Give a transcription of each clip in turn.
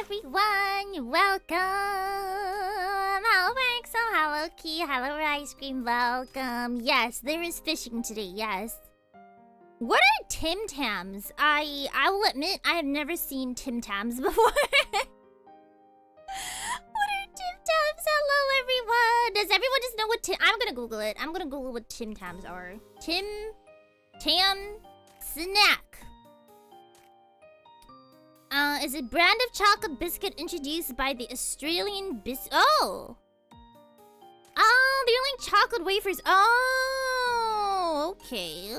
everyone! Welcome! Hello Maxo, hello Key, hello Ice Cream, welcome. Yes, there is fishing today, yes. What are Tim Tams? I will admit I have never seen Tim Tams before. What are Tim Tams? Hello everyone! Does everyone just know what Tim... I'm gonna Google it. I'm gonna Google what Tim Tams are. Tim Tam snack. Is a brand of chocolate biscuit introduced by the Australian Oh! Oh, they're like chocolate wafers. Oh, okay.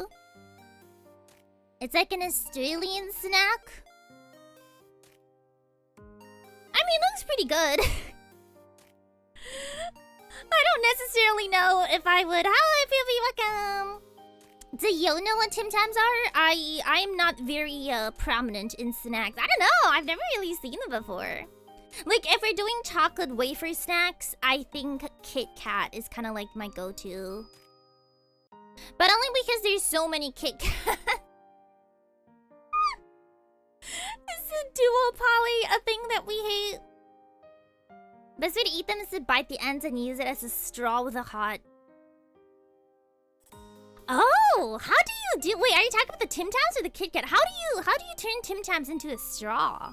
It's like an Australian snack. I mean, it looks pretty good. I don't necessarily know if I would. Hello, Phoebe, welcome. Do you know what Tim Tams are? I am not very prominent in snacks. I don't know. I've never really seen them before. Like, if we're doing chocolate wafer snacks, I think Kit Kat is kind of like my go-to. But only because there's so many Kit Kat. Is a dual poly a thing that we hate? Best way to eat them is to bite the ends and use it as a straw with a hot... Oh, how do you do? Wait, are you talking about the Tim Tams or the Kit Kat? How do you turn Tim Tams into a straw?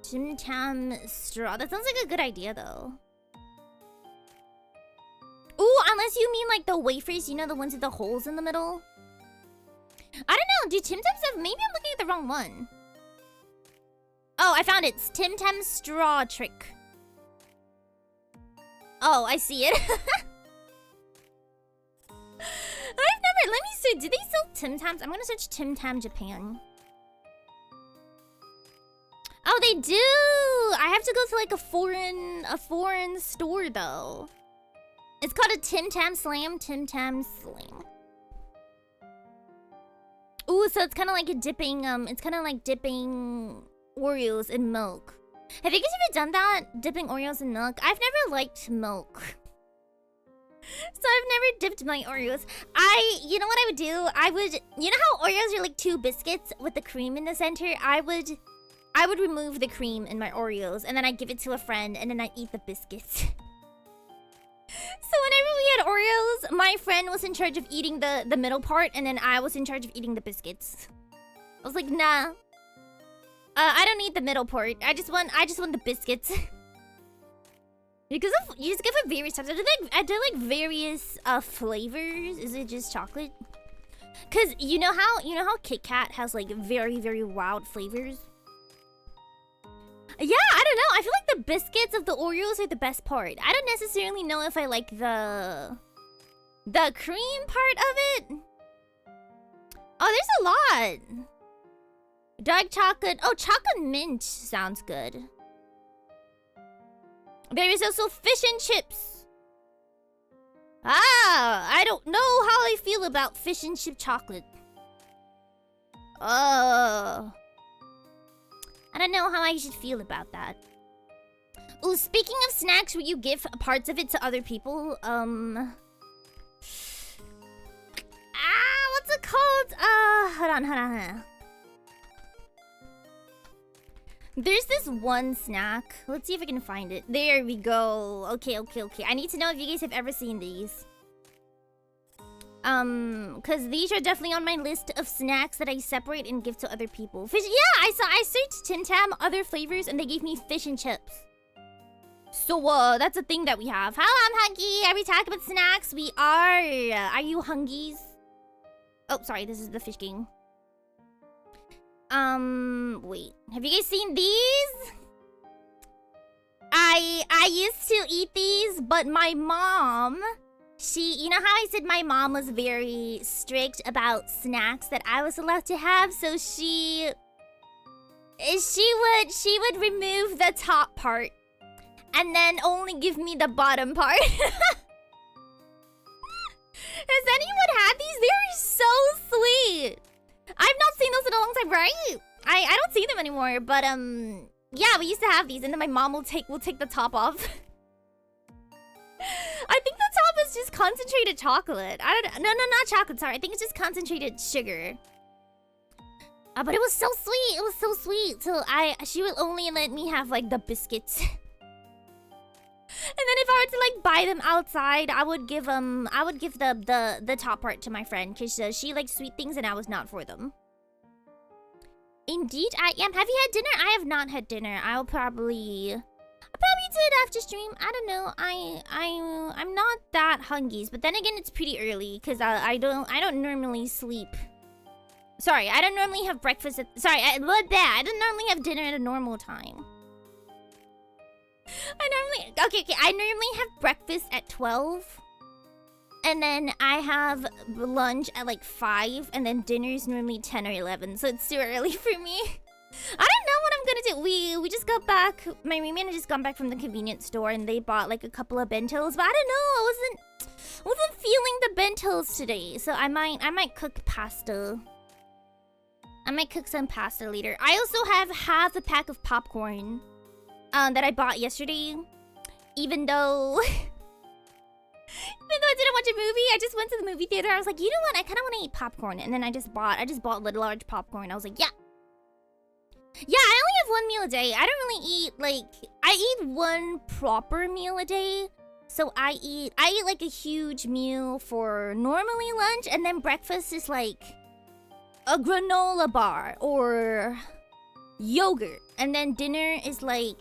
Tim Tam straw. That sounds like a good idea though. Ooh, unless you mean like the wafers, you know, the ones with the holes in the middle. I don't know. Do Tim Tams have? Maybe I'm looking at the wrong one. Oh, I found it. It's Tim Tam straw trick. Oh, I see it. I've never... Let me see. Do they sell Tim Tams? I'm gonna search Tim Tam Japan. Oh, they do! I have to go to like a foreign store though. It's called a Tim Tam Slam. Tim Tam Slam. Ooh, so it's kind of like a dipping... It's kind of like dipping Oreos in milk. Have you guys ever done that? Dipping Oreos in milk? I've never liked milk. So I've never dipped my Oreos. You know what I would do? You know how Oreos are like two biscuits with the cream in the center? I would remove the cream in my Oreos and then I'd give it to a friend and then I'd eat the biscuits. So whenever we had Oreos, my friend was in charge of eating the middle part and then I was in charge of eating the biscuits. I was like, nah. I don't need the middle part. I just want the biscuits. Because you just give it various types. I do like various flavors. Is it just chocolate? Cause you know how Kit Kat has like very, very wild flavors? Yeah, I don't know. I feel like the biscuits of the Oreos are the best part. I don't necessarily know if I like the cream part of it. Oh, there's a lot. Dark chocolate. Oh, chocolate mint sounds good. There is also fish and chips. Ah, I don't know how I feel about fish and chip chocolate. I don't know how I should feel about that. Ooh, speaking of snacks where you give parts of it to other people, what's it called? Hold on. There's this one snack. Let's see if I can find it. There we go. Okay. I need to know if you guys have ever seen these. Because these are definitely on my list of snacks that I separate and give to other people. Fish, yeah, I searched Tim Tam other flavors and they gave me fish and chips. So, that's a thing that we have. Hello, I'm hungry. Are we talking about snacks? We are. Are you hungies? Oh, sorry, this is the fish king. Wait. Have you guys seen these? I used to eat these, but my mom, you know how I said my mom was very strict about snacks that I was allowed to have, so she would remove the top part and then only give me the bottom part. Has anyone had these? They're so sweet. I've not seen those in a long time, right? I don't see them anymore, but yeah, we used to have these, and then my mom will take the top off. I think the top is just concentrated chocolate. No, not chocolate. Sorry, I think it's just concentrated sugar. But it was so sweet. It was so sweet. So she would only let me have like the biscuits. And then if I were to like buy them outside, I would give the top part to my friend because she likes sweet things and I was not for them. Indeed, I am. Have you had dinner? I have not had dinner. I'll probably do it after stream. I don't know. I'm not that hungry, but then again, it's pretty early because I don't normally sleep. Sorry, I don't normally have breakfast at... Sorry, I don't normally have dinner at a normal time. Okay, I normally have breakfast at 12. And then I have lunch at like 5. And then dinner is normally 10 or 11. So it's too early for me. I don't know what I'm gonna do. We just got back. My roommate had just gone back from the convenience store. And they bought like a couple of bentos. But I don't know. I wasn't feeling the bentos today. So I might cook pasta. I might cook some pasta later. I also have half a pack of popcorn that I bought yesterday. Even though I didn't watch a movie, I just went to the movie theater. I was like, you know what? I kind of want to eat popcorn. And then I just bought large popcorn. I was like, yeah. Yeah, I only have one meal a day. I don't really eat, like... I eat one proper meal a day. So I eat like a huge meal for normally lunch. And then breakfast is like... a granola bar or yogurt, and then dinner is like,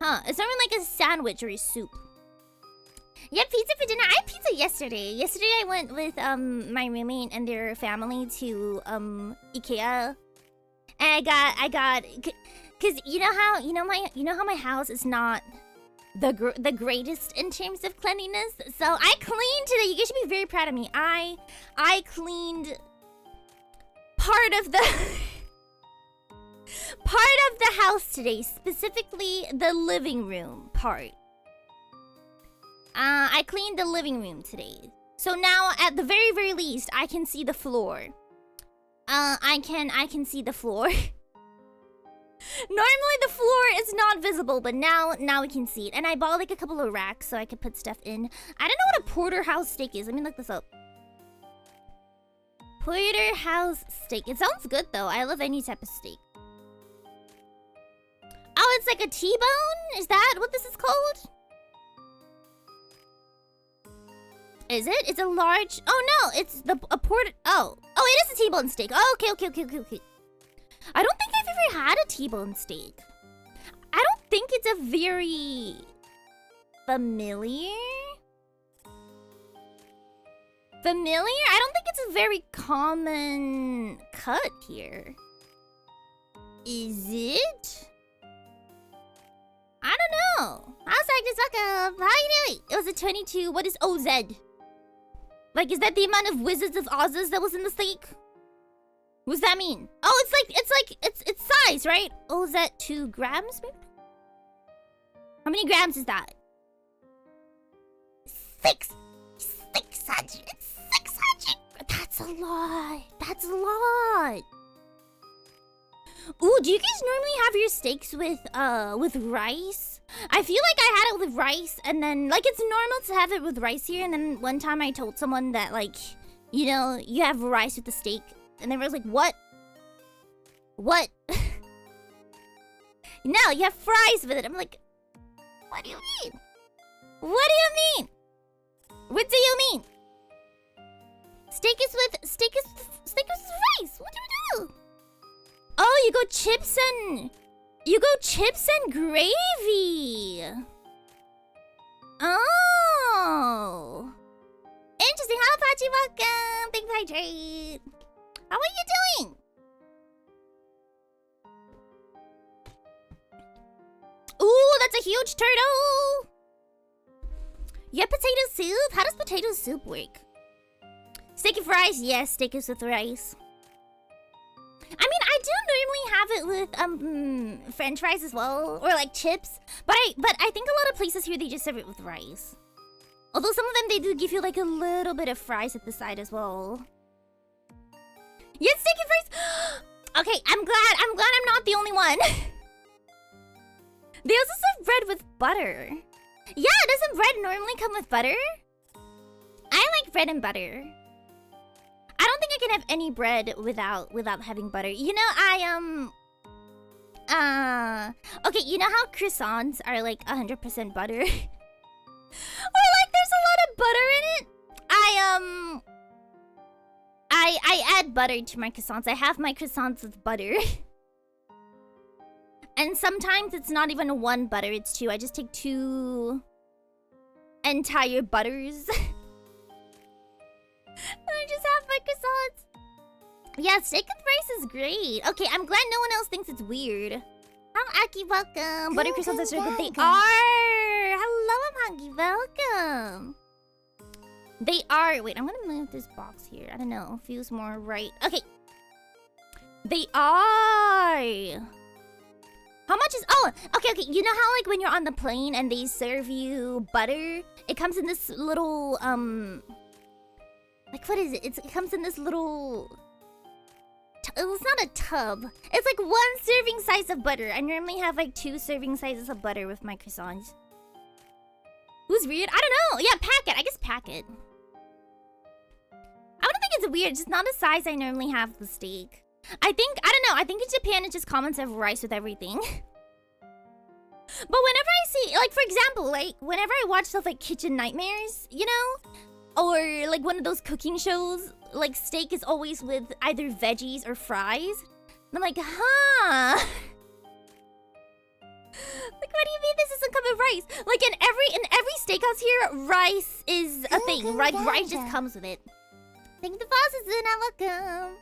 it's something like a sandwich or a soup. Yeah, pizza for dinner. I had pizza yesterday. Yesterday I went with my roommate and their family to IKEA, and I got cause you know how my house is not the greatest in terms of cleanliness. So I cleaned today. You guys should be very proud of me. I cleaned part of the house today, specifically the living room part. I cleaned the living room today. So now at the very, very least I can see the floor. I can see the floor. Normally the floor is not visible, but now we can see it. And I bought like a couple of racks so I could put stuff in. I don't know what a porterhouse steak is. Let me look this up. Porterhouse steak. It sounds good though. I love any type of steak. Oh, it's like a T-bone? Is that what this is called? Is it? It's a large... Oh no, it's a porter... Oh, it is a T-bone steak. Oh, okay. I don't think I've ever had a T-bone steak. I don't think it's a very familiar. I don't think it's a very common cut here. Is it? I don't know. I was like, how you doing? It was a 22. What is OZ? Like, is that the amount of Wizards of Oz's that was in the steak? What does that mean? Oh, it's size, right? Oh, is that 2 grams, maybe? How many grams is that? 600. It's 600. That's a lot. Ooh, do you guys normally have your steaks with rice? I feel like I had it with rice, and then, like, it's normal to have it with rice here, and then one time I told someone that, like, you know, you have rice with the steak. And they were like, what? What? No, you have fries with it. I'm like, what do you mean? What do you mean? What do you mean? Steak is with rice. What do you do? Oh, you go chips and gravy. Oh. Interesting. Hello, Pachi. Welcome. Thank you, Hydrate. How are you doing? Ooh, that's a huge turtle. You have potato soup? How does potato soup work? Steak and fries? Yes, steak is with rice. I mean, I do normally have it with French fries as well, or like chips. But I think a lot of places here they just serve it with rice. Although some of them they do give you like a little bit of fries at the side as well. Yes, steak and fries. Okay, I'm glad I'm not the only one. They also serve bread with butter. Yeah, doesn't bread normally come with butter? I like bread and butter. I don't think I can have any bread without having butter. You know, okay, you know how croissants are like 100% butter? Or like there's a lot of butter in it? I add butter to my croissants. I have my croissants with butter. And sometimes it's not even one butter, it's two. I just take 2 entire butters. And I just have my croissants. Yeah, steak and rice is great. Okay, I'm glad no one else thinks it's weird. How Aki, welcome. Butter croissants are so good. They are. Hello, Aki, welcome. They are. Wait, I'm gonna move this box here. I don't know. Feels more right. Okay. They are. How much is... Oh, okay. You know how like when you're on the plane and they serve you butter? It comes in this little, like, what is it? It comes in this little... It's not a tub. It's like 1 serving size of butter. I normally have like 2 serving sizes of butter with my croissants. Who's weird? I don't know. Yeah, packet. I guess packet. I don't think it's weird. It's just not the size I normally have the steak. I don't know. I think in Japan it's just common to have rice with everything. But whenever I see, like, for example, like, whenever I watch stuff like Kitchen Nightmares, you know? Or like one of those cooking shows, like steak is always with either veggies or fries. And I'm like, huh? Like, what do you mean this doesn't come with rice? Like in every steakhouse here, rice is a thing. Right? Rice just comes with it. Thank the bosses and welcome.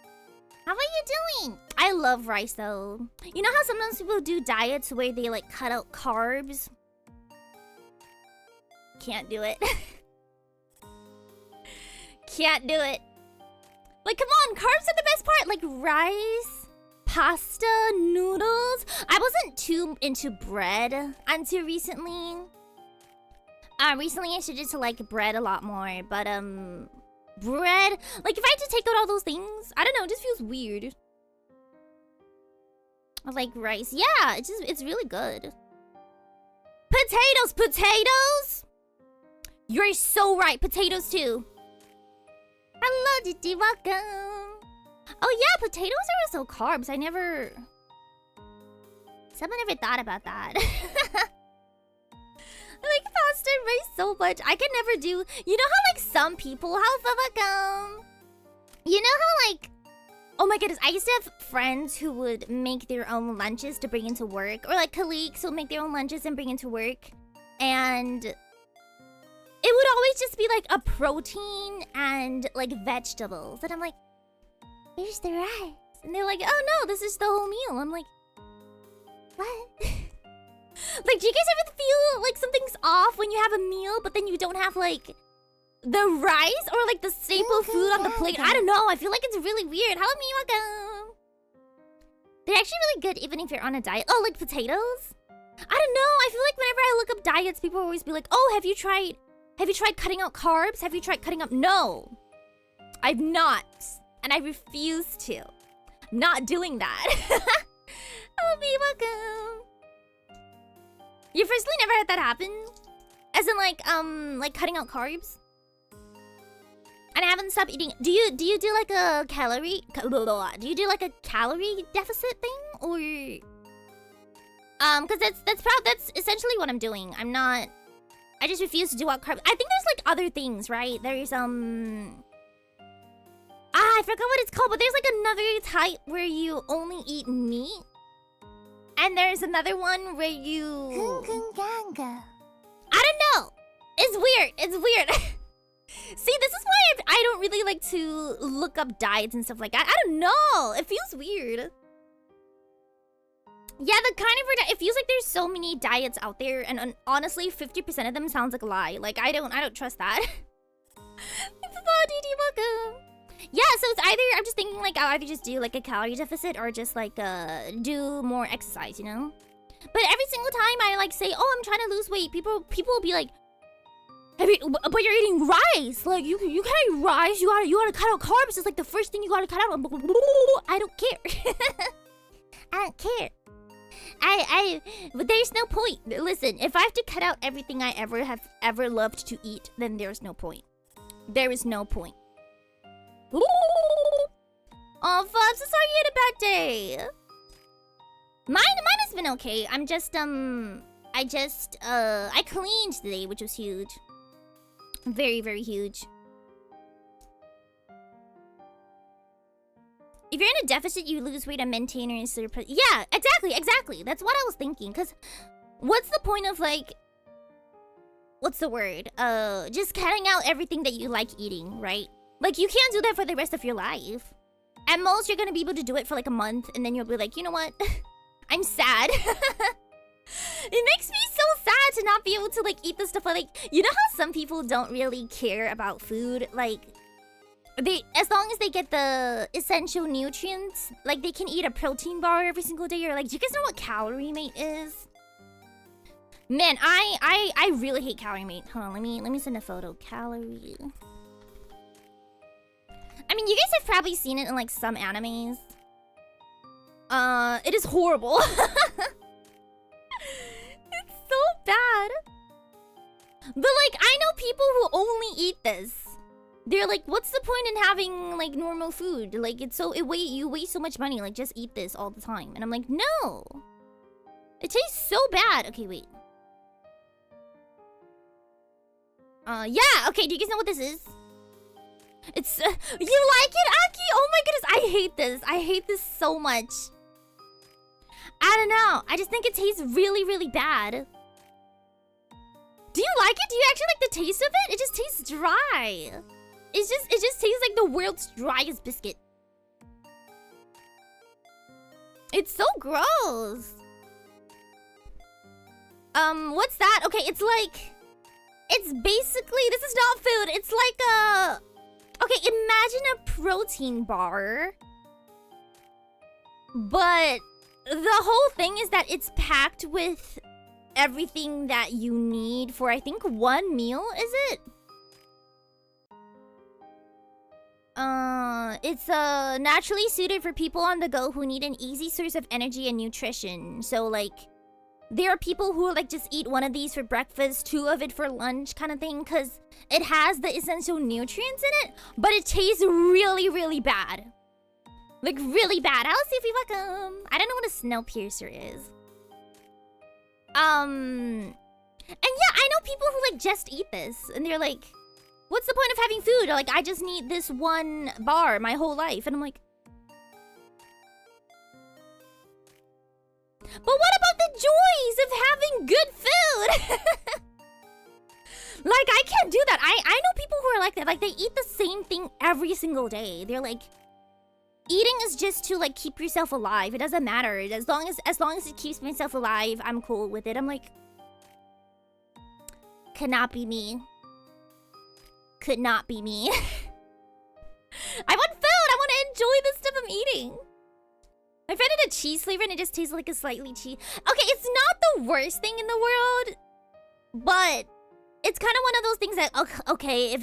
How are you doing? I love rice though. You know how sometimes people do diets where they like cut out carbs? Can't do it. Can't do it. Like, come on, carbs are the best part. Like rice, pasta, noodles. I wasn't too into bread until recently. Recently I switched to like bread a lot more, but bread, like if I had to take out all those things, I don't know, it just feels weird. I like rice. Yeah, it's really good. Potatoes! You're so right, potatoes too. Hello, Didi, welcome. Oh yeah, potatoes are also carbs. Someone never thought about that. I like pasta and rice so much. I can never do... You know how like some people... You know how like... Oh my goodness, I used to have friends who would make their own lunches to bring into work. Or like colleagues who would make their own lunches and bring into work. And... it would always just be like a protein and like vegetables. And I'm like, here's the rice. And they're like, oh no, this is the whole meal. I'm like, what? Like, do you guys ever feel like something's off when you have a meal, but then you don't have like the rice or like the staple food on the plate? I don't know. I feel like it's really weird. Hello, me, welcome. They're actually really good even if you're on a diet. Oh, like potatoes? I don't know. I feel like whenever I look up diets, people always be like, oh, have you tried cutting out carbs? Have you tried cutting out... No. I've not. And I refuse to. I'm not doing that. Oh, be welcome. You personally never had that happen? As in like cutting out carbs? And I haven't stopped eating... Do you do like a calorie... Do you do like a calorie deficit thing? Or... Because that's essentially what I'm doing. I'm not... I just refuse to do out carbs. I think there's like other things, right? There's I forgot what it's called, but there's like another type where you only eat meat. And there's another one where you... I don't know. It's weird. See, this is why I don't really like to look up diets and stuff like that. I don't know. It feels weird. Yeah, the kind of weird... It feels like there's so many diets out there, and honestly, 50% of them sounds like a lie. Like, I don't trust that. Welcome. Yeah, so it's either... I'm just thinking, like, I'll either just do, like, a calorie deficit or just, like, do more exercise, you know? But every single time I, like, say, oh, I'm trying to lose weight, people will be like, but you're eating rice. Like, you can't eat rice. You gotta cut out carbs. It's, like, the first thing you gotta cut out. I don't care. I don't care. But there's no point. Listen, if I have to cut out everything I have ever loved to eat, then there's no point. There is no point. Oh, I'm so sorry you had a bad day. Mine has been okay. I cleaned today, which was huge. Very, very huge. If you're in a deficit, you lose weight and maintain your surplus. Yeah, exactly. That's what I was thinking. Because what's the point of, like... What's the word? Just cutting out everything that you like eating, right? Like, you can't do that for the rest of your life. At most, you're gonna be able to do it for like a month. And then you'll be like, you know what? I'm sad. It makes me so sad to not be able to, like, eat the stuff. Like, you know how some people don't really care about food? Like... as long as they get the essential nutrients, like they can eat a protein bar every single day. Or like, do you guys know what calorie mate is? Man, I really hate calorie mate. Hold on, let me send a photo. Calorie. I mean, you guys have probably seen it in like some animes. It is horrible. It's so bad. But like, I know people who only eat this. They're like, what's the point in having like normal food? Like, you waste so much money. Like, just eat this all the time. And I'm like, no. It tastes so bad. Okay, wait. Yeah. Okay, do you guys know what this is? It's, you like it, Aki? Oh my goodness, I hate this. I hate this so much. I don't know. I just think it tastes really, really bad. Do you like it? Do you actually like the taste of it? It just tastes dry. It just tastes like the world's driest biscuit. It's so gross. What's that? Okay, it's like... It's basically... This is not food. It's like a... Okay, imagine a protein bar. But the whole thing is that it's packed with everything that you need for, I think, one meal, is it? It's naturally suited for people on the go who need an easy source of energy and nutrition. So, like, there are people who, like, just eat one of these for breakfast, 2 of it for lunch kind of thing, because it has the essential nutrients in it, but it tastes really, really bad. Like, really bad. I'll see if we fuck I don't know what a Snowpiercer is. And yeah, I know people who, like, just eat this, and they're like, what's the point of having food? Or, like, I just need this one bar my whole life. And I'm like... But what about the joys of having good food? Like, I can't do that. I know people who are like that. Like, they eat the same thing every single day. They're like... Eating is just to, like, keep yourself alive. It doesn't matter. As long as it keeps myself alive, I'm cool with it. I'm like... Cannot be me. Could not be me. I want food! I want to enjoy the stuff I'm eating. I found it a cheese flavor and it just tastes like a slightly cheese. Okay, it's not the worst thing in the world, but it's kind of one of those things that, okay,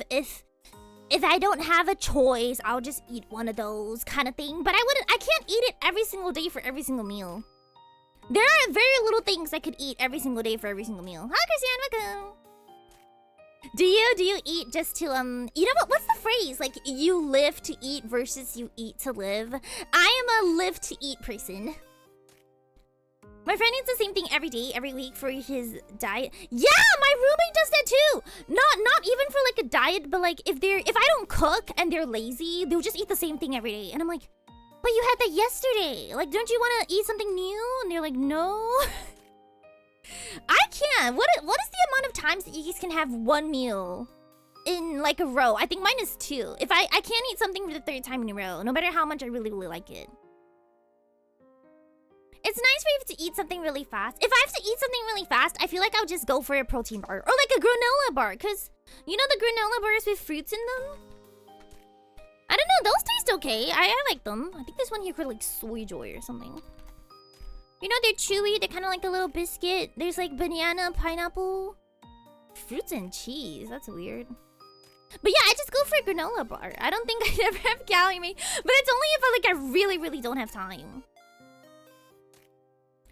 if I don't have a choice, I'll just eat one of those kind of thing. But I can't eat it every single day for every single meal. There are very little things I could eat every single day for every single meal. Hi, Christian, welcome. Do you eat just to, you know what, what's the phrase? Like, you live to eat versus you eat to live. I am a live to eat person. My friend eats the same thing every day, every week for his diet. Yeah, my roommate does that too. Not even for like a diet, but like if I don't cook and they're lazy, they'll just eat the same thing every day. And I'm like, but you had that yesterday. Like, don't you want to eat something new? And they're like, no. I can't. What is the amount of times that you guys can have one meal in like a row? I think mine is 2. If I can't eat something for the 3rd time in a row, no matter how much I really, really like it. It's nice for you to eat something really fast. If I have to eat something really fast, I feel like I'll just go for a protein bar. Or like a granola bar. Because, you know the granola bars with fruits in them? I don't know. Those taste okay. I like them. I think there's one here called like Soy Joy or something. You know, they're chewy. They're kind of like a little biscuit. There's like banana, pineapple. Fruits and cheese. That's weird. But yeah, I just go for a granola bar. I don't think I ever have calorie mate. But it's only if I really, really don't have time.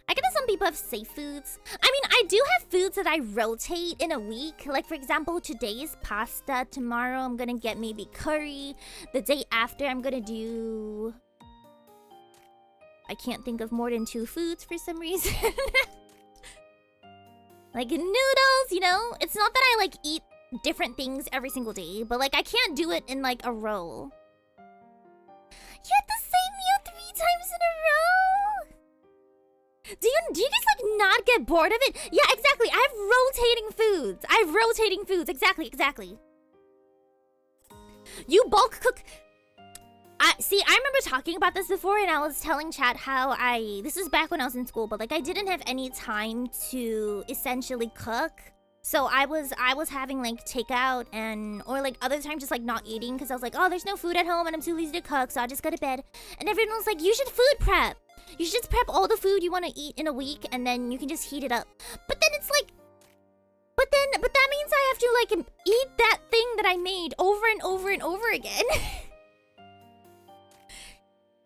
I get that some people have safe foods. I mean, I do have foods that I rotate in a week. Like, for example, today is pasta. Tomorrow, I'm gonna get maybe curry. The day after, I'm gonna do... I can't think of more than 2 foods for some reason. Like noodles, you know? It's not that I like eat different things every single day, but like I can't do it in like a row. You had the same meal 3 times in a row? Do you guys like not get bored of it? Yeah, exactly. I have rotating foods. Exactly. You bulk cook. See, I remember talking about this before, and I was telling chat how this is back when I was in school, but like I didn't have any time to essentially cook. So I was having like takeout or like other times just like not eating because I was like, oh, there's no food at home and I'm too lazy to cook, so I'll just go to bed. And everyone was like, you should food prep. You should just prep all the food you want to eat in a week and then you can just heat it up. But then it's like, but that means I have to like eat that thing that I made over and over and over again.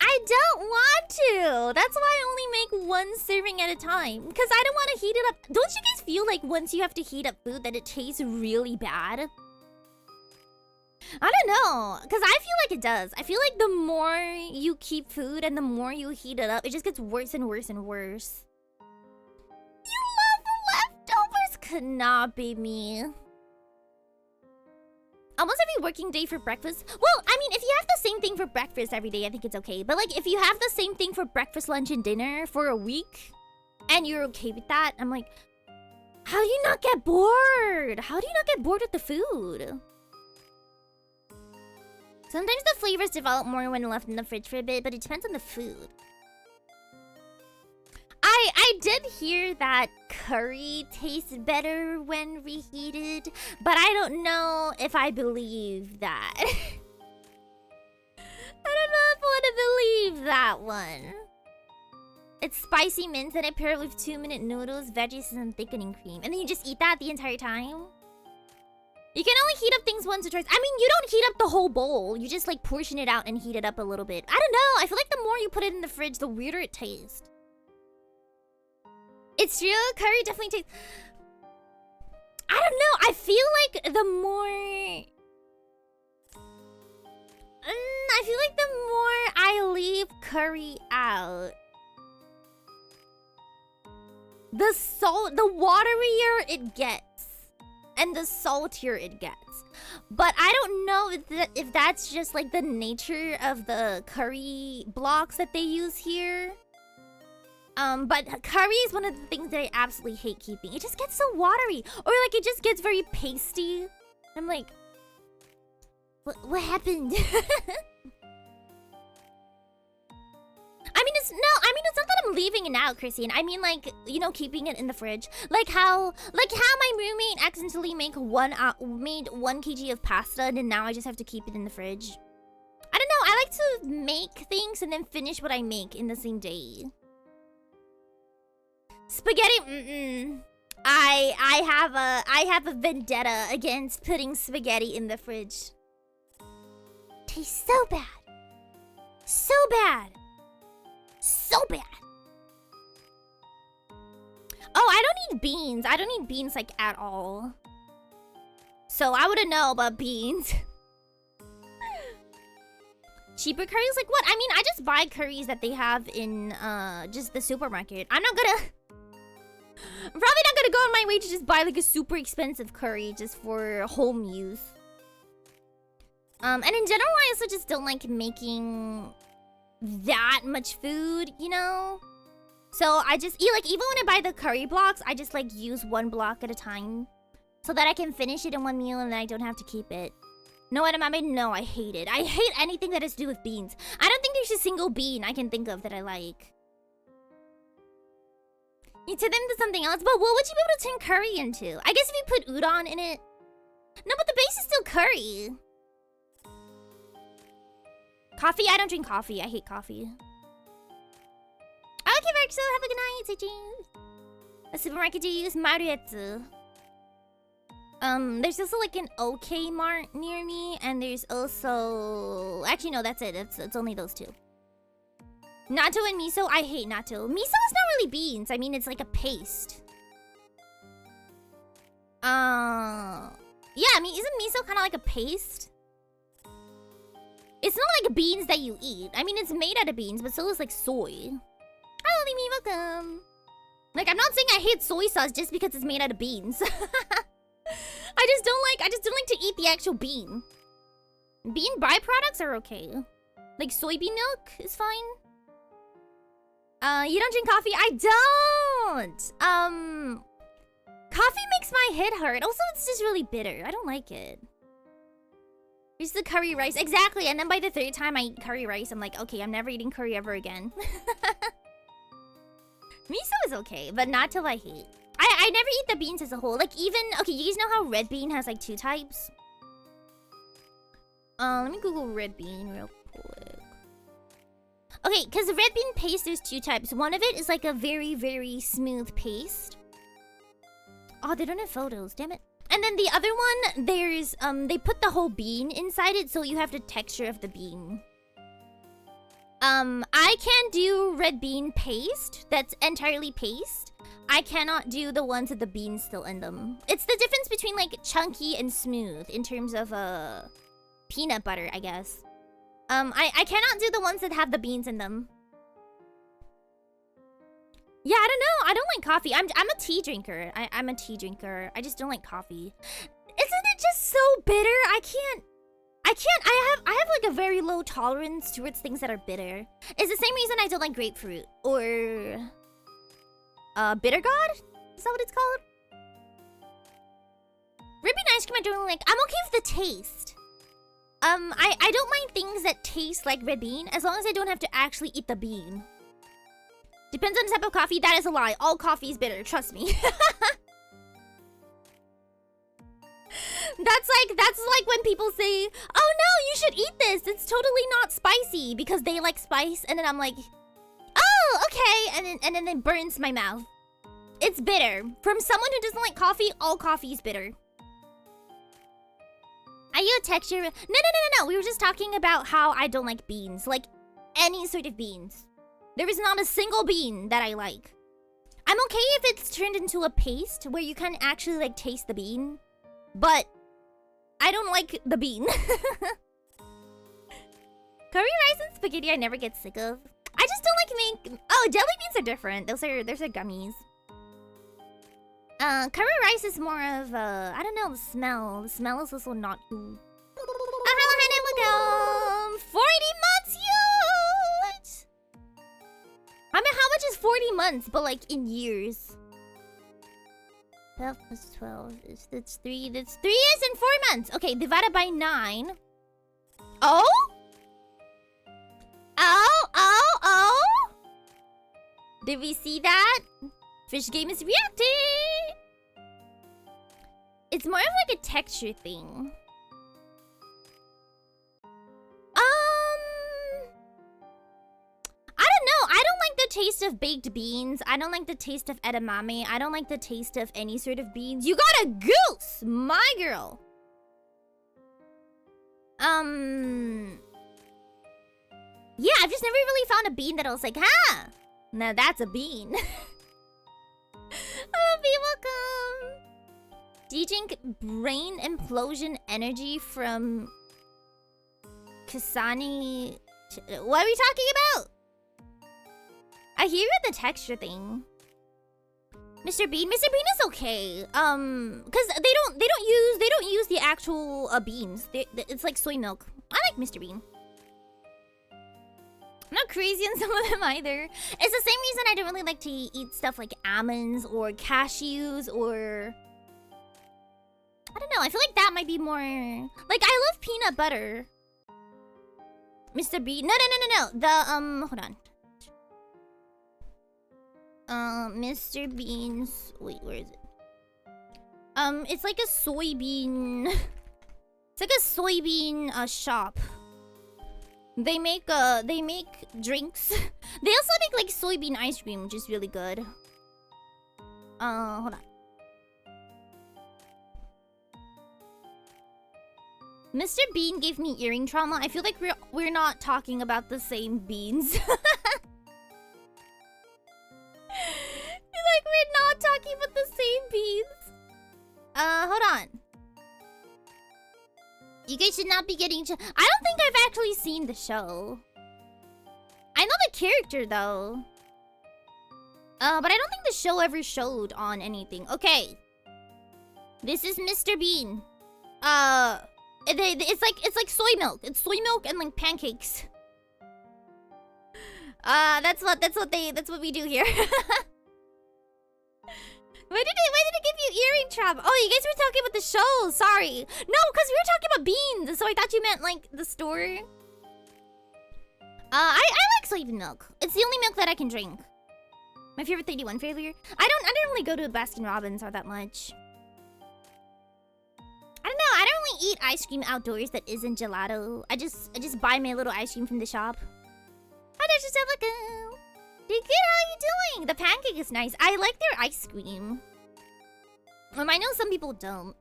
I don't want to. That's why I only make 1 serving at a time. Because I don't want to heat it up. Don't you guys feel like once you have to heat up food that it tastes really bad? I don't know. Because I feel like it does. I feel like the more you keep food and the more you heat it up, it just gets worse and worse and worse. You love leftovers? Could not be me. Almost every working day for breakfast. Well, I mean, if you have the same thing for breakfast every day, I think it's okay. But like, if you have the same thing for breakfast, lunch, and dinner for a week, and you're okay with that, I'm like, how do you not get bored? How do you not get bored with the food? Sometimes the flavors develop more when left in the fridge for a bit, but it depends on the food. I did hear that curry tastes better when reheated, but I don't know if I believe that. I don't know if I want to believe that one. It's spicy mince and I pair it with 2-minute noodles, veggies, and thickening cream. And then you just eat that the entire time? You can only heat up things once or twice. I mean, you don't heat up the whole bowl. You just like portion it out and heat it up a little bit. I don't know. I feel like the more you put it in the fridge, the weirder it tastes. It's true, curry definitely tastes... I don't know, I feel like the more... I feel like the more I leave curry out, the waterier it gets. And the saltier it gets. But I don't know if that's just like the nature of the curry blocks that they use here. But curry is one of the things that I absolutely hate keeping. It just gets so watery. Or like it just gets very pasty. I'm like, what happened? It's not that I'm leaving it out, Christine. I mean like, you know, keeping it in the fridge. Like how my roommate accidentally made 1 kg of pasta and then now I just have to keep it in the fridge. I don't know, I like to make things and then finish what I make in the same day. Spaghetti, I have a vendetta against putting spaghetti in the fridge. Tastes so bad. So bad. So bad. Oh, I don't eat beans. I don't eat beans like at all. So I wouldn't know about beans. Cheaper curries? Like what? I mean, I just buy curries that they have in just the supermarket. I'm probably not gonna go on my way to just buy like a super expensive curry just for home use. And in general, I also just don't like making that much food, you know? So I just eat, like, even when I buy the curry blocks, I just like use 1 block at a time so that I can finish it in 1 meal and then I don't have to keep it. No, edamame, no, I hate it. I hate anything that has to do with beans. I don't think there's a single bean I can think of that I like. You turn them into something else, but what would you be able to turn curry into? I guess if you put udon in it. No, but the base is still curry. Coffee? I don't drink coffee. I hate coffee. Okay, Verxo, have a good night. Say cheers. A supermarket you use? Maruetsu. There's also like an OK Mart near me, and there's also... Actually, no, that's it. It's only those 2. Natto and miso? I hate natto. Miso is not really beans. I mean, it's like a paste. Yeah, I mean, isn't miso kind of like a paste? It's not like beans that you eat. I mean, it's made out of beans, but so is like soy. Hello, Mimi, welcome. Like, I'm not saying I hate soy sauce just because it's made out of beans. I just don't like to eat the actual bean. Bean byproducts are okay. Like soybean milk is fine. You don't drink coffee? I don't. Coffee makes my head hurt. Also, it's just really bitter. I don't like it. Here's the curry rice. Exactly. And then by the third time I eat curry rice, I'm like, okay, I'm never eating curry ever again. Miso is okay, but not till I hate. I never eat the beans as a whole. Like even, okay, you guys know how red bean has like 2 types? Let me Google red bean real quick. Okay, because the red bean paste, there's 2 types. One of it is like a very, very smooth paste. Oh, they don't have photos, damn it. And then the other one, there's, they put the whole bean inside it, so you have the texture of the bean. I can do red bean paste that's entirely paste. I cannot do the ones with the beans still in them. It's the difference between like chunky and smooth in terms of peanut butter, I guess. I cannot do the ones that have the beans in them. Yeah, I don't know. I don't like coffee. I'm a tea drinker. I'm a tea drinker. I just don't like coffee. Isn't it just so bitter? I have like a very low tolerance towards things that are bitter. It's the same reason I don't like grapefruit or bitter god? Is that what it's called? Red bean ice cream I don't like. I'm okay with the taste. I don't mind things that taste like red bean as long as I don't have to actually eat the bean. Depends on the type of coffee. That is a lie. All coffee is bitter. Trust me. That's like when people say, "Oh no, you should eat this. It's totally not spicy," because they like spice, and then I'm like, "Oh, okay," and then it burns my mouth. It's bitter. From someone who doesn't like coffee, all coffee is bitter. Are you a texture? No. We were just talking about how I don't like beans, like any sort of beans. There is not a single bean that I like. I'm okay if it's turned into a paste where you can actually like taste the bean, but I don't like the bean. Curry rice and spaghetti I never get sick of. I just don't like oh, jelly beans are different. Those are gummies. Curry rice is more of I don't know, the smell. The smell is also not good. Hello, welcome. 40 months, huge! I mean, how much is 40 months, but like in years? 12 plus 12 is that's 3 years and 4 months. Okay, divided by 9. Oh? Oh! Did we see that? Fish game is reacting. It's more of like a texture thing. I don't know. I don't like the taste of baked beans. I don't like the taste of edamame. I don't like the taste of any sort of beans. You got a goose, my girl. Yeah, I've just never really found a bean that I was like, huh? Now that's a bean. Oh, be welcome. Do you drink brain implosion energy from Kasani? What are we talking about? I hear the texture thing. Mr. Bean is okay. Cause they don't use the actual beans. It's like soy milk. I like Mr. Bean. I'm not crazy on some of them either. It's the same reason I don't really like to eat stuff like almonds or cashews or I don't know. I feel like that might be more like I love peanut butter. Mr. Bean. No. The hold on. Mr. Bean's wait, where is it? It's like a soybean. It's like a soybean shop. They make drinks. They also make like soybean ice cream, which is really good. Hold on. Mr. Bean gave me earring trauma. I feel like we're not talking about the same beans. I feel like we're not talking about the same beans. Hold on. You guys should not be getting... I don't think I've actually seen the show. I know the character, though. But I don't think the show ever showed on anything. Okay. This is Mr. Bean. It's like soy milk. It's soy milk and like pancakes. That's what we do here. Why did it give you earring trap? Oh, you guys were talking about the show. Sorry. No, because we were talking about beans, so I thought you meant like the store. I like soy milk. It's the only milk that I can drink. My favorite 31 failure. I don't really go to Baskin Robbins all that much. I don't know. I don't really eat ice cream outdoors that isn't gelato. I just buy my little ice cream from the shop. How does yourself look? Dude, good, how are you doing? The pancake is nice. I like their ice cream. I know some people don't.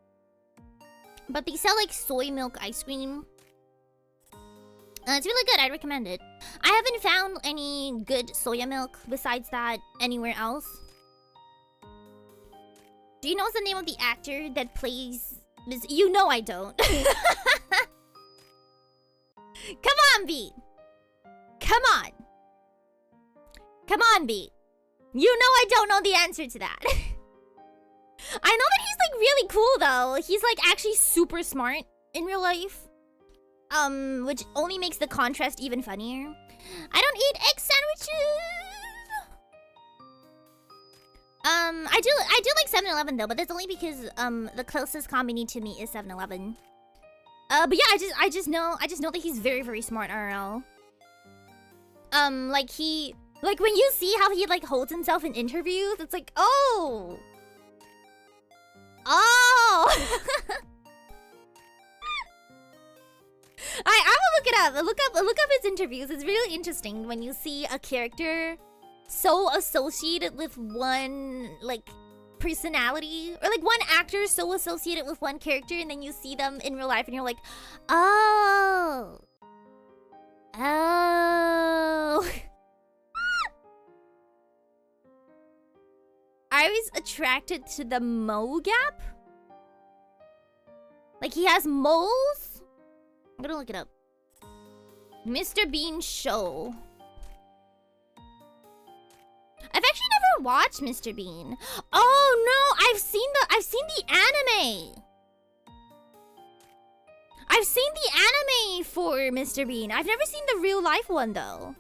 But they sell like soy milk ice cream. It's really good. I recommend it. I haven't found any good soya milk besides that anywhere else. Do you know what's the name of the actor that plays... You know I don't. Come on, B. Come on. Come on, B. You know I don't know the answer to that. I know that he's like really cool though. He's like actually super smart in real life. Which only makes the contrast even funnier. I don't eat egg sandwiches. I do like 7-Eleven though, but that's only because the closest combini to me is 7-Eleven. But yeah, I just know that he's very, very smart IRL. Like when you see how he like holds himself in interviews, it's like, oh. I will look it up. Look up his interviews. It's really interesting when you see a character so associated with one like personality, or like one actor so associated with one character, and then you see them in real life and you're like, oh. I was attracted to the Mo Gap. Like he has moles? I'm gonna look it up. Mr. Bean show. I've actually never watched Mr. Bean. Oh no, I've seen the anime. I've seen the anime for Mr. Bean. I've never seen the real life one though.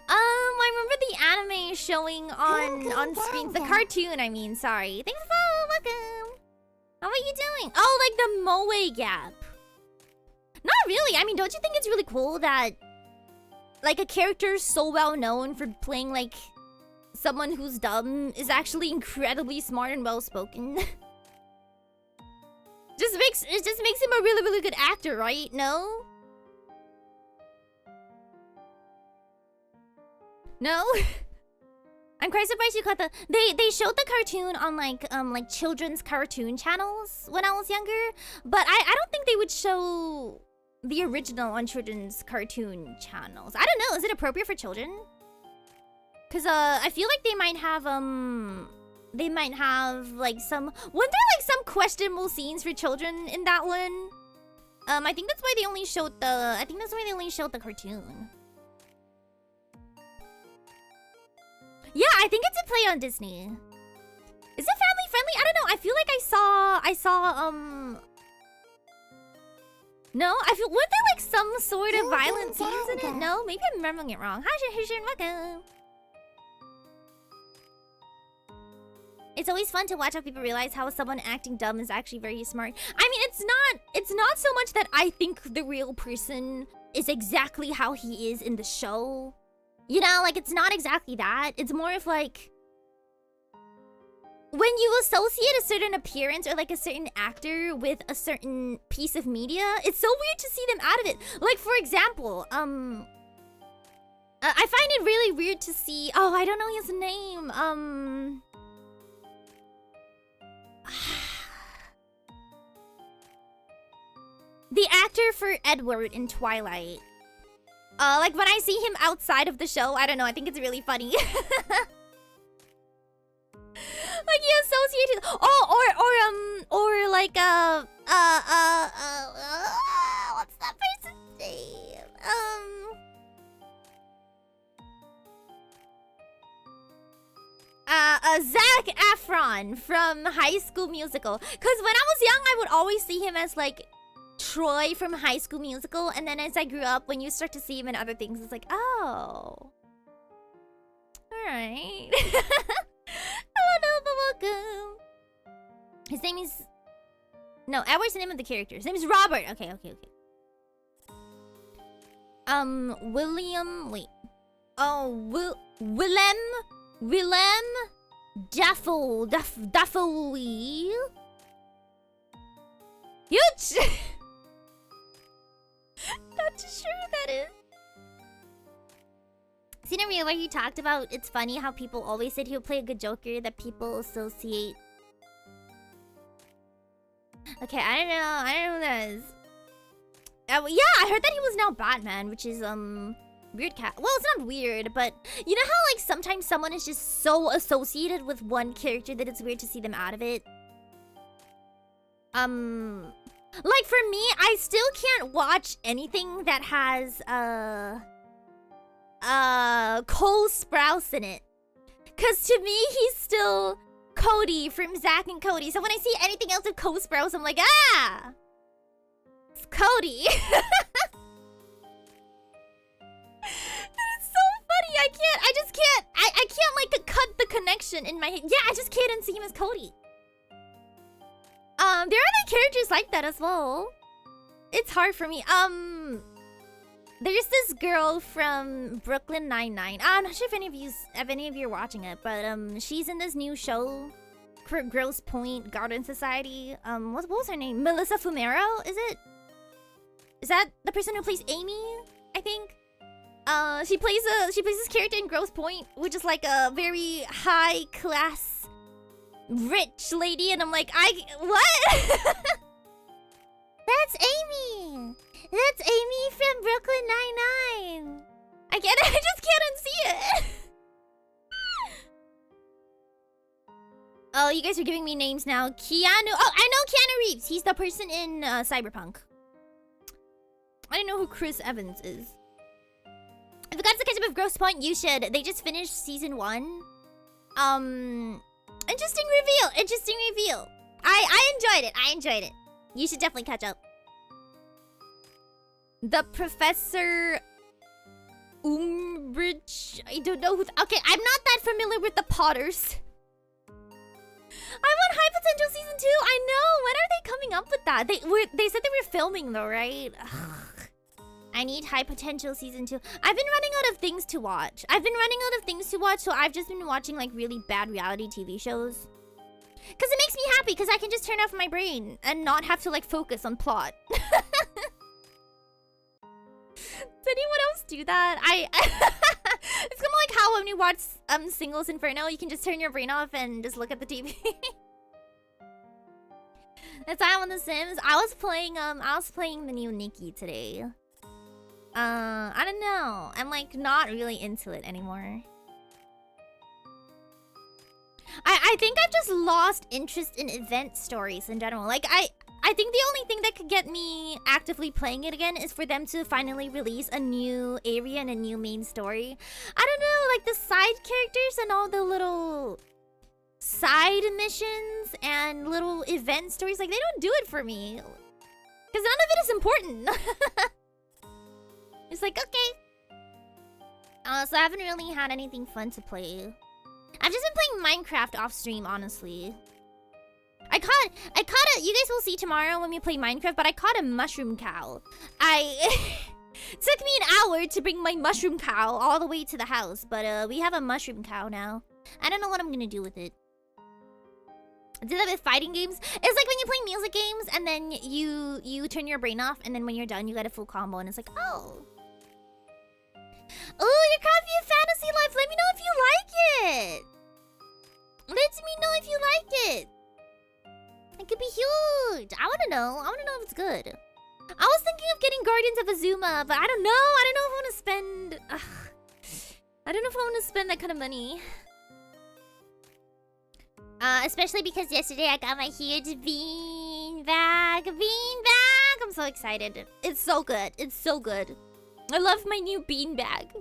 I remember the anime showing on screens. The cartoon, I mean, sorry. Thanks for welcome. How are you doing? Oh, like the Moe Gap. Not really. I mean, don't you think it's really cool that like a character so well known for playing like someone who's dumb is actually incredibly smart and well spoken? It just makes him a really, really good actor, right? No? No? I'm quite surprised you caught the... They showed the cartoon on like children's cartoon channels when I was younger, but I don't think they would show the original on children's cartoon channels. I don't know, is it appropriate for children? Cause I feel like they might have like some... Weren't there like some questionable scenes for children in that one? I think that's why they only showed the cartoon. Yeah, I think it's a play on Disney. Is it family friendly? I don't know. I feel like I saw no, I feel, weren't there like some sort of violent scenes in it? No, maybe I'm remembering it wrong. Hi, welcome. It's always fun to watch how people realize how someone acting dumb is actually very smart. I mean, it's not so much that I think the real person is exactly how he is in the show. You know, like, it's not exactly that. It's more of like... when you associate a certain appearance or like a certain actor with a certain piece of media, it's so weird to see them out of it. Like, for example, I find it really weird to see... Oh, I don't know his name. The actor for Edward in Twilight. Like when I see him outside of the show, I don't know, I think it's really funny. Like he associated... Oh, or or like what's that person's name? Zac Efron from High School Musical. Cause when I was young, I would always see him as like Troy from High School Musical, and then as I grew up, when you start to see him in other things, it's like, oh, all right. Hello, welcome. His name is Edward's the name of the character. His name is Robert. Okay. Willem Dafoe. Huge. Not too sure who that is. Seen a reel where he talked about it's funny how people always said he'll play a good Joker that people associate. Okay, I don't know who that is. Yeah, I heard that he was now Batman, which is weird cat. Well, it's not weird, but you know how like sometimes someone is just so associated with one character that it's weird to see them out of it. Like for me, I still can't watch anything that has Cole Sprouse in it, cause to me he's still Cody from Zack and Cody. So when I see anything else with Cole Sprouse, I'm like, it's Cody. It's so funny. I can't like cut the connection in my head. Yeah, I just can't unsee him as Cody. There are other characters like that as well. It's hard for me. There's this girl from Brooklyn Nine-Nine. I'm not sure if any of you are watching it, but she's in this new show, Grosse Pointe Garden Society. What was her name? Melissa Fumero, is it? Is that the person who plays Amy? I think. She plays this character in Grosse Pointe, which is like a very high class, rich lady, and I'm like, what? That's Amy. That's Amy from Brooklyn Nine-Nine. I just can't unsee it. Oh, you guys are giving me names now. Keanu. Oh, I know Keanu Reeves. He's the person in Cyberpunk. I don't know who Chris Evans is. If you guys to catch up with Grosse Pointe, you should. They just finished season 1. Interesting reveal. I enjoyed it. You should definitely catch up. The Professor Umbridge. I don't know who. Okay, I'm not that familiar with the Potters. I want High Potential season 2. I know. When are they coming up with that? They said they were filming though, right? Ugh. I need High Potential season 2. I've been running out of things to watch. So I've just been watching like really bad reality TV shows. Cause it makes me happy because I can just turn off my brain and not have to like focus on plot. Does anyone else do that? It's kind of like how when you watch Singles Inferno, you can just turn your brain off and just look at the TV. That's why I'm on The Sims. I was playing the new Nikki today. I don't know. I'm like not really into it anymore. I think I've just lost interest in event stories in general. Like I think the only thing that could get me actively playing it again is for them to finally release a new area and a new main story. I don't know, like the side characters and all the little side missions and little event stories, like they don't do it for me. Because none of it is important. It's like, okay. So I haven't really had anything fun to play. I've just been playing Minecraft off stream, honestly. I caught a, you guys will see tomorrow when we play Minecraft, but I caught a mushroom cow. It took me an hour to bring my mushroom cow all the way to the house, but we have a mushroom cow now. I don't know what I'm gonna do with it. I did that with fighting games. It's like when you play music games and then you turn your brain off, and then when you're done, you get a full combo, and it's like, oh. Oh, your Coffee and Fantasy Life. Let me know if you like it. Let me know if you like it. It could be huge. I want to know if it's good. I was thinking of getting Guardians of Azuma, but I don't know. I don't know if I want to spend... I don't know if I want to spend that kind of money. Especially because yesterday I got my huge bean bag. Bean bag! I'm so excited. It's so good. It's so good. I love my new bean bag.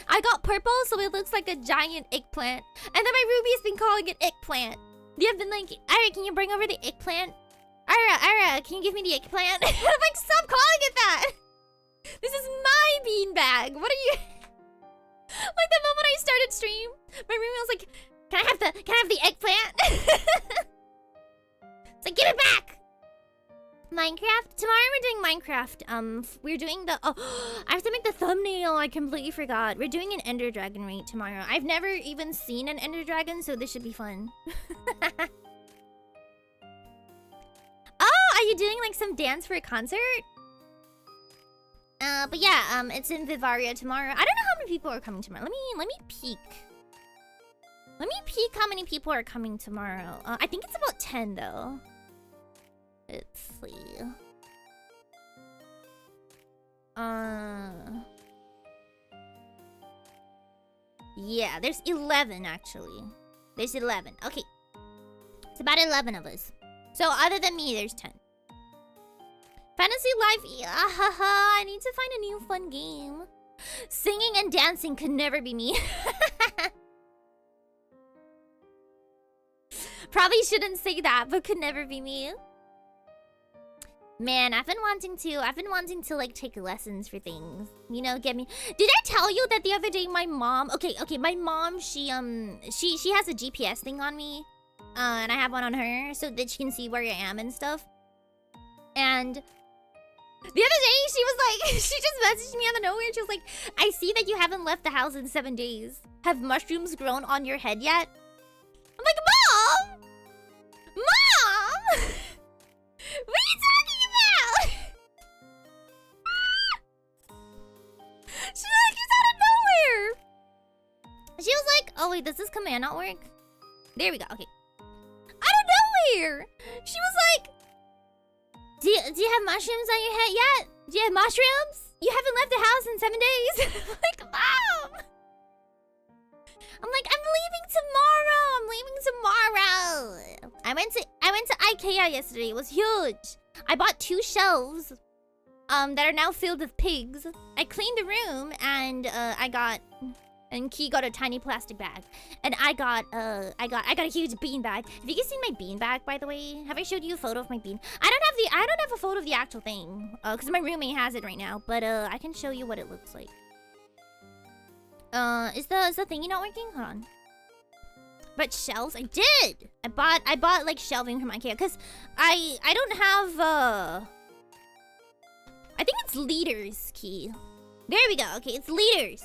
I got purple so it looks like a giant eggplant. And then my Ruby's been calling it eggplant. They have been like, Aera, can you bring over the eggplant? Aera, can you give me the eggplant? I'm like, stop calling it that! This is my bean bag. What are you... Like the moment I started stream, my roommate was like, can I have the eggplant? It's like, give it back! Minecraft? Tomorrow we're doing Minecraft. We're doing the... Oh, I have to make the thumbnail. I completely forgot. We're doing an Ender Dragon raid tomorrow. I've never even seen an Ender Dragon, so this should be fun. Oh, are you doing like some dance for a concert? But yeah, it's in Vivaria tomorrow. I don't know how many people are coming tomorrow. Let me peek. Let me peek how many people are coming tomorrow. I think it's about 10 though. Let's see. Yeah, there's 11 actually. There's 11. Okay. It's about 11 of us. So other than me, there's 10. Fantasy Life, I need to find a new fun game. Singing and dancing could never be me. Probably shouldn't say that, but could never be me. Man, I've been wanting to like take lessons for things. You know, get me. Did I tell you that the other day my mom, okay, my mom, she has a GPS thing on me. And I have one on her so that she can see where I am and stuff. And the other day, she was like, she just messaged me out of nowhere. She was like, I see that you haven't left the house in 7 days. Have mushrooms grown on your head yet? I'm like, Mom! Mom! What are you talking about? She's like, she's out of nowhere. She was like, oh wait, does this command not work? There we go, okay. Out of nowhere! She was like, do you have mushrooms on your head yet? Do you have mushrooms? You haven't left the house in 7 days. I'm like, Mom! I'm like, I'm leaving tomorrow. I went to IKEA yesterday. It was huge. I bought 2 shelves that are now filled with pigs. I cleaned the room and Key got a tiny plastic bag. And I got a huge bean bag. Have you guys seen my bean bag, by the way? Have I showed you a photo of my bean? I don't have a photo of the actual thing. Because my roommate has it right now. But I can show you what it looks like. Is the thingy not working? Hold on. But shelves? I did! I bought like shelving from IKEA. Because I don't have I think it's liters, Key. There we go. Okay, it's liters.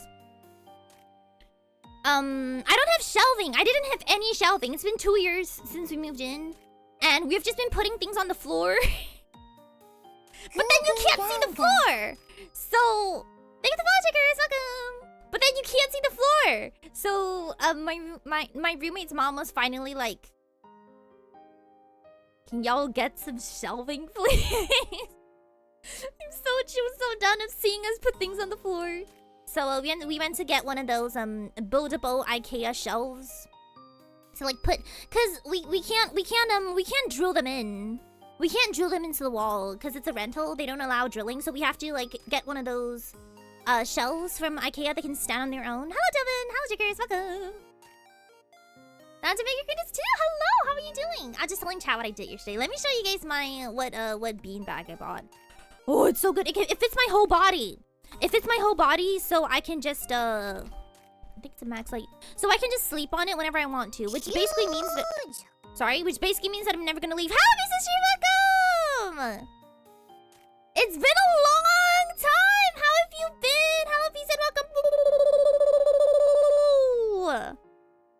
I don't have shelving. I didn't have any shelving. It's been 2 years since we moved in. And we've just been putting things on the floor. But then you can't see the floor. So, thank you for the checkers. Welcome. But then you can't see the floor. So, my roommate's mom was finally like, can y'all get some shelving, please? She was so done of seeing us put things on the floor. So we went to get one of those buildable IKEA shelves to like put, cause we can't drill them in. We can't drill them into the wall because it's a rental. They don't allow drilling, so we have to like get one of those shelves from IKEA that can stand on their own. Hello, Devin. Hello, Jiggers. Welcome. That's a bigger credits too. Hello. How are you doing? I was just telling chat what I did yesterday. Let me show you guys my what bean bag I bought. Oh, it's so good. It fits my whole body. It fits my whole body, so I can just, I think it's a max height. So I can just sleep on it whenever I want to, which basically means that... Sorry, which basically means that I'm never gonna leave. Hello, Mrs. Welcome! It's been a long time! How have you been? Hello, peace and welcome!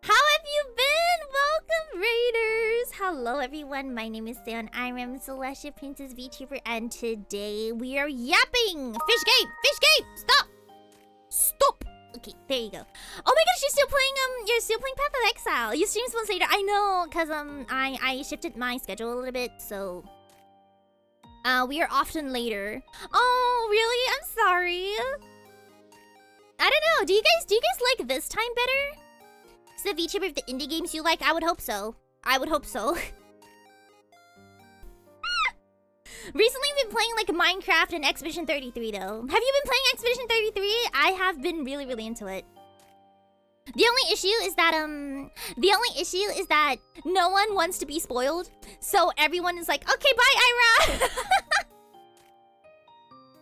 How have you been? Welcome, Raiders! Hello, everyone. My name is Seion Aera, Celestia Princess VTuber, and today we are yapping! Fish game! Fish game! Stop! Stop! Okay, there you go. Oh my gosh, you're still playing Path of Exile. You stream once later. I know, cause I shifted my schedule a little bit, so we are often later. Oh, really? I'm sorry. I don't know. Do you guys like this time better? It's the VTuber of the indie games you like? I would hope so. I would hope so. Recently, I've been playing like Minecraft and Expedition 33 though. Have you been playing Expedition 33? I have been really, really into it. The only issue is that no one wants to be spoiled. So everyone is like, okay, bye, Aera.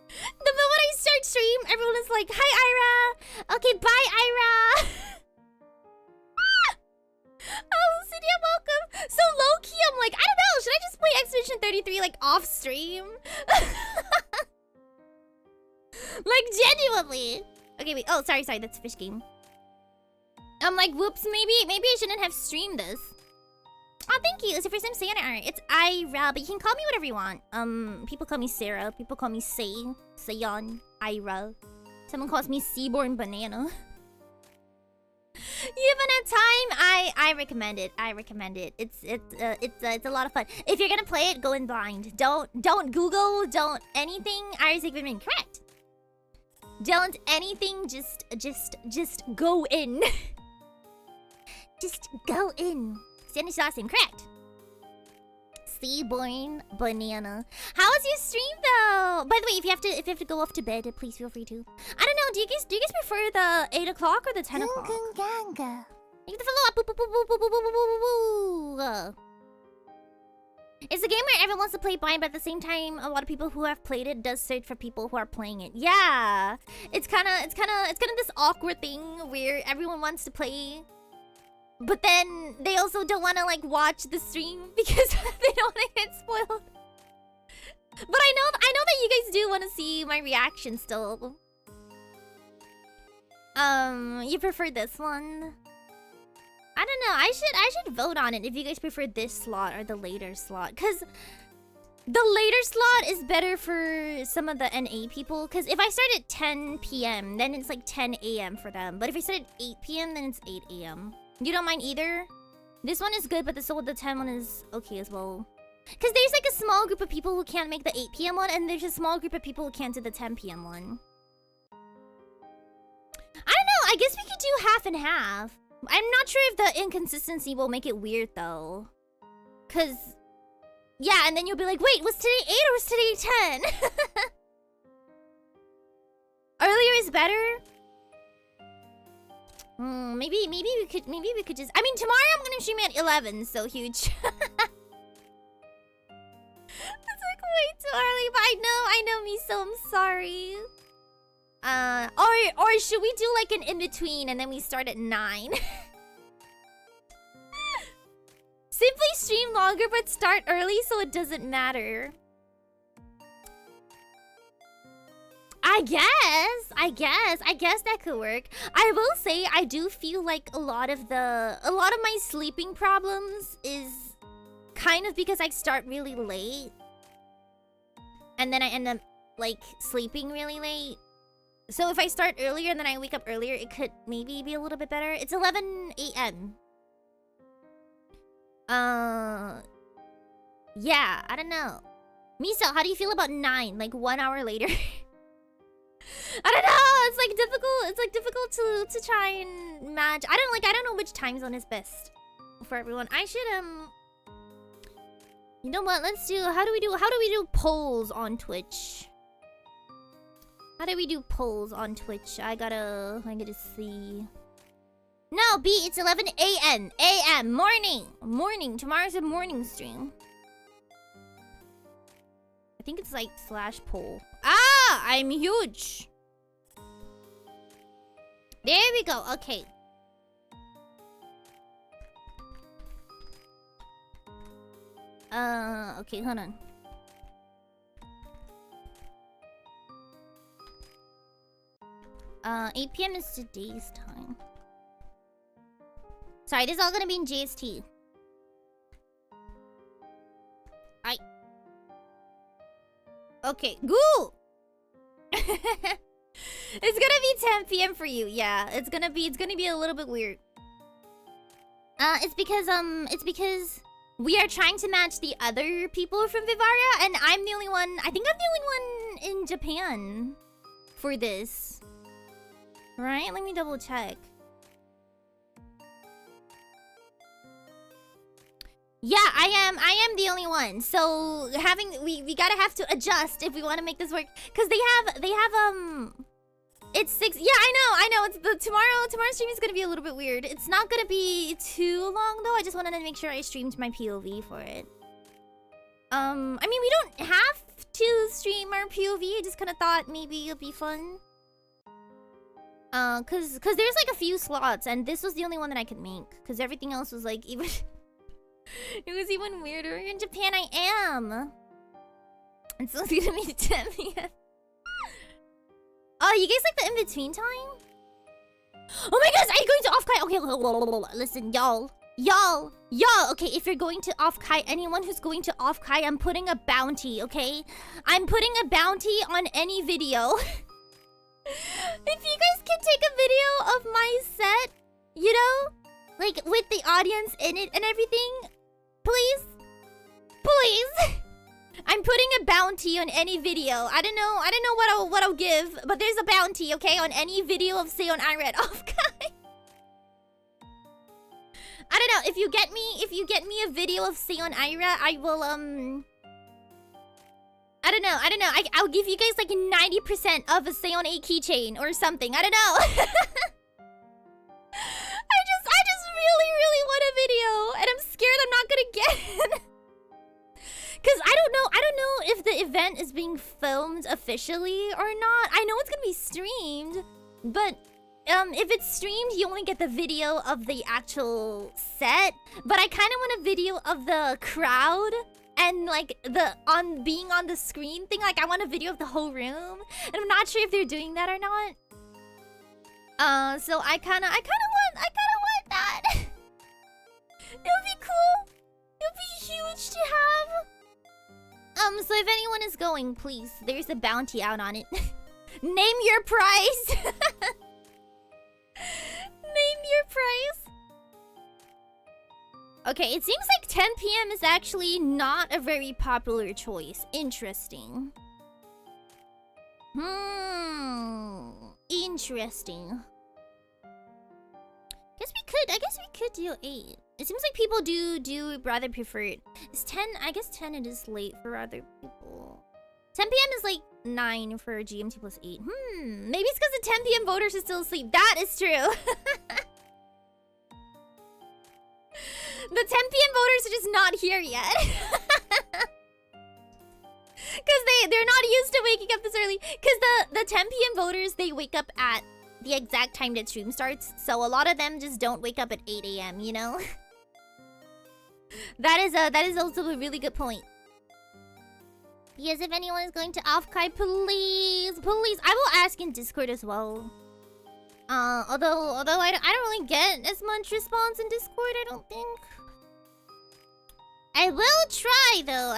The moment I start stream, everyone is like, hi, Aera. Okay, bye, Aera. Oh, Cydia, welcome. So low-key, I'm like, I don't know. Should I just play Expedition 33 like off stream? Like genuinely. Okay, wait. Oh, sorry. That's a fish game. I'm like, whoops, maybe I shouldn't have streamed this. Oh, thank you. It's your first time Seion Aera. It's Aera, but you can call me whatever you want. People call me Sarah. People call me Seion Aera. Someone calls me Seaborn Banana. Even at time, I recommend it. I recommend it. It's a lot of fun. If you're gonna play it, go in blind. Don't Google. Don't anything. Aera's been correct. Don't anything. Just go in. Just go in. Sandy's last name correct. Seaborn Banana. How was your stream though? By the way, if you have to go off to bed, please feel free to. I don't know. Do you guys prefer the 8 o'clock or the 10 o'clock? You get the follow up. It's a game where everyone wants to play blind, but at the same time, a lot of people who have played it does search for people who are playing it. Yeah, it's kind of this awkward thing where everyone wants to play. But then they also don't want to like watch the stream because they don't want to get spoiled. But I know that you guys do want to see my reaction still. You prefer this one? I don't know. I should vote on it if you guys prefer this slot or the later slot, cuz the later slot is better for some of the NA people, cuz if I start at 10 p.m. then it's like 10 a.m. for them. But if I start at 8 p.m. then it's 8 a.m. You don't mind either? This one is good, but the 10 one is okay as well. Because there's like a small group of people who can't make the 8 p.m. one, and there's a small group of people who can't do the 10 p.m. one. I don't know, I guess we could do half and half. I'm not sure if the inconsistency will make it weird though. Because, yeah, and then you'll be like, wait, was today 8 or was today 10? Earlier is better? Maybe we could just. I mean, tomorrow I'm gonna stream at 11, so huge. It's like way too early, but I know me, so I'm sorry. Or should we do like an in between and then we start at 9? Simply stream longer but start early so it doesn't matter. I guess that could work. I will say I do feel like a lot of my sleeping problems is kind of because I start really late. And then I end up like sleeping really late. So if I start earlier and then I wake up earlier, it could maybe be a little bit better. It's 11 a.m. Yeah, I don't know. Miso, how do you feel about 9? Like 1 hour later? I don't know. It's like difficult. It's like difficult to try and match. I don't know which time zone is best for everyone. I should You know what? Let's do. How do we do polls on Twitch? How do we do polls on Twitch? I gotta see. No, B. It's 11 a.m. a.m. Morning. Tomorrow's a morning stream. I think it's like /poll. Ah, I'm huge. There we go. Okay. Okay, hold on. Uh, 8 p.m. is today's time. Sorry, this is all gonna be in JST. Okay, goo! It's gonna be 10 p.m. for you. Yeah, it's gonna be a little bit weird. It's because we are trying to match the other people from Vivaria, and I'm the only one. I think I'm the only one in Japan for this. Right? Let me double check. Yeah, I am the only one. So we gotta have to adjust if we want to make this work. Cause they have it's 6. Yeah, I know. It's the tomorrow's stream is gonna be a little bit weird. It's not gonna be too long though. I just wanted to make sure I streamed my POV for it. I mean, we don't have to stream our POV. I just kind of thought maybe it'd be fun. Cause there's like a few slots, and this was the only one that I could make. Cause everything else was like even. It was even weirder. In Japan, I am. And so it's gonna be 10 p.m. Oh, you guys like the in-between time? Oh my gosh, are you going to off-kite? Okay, listen, y'all. Okay, if you're going to off-kite, anyone who's going to off-kite, I'm putting a bounty, okay? I'm putting a bounty on any video. If you guys can take a video of my set, you know? Like, with the audience in it and everything, please? Please? I'm putting a bounty on any video. I don't know what I'll give, but there's a bounty, okay, on any video of Seion Aera off-kite. I don't know, if you get me a video of Seion Aera, I will I don't know. I'll give you guys like 90% of a Seion A keychain or something. I don't know. I just really want a video, and I'm scared I'm not gonna get it. Cause I don't know if the event is being filmed officially or not. I know it's gonna be streamed, but if it's streamed, you only get the video of the actual set. But I kind of want a video of the crowd and like being on the screen thing. Like I want a video of the whole room, and I'm not sure if they're doing that or not. So I kind of want that. It would be cool. It would be huge to have. So if anyone is going, please, there's a bounty out on it. Name your price. Name your price. Okay, it seems like 10 p.m. is actually not a very popular choice. Interesting. Interesting. I guess we could do 8. It seems like people do rather prefer it. It's 10. I guess 10 it is late for other people. 10 p.m. is like 9 for GMT plus 8. Maybe it's because the 10 p.m. voters are still asleep. That is true. The 10 p.m. voters are just not here yet. Because they're not used to waking up this early. Because the 10 p.m. voters, they wake up at the exact time that stream starts. So a lot of them just don't wake up at 8 a.m., you know? That is also a really good point. Yes, if anyone is going to off-kite, please. I will ask in Discord as well. Although I don't really get as much response in Discord, I don't think. I will try though.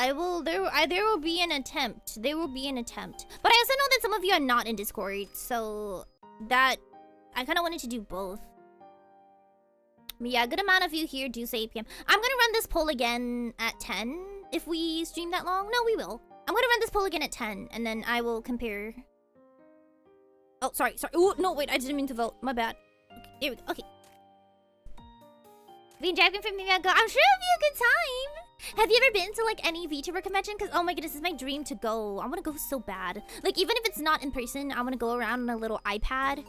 There will be an attempt. There will be an attempt. But I also know that some of you are not in Discord, so that I kind of wanted to do both. But yeah, a good amount of you here do say 8 p.m. I'm gonna run this poll again at 10 if we stream that long. No, we will. I'm gonna run this poll again at 10, and then I will compare. Oh, sorry. Oh, no, wait, I didn't mean to vote. My bad. Okay, here we go. Okay. Being driving from Mimiago, I'm sure it'll be a good time. Have you ever been to like any VTuber convention? Because oh my goodness, this is my dream to go. I want to go so bad. Like even if it's not in person, I want to go around on a little iPad.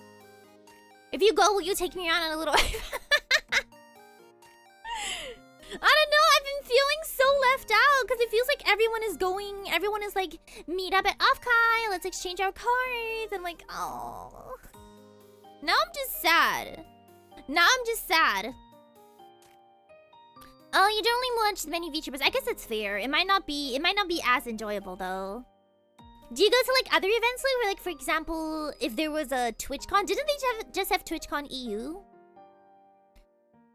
If you go, will you take me around on a little iPad? I don't know, I've been feeling so left out because it feels like everyone is going, everyone is like, meet up at off-kai, let's exchange our cards. I'm like, oh. Now I'm just sad. Oh, you don't only watch many VTubers. I guess it's fair. It might not be as enjoyable though. Do you go to like other events like for example, if there was a TwitchCon, didn't they just have TwitchCon EU?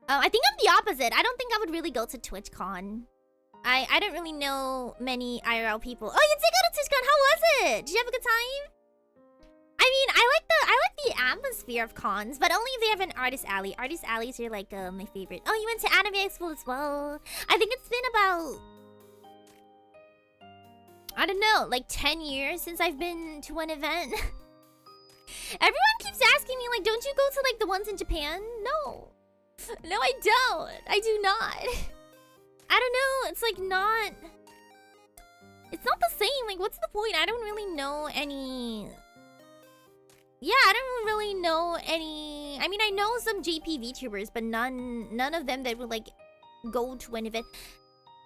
I think I'm the opposite. I don't think I would really go to TwitchCon. I don't really know many IRL people. Oh, you did go to TwitchCon. How was it? Did you have a good time? I mean, I like the atmosphere of cons, but only if they have an artist alley. Artist alleys are like my favorite. Oh, you went to Anime Expo as well. I think it's been about, I don't know, like 10 years since I've been to an event. Everyone keeps asking me like, don't you go to like the ones in Japan? No. No, I don't. I do not. I don't know. It's like not... It's not the same. Like, what's the point? I don't really know any... Yeah, I don't really know any... I mean, I know some JP VTubers, but none of them that would, like, go to an event.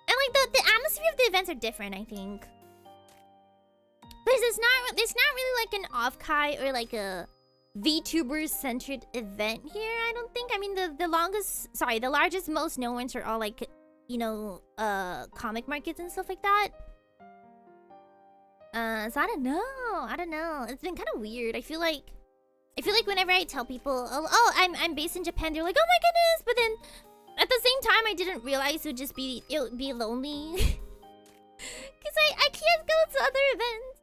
And, like, the atmosphere of the events are different, I think. Because it's not really, like, an off-kai or, like, a VTuber-centered event here, I don't think. I mean, the largest, most known ones are all, like, you know, comic markets and stuff like that. So I don't know. It's been kind of weird. I feel like whenever I tell people, oh, I'm based in Japan, they're like, oh my goodness, but then at the same time, I didn't realize it would be lonely, because I can't go to other events.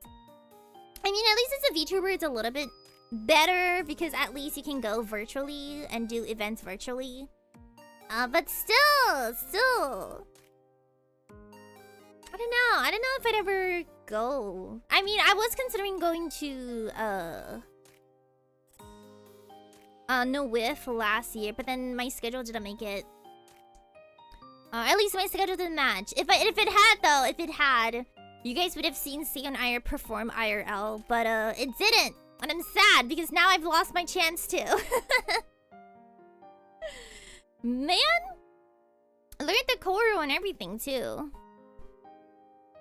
I mean, at least as a VTuber, it's a little bit better because at least you can go virtually and do events virtually. But still. I don't know if I'd ever go. I mean, I was considering going to No Whiff last year, but then my schedule didn't make it. At least my schedule didn't match. If it had, you guys would have seen Seion Aera perform IRL, but it didn't. And I'm sad because now I've lost my chance to. Man, I learned the choreo and everything too.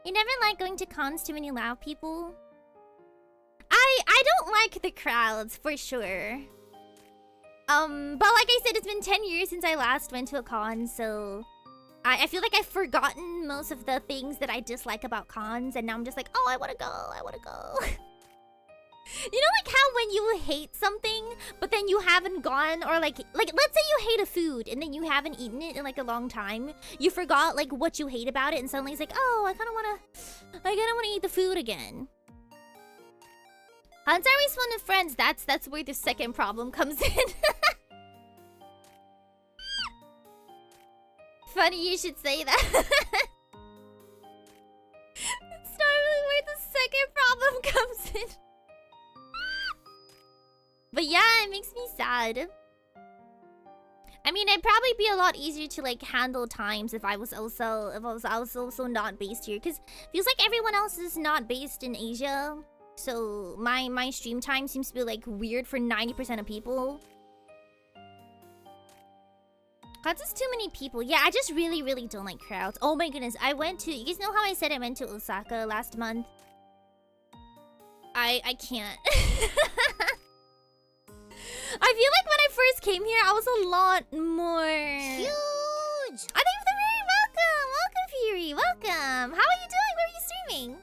You never like going to cons too many loud people? I don't like the crowds for sure. But like I said, it's been 10 years since I last went to a con, so I feel like I've forgotten most of the things that I dislike about cons, and now I'm just like, oh, I wanna go. You know, like how when you hate something, but then you haven't gone, or like let's say you hate a food and then you haven't eaten it in like a long time. You forgot like what you hate about it, and suddenly it's like, oh, I kind of wanna eat the food again. It's always fun with friends. That's where the second problem comes in. Funny you should say that. It's not really where the second problem comes in. But yeah, it makes me sad. I mean, it'd probably be a lot easier to like handle times if I was also not based here, because it feels like everyone else is not based in Asia. So my stream time seems to be like weird for 90% of people. That's just too many people. Yeah, I just really don't like crowds. Oh my goodness, you guys know how I said I went to Osaka last month? I can't. I feel like when I first came here, I was a lot more... Huge! I think you're very welcome! Welcome, Fury! Welcome! How are you doing? Where are you streaming?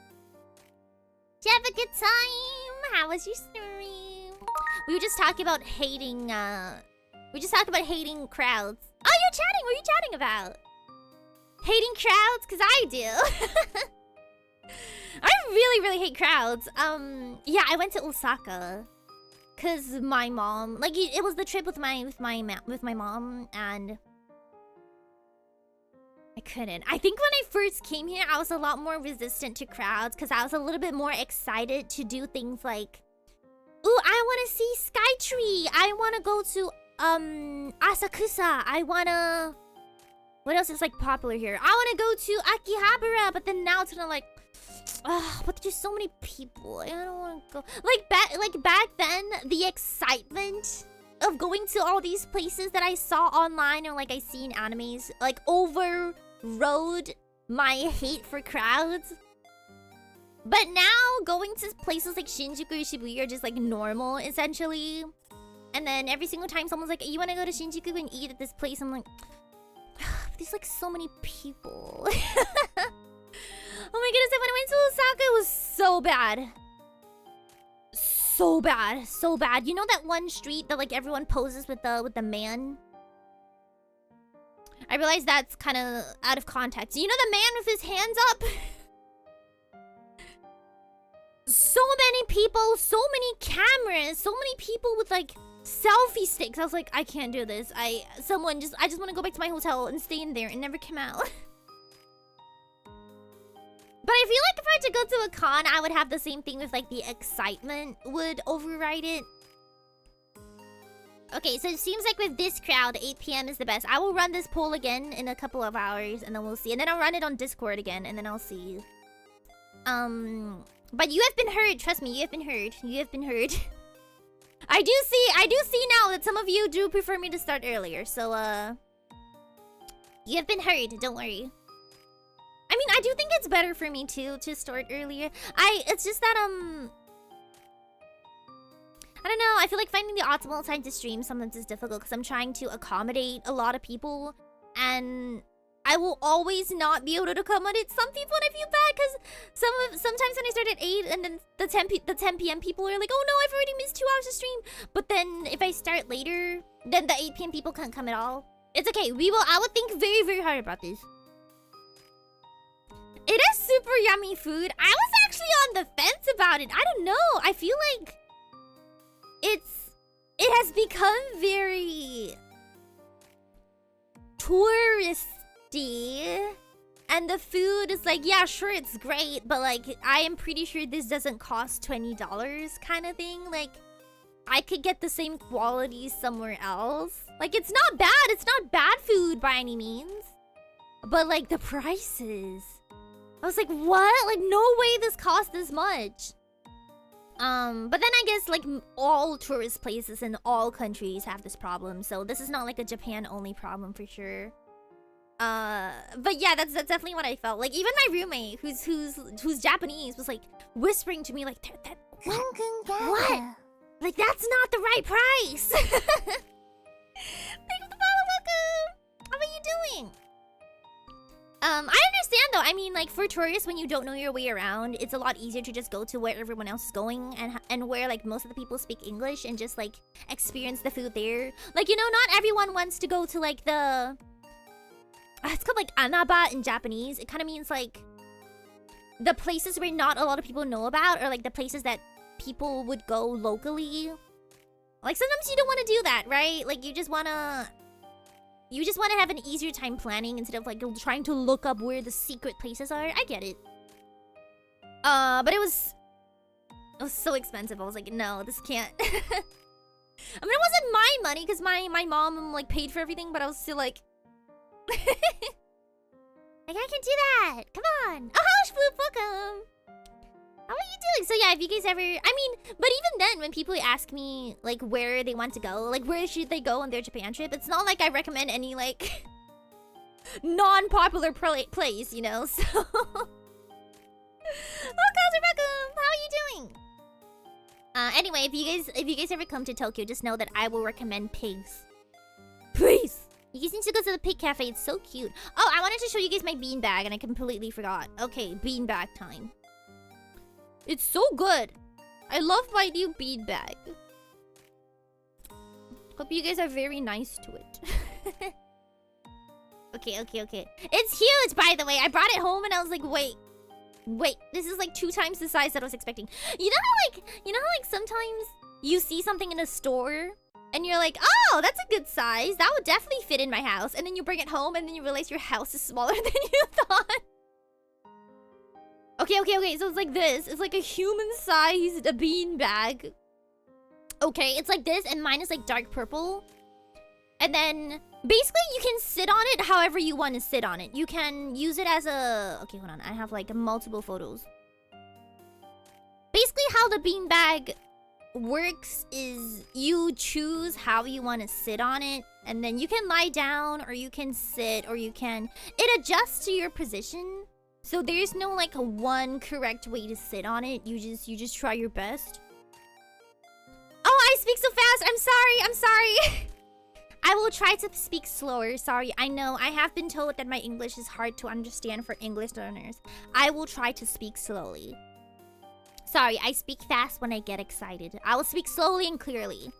Did you have a good time? How was your stream? We were just talking about hating, hating crowds. Oh, you're chatting! What are you chatting about? Hating crowds? Because I do. I really hate crowds. Yeah, I went to Osaka. Cause my mom, like, it was the trip with my mom, and I couldn't. I think when I first came here, I was a lot more resistant to crowds, cause I was a little bit more excited to do things like, ooh, I want to see Skytree. I want to go to Asakusa. What else is like popular here? I want to go to Akihabara, but then now it's kind of like, but there's so many people. I don't want to go. Like back then, the excitement of going to all these places that I saw online or like I see in animes, like overrode my hate for crowds. But now going to places like Shinjuku or Shibuya are just like normal, essentially. And then every single time someone's like, you want to go to Shinjuku and eat at this place? I'm like, there's like so many people. Oh my goodness, when I went to Osaka, it was so bad. So bad. You know that one street that like everyone poses with the man? I realized that's kind of out of context. You know the man with his hands up? So many people, so many cameras, so many people with like selfie sticks. I was like, I can't do this. I just want to go back to my hotel and stay in there and never come out. But I feel like if I had to go to a con, I would have the same thing with like the excitement would override it. Okay, so it seems like with this crowd, 8 p.m. is the best. I will run this poll again in a couple of hours, and then we'll see. And then I'll run it on Discord again, and then I'll see. But you have been heard. Trust me, you have been heard. You have been heard. I do see now that some of you do prefer me to start earlier. So, you have been heard. Don't worry. I mean, I do think it's better for me too to start earlier. It's just that I don't know. I feel like finding the optimal time to stream sometimes is difficult because I'm trying to accommodate a lot of people, and I will always not be able to accommodate some people, and I feel bad because sometimes when I start at 8 and then the 10 p.m. people are like, oh no, I've already missed 2 hours of stream. But then if I start later, then the 8 p.m. people can't come at all. It's okay. I would think very, very hard about this. It is super yummy food. I was actually on the fence about it. I don't know. I feel like it has become very touristy, and the food is like, yeah, sure, it's great, but like, I am pretty sure this doesn't cost $20 kind of thing. Like, I could get the same quality somewhere else. Like, it's not bad. It's not bad food by any means, but like the prices, I was like, what? Like, no way this costs this much. But then I guess like all tourist places in all countries have this problem, so this is not like a Japan only problem for sure. But yeah, that's definitely what I felt. Like even my roommate, who's Japanese, was like whispering to me like, what? Like that's not the right price. Thank you for the follow, welcome. How are you doing? I understand though. I mean, like for tourists, when you don't know your way around, it's a lot easier to just go to where everyone else is going and where like most of the people speak English and just like experience the food there. Like, you know, not everyone wants to go to like the it's called like anaba in Japanese. It kind of means like the places where not a lot of people know about, or like the places that people would go locally. Like sometimes you don't want to do that, right? Like you just want to have an easier time planning instead of like trying to look up where the secret places are. I get it. But it was so expensive. I was like, no, this can't. I mean, it wasn't my money because my mom like paid for everything, but I was still like, like I can do that. Come on. Oh, Hush Floop, welcome. How are you doing? So yeah, if you guys ever, I mean, but even then, when people ask me like where they want to go, like where should they go on their Japan trip, it's not like I recommend any like non-popular place, you know. So, oh, Calder, welcome. How are you doing? Anyway, if you guys ever come to Tokyo, just know that I will recommend pigs. Please. You guys need to go to the pig cafe. It's so cute. Oh, I wanted to show you guys my beanbag and I completely forgot. Okay, beanbag time. It's so good. I love my new beanbag. Hope you guys are very nice to it. Okay. It's huge, by the way. I brought it home and I was like, wait. This is like 2 times the size that I was expecting. You know how like sometimes you see something in a store and you're like, oh, that's a good size. That would definitely fit in my house. And then you bring it home and then you realize your house is smaller than you thought. Okay, so it's like this. It's like a human-sized beanbag. Okay, it's like this, and mine is like dark purple. And then, basically, you can sit on it however you want to sit on it. You can use it as a... Okay, hold on. I have like multiple photos. Basically, how the beanbag works is you choose how you want to sit on it. And then you can lie down, or you can sit, or you can... It adjusts to your position. So there's no like one correct way to sit on it. You just try your best. Oh, I speak so fast. I'm sorry. I will try to speak slower. Sorry. I know I have been told that my English is hard to understand for English learners. I will try to speak slowly. Sorry, I speak fast when I get excited. I will speak slowly and clearly.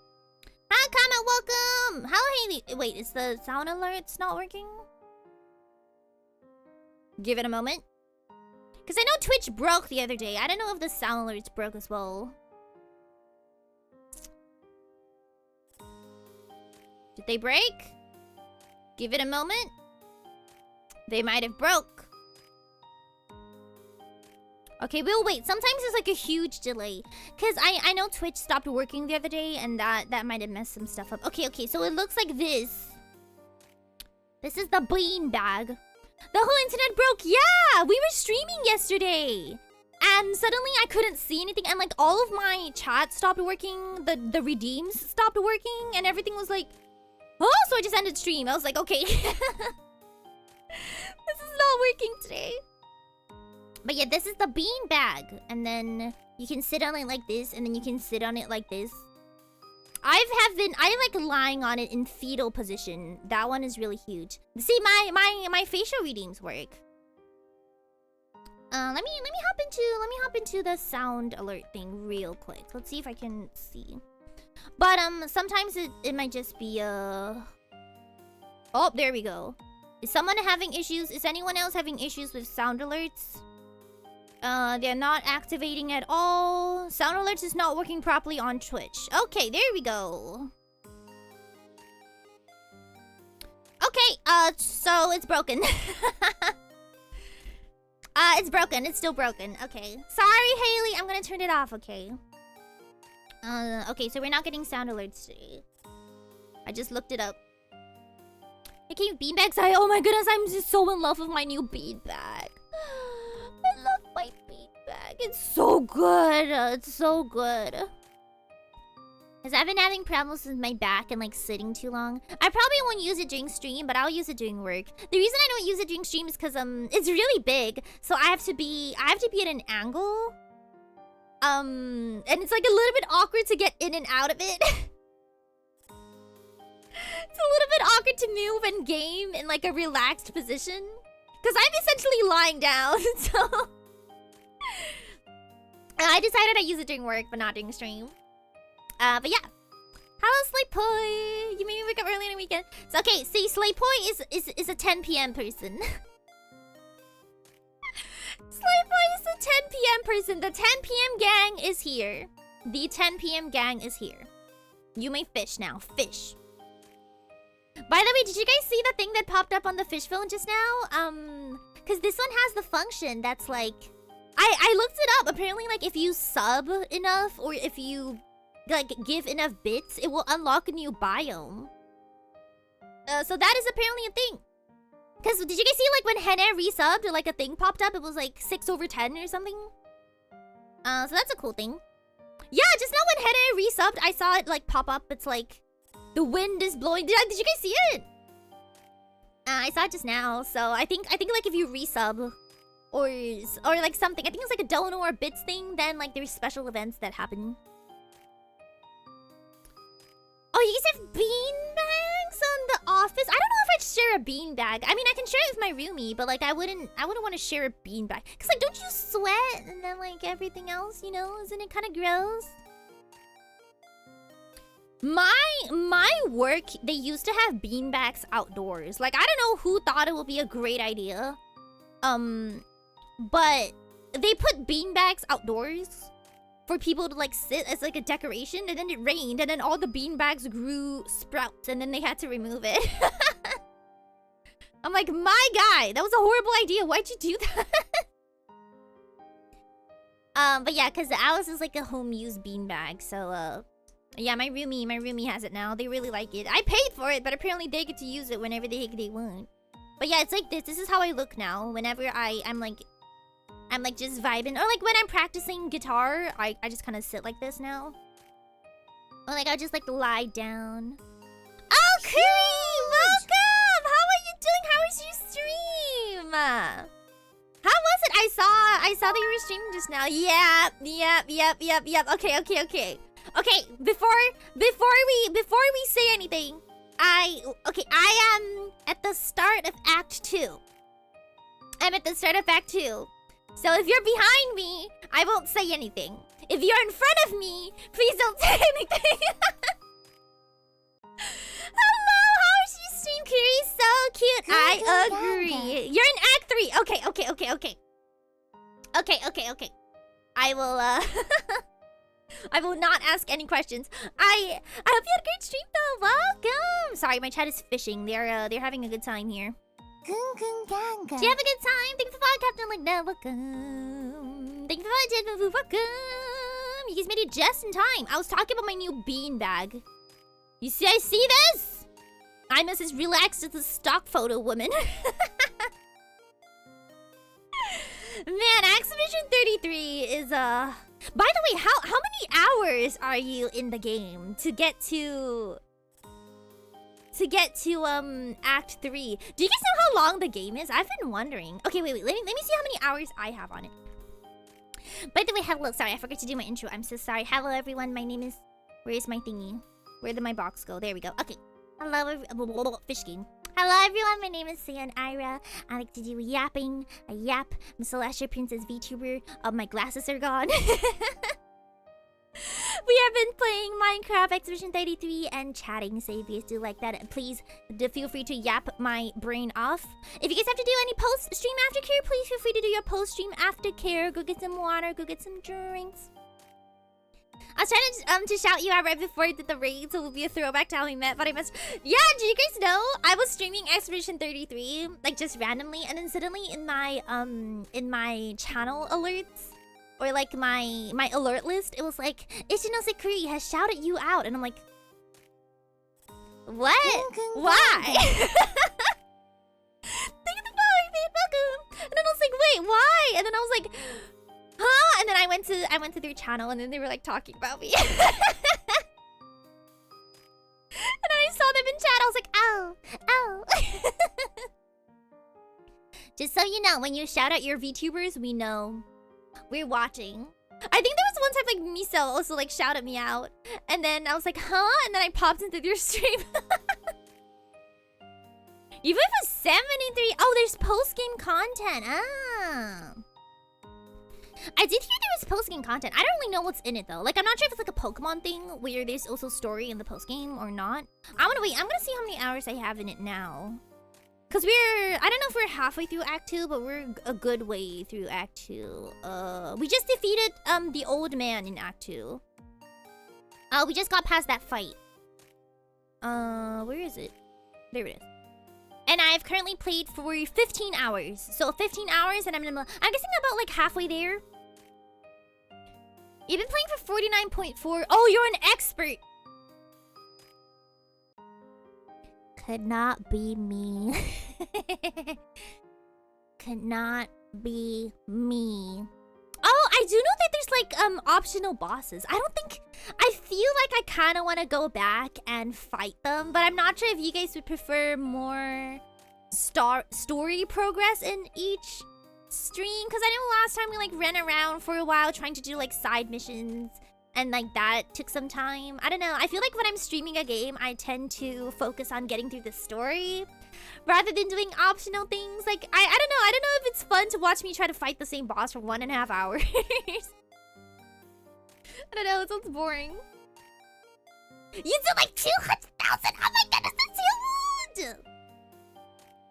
Hi, comment, welcome. Hello, Haley. Wait, is the sound alerts not working? Give it a moment. Because I know Twitch broke the other day. I don't know if the sound alerts broke as well. Did they break? Give it a moment. They might have broke. Okay, we'll wait. Sometimes there's like a huge delay. Because I know Twitch stopped working the other day and that might have messed some stuff up. Okay, so it looks like this. This is the bean bag. The whole internet broke. Yeah, we were streaming yesterday. And suddenly I couldn't see anything. And like all of my chat stopped working. The redeems stopped working. And everything was like, oh, so I just ended stream. I was like, okay. This is not working today. But yeah, this is the bean bag. And then you can sit on it like this. And then you can sit on it like this. I like lying on it in fetal position. That one is really huge. See, my facial readings work. Let me hop into the sound alert thing real quick. Let's see if I can see. But sometimes it might just be oh, there we go. Is someone having issues? Is anyone else having issues with sound alerts? They're not activating at all. Sound alerts is not working properly on Twitch. Okay, there we go. Okay, so it's broken. It's broken. It's still broken. Okay. Sorry, Haley. I'm gonna turn it off, okay? Okay, so we're not getting sound alerts today. I just looked it up. Okay, beanbags. Oh my goodness, I'm just so in love with my new beanbag. I love my beanbag. It's so good. It's so good. Because I've been having problems with my back and like sitting too long. I probably won't use it during stream, but I'll use it during work. The reason I don't use it during stream is because it's really big, so I have to be at an angle. And it's like a little bit awkward to get in and out of it. It's a little bit awkward to move and game in like a relaxed position. Because I'm essentially lying down, so... I decided I use it during work, but not during stream. But yeah. Hello, Slaypoy! You made me wake up early on the weekend. So, okay, see, Slaypoy is a 10 p.m. person. Slaypoy is a 10 p.m. person. The 10 p.m. gang is here. The 10 p.m. gang is here. You may fish now. Fish. By the way, did you guys see the thing that popped up on the fish phone just now? Because this one has the function that's like... I looked it up. Apparently, like, if you sub enough or if you, like, give enough bits, it will unlock a new biome. So that is apparently a thing. Because did you guys see, like, when Hene resubbed, like, a thing popped up? It was, like, 6/10 or something. So that's a cool thing. Yeah, just now when Hene resubbed, I saw it, like, pop up. It's like... The wind is blowing. Did you guys see it? I saw it just now. So I think like if you resub or like something, I think it's like a dono or bits thing, then like there's special events that happen. Oh, you guys have beanbags on the office? I don't know if I'd share a beanbag. I mean, I can share it with my roomie, but like I wouldn't want to share a beanbag. Cause like don't you sweat and then like everything else, you know? Isn't it kind of gross? My work, they used to have beanbags outdoors. Like, I don't know who thought it would be a great idea. But they put beanbags outdoors for people to, like, sit as, like, a decoration. And then it rained, and then all the beanbags grew sprouts, and then they had to remove it. I'm like, my guy, that was a horrible idea. Why'd you do that? But yeah, because Alice is, like, a home-use beanbag, so, yeah, my roomie has it now. They really like it. I paid for it, but apparently they get to use it whenever they want. But yeah, it's like this. This is how I look now. Whenever I'm like just vibing. Or like when I'm practicing guitar, I just kind of sit like this now. Or like I'll just like lie down. Oh, Curry! Welcome! How are you doing? How was your stream? How was it? I saw that you were streaming just now. Yep. Okay. Okay, before we say anything, I am at the start of Act 2. I'm at the start of Act 2. So if you're behind me, I won't say anything. If you're in front of me, please don't say anything. Hello, how's your stream, Kiri? So cute. I agree. You're in Act 3. Okay. I will I will not ask any questions. I hope you had a great stream though. Welcome. Sorry, my chat is fishing. They're having a good time here. Do you have a good time? Thanks for following Captain Like welcome. Thank you for the welcome. You guys made it just in time. I was talking about my new bean bag. You see, I see this? I'm as relaxed as a stock photo woman. Man, Expedition 33 is By the way, how many hours are you in the game to get to Act 3? Do you guys know how long the game is? I've been wondering. Okay, wait. Let me see how many hours I have on it. By the way, hello. Sorry, I forgot to do my intro. I'm so sorry. Hello, everyone. My name is... Where is my thingy? Where did my box go? There we go. Okay. Hello, fish game. Hello, everyone. My name is Seion Aera. I like to do yapping. I yap. I'm Celestial Princess VTuber. My glasses are gone. We have been playing Minecraft Expedition 33 and chatting, so if you guys do like that, please feel free to yap my brain off. If you guys have to do any post-stream aftercare, please feel free to do your post-stream aftercare. Go get some water, go get some drinks. I was trying to shout you out right before I did the raid, so it will be a throwback to how we met, but I must... Yeah, did you guys know? I was streaming Expedition 33, like, just randomly, and then suddenly in my channel alerts, or like my alert list, it was like, Ichinose Kuri has shouted you out, and I'm like, what? Why? Thank you for following me, welcome. And then I was like, wait, why? And then I was like, huh? And then I went to their channel, and then they were like talking about me. And then I saw them in chat, I was like, oh. Just so you know, when you shout out your VTubers, we know. We're watching. I think there was one time like Miso also like shouted me out. And then I was like, huh? And then I popped into your stream. You went for 73. Oh, there's post-game content. Ah. I did hear there was post-game content. I don't really know what's in it though. Like, I'm not sure if it's like a Pokemon thing where there's also story in the post-game or not. I'm gonna wait. I'm gonna see how many hours I have in it now. Because I don't know if we're halfway through Act 2, but we're a good way through Act 2. We just defeated the old man in Act 2. We just got past that fight. Where is it? There it is. And I've currently played for 15 hours. So 15 hours, and I'm guessing about like halfway there. You've been playing for 49.4. Oh, you're an expert. Could not be me. Could not be me. Oh, I do know that there's like optional bosses. I feel like I kind of want to go back and fight them, but I'm not sure if you guys would prefer more story progress in each stream, because I know last time we like ran around for a while trying to do like side missions. And like that took some time. I don't know. I feel like when I'm streaming a game, I tend to focus on getting through the story rather than doing optional things. Like, I don't know. I don't know if it's fun to watch me try to fight the same boss for 1.5 hours. I don't know. It sounds boring. You did like 200,000. Oh my goodness, that's huge.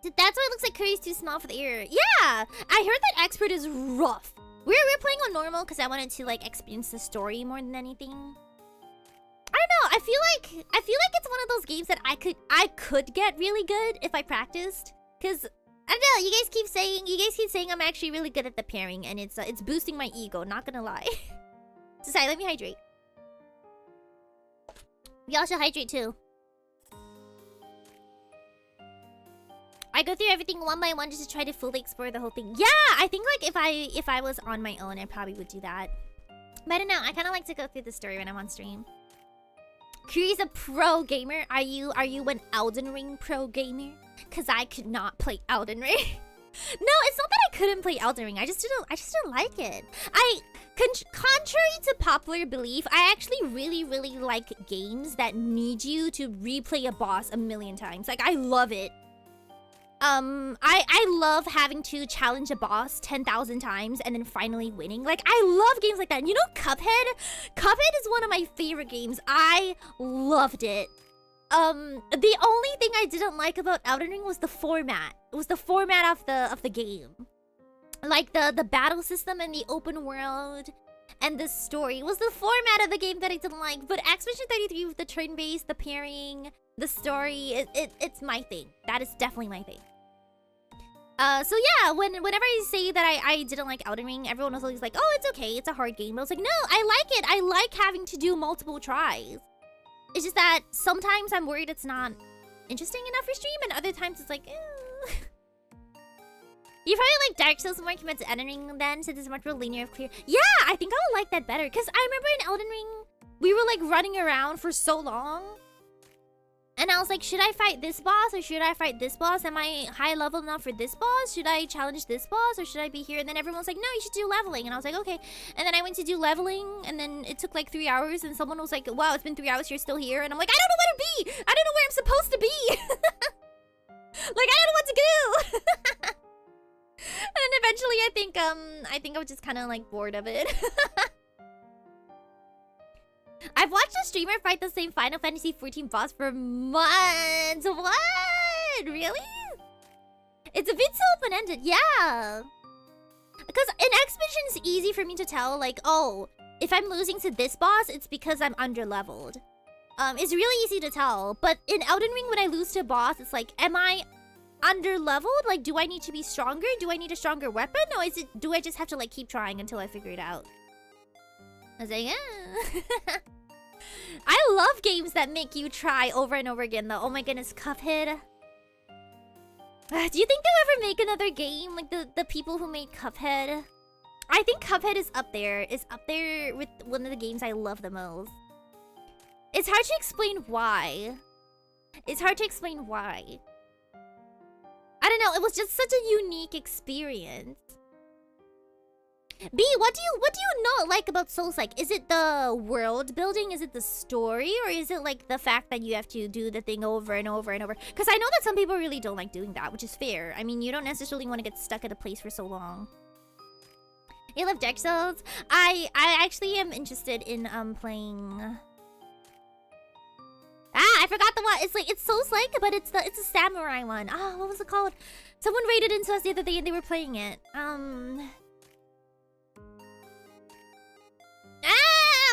That's why it looks like Curry's too small for the ear. Yeah, I heard that Expert is rough. We're playing on normal because I wanted to like experience the story more than anything. I don't know. I feel like it's one of those games that I could get really good if I practiced. Cause I don't know. You guys keep saying I'm actually really good at the pairing, and it's boosting my ego. Not gonna lie. So sorry. Let me hydrate. Y'all should hydrate too. I go through everything one by one just to try to fully explore the whole thing. Yeah, I think like if I was on my own, I probably would do that. But I don't know. I kind of like to go through the story when I'm on stream. Kuri's a pro gamer. Are you an Elden Ring pro gamer? Cause I could not play Elden Ring. No, it's not that I couldn't play Elden Ring. I just didn't like it. Contrary to popular belief, I actually really like games that need you to replay a boss a million times. Like I love it. I love having to challenge a boss 10,000 times and then finally winning. Like, I love games like that. You know Cuphead? Cuphead is one of my favorite games. I loved it. The only thing I didn't like about Elden Ring was the format. It was the format of the game. Like, the battle system and the open world and the story was the format of the game that I didn't like. But Expedition 33 with the turn-based, the pairing, the story, it's my thing. That is definitely my thing. So yeah, whenever I say that I didn't like Elden Ring, everyone was always like, oh, it's okay, it's a hard game. I was like, no, I like it. I like having to do multiple tries. It's just that sometimes I'm worried it's not interesting enough for stream, and other times it's like, eh. You probably like Dark Souls more compared to Elden Ring then, since it's much more linear of clear. Yeah, I think I would like that better, because I remember in Elden Ring, we were like running around for so long. And I was like, should I fight this boss or should I fight this boss? Am I high level enough for this boss? Should I challenge this boss or should I be here? And then everyone's like, no, you should do leveling. And I was like, okay. And then I went to do leveling and then it took like 3 hours and someone was like, wow, it's been 3 hours, you're still here. And I'm like, I don't know where to be. I don't know where I'm supposed to be. Like, I don't know what to do. And then eventually I think I was just kind of like bored of it. I've watched a streamer fight the same Final Fantasy XIV boss for months. What? Really? It's a bit so open-ended. Yeah. Because in Expedition, it's easy for me to tell, like, oh, if I'm losing to this boss, it's because I'm under-leveled. It's really easy to tell. But in Elden Ring, when I lose to a boss, it's like, am I under-leveled? Like, do I need to be stronger? Do I need a stronger weapon? Or do I just have to, like, keep trying until I figure it out? I was like, yeah. I love games that make you try over and over again, though. Oh my goodness, Cuphead. Do you think they'll ever make another game like the people who made Cuphead? I think Cuphead is up there. Is up there with one of the games I love the most. It's hard to explain why. It's hard to explain why. I don't know. It was just such a unique experience. B, what do you not like about Souls? Like, is it the world building? Is it the story? Or is it like the fact that you have to do the thing over and over and over? Because I know that some people really don't like doing that, which is fair. I mean, you don't necessarily want to get stuck at a place for so long. You love Dark Souls? I actually am interested in playing. I forgot the one. It's like it's Souls-like, but it's a samurai one. Oh, what was it called? Someone raided into us the other day and they were playing it.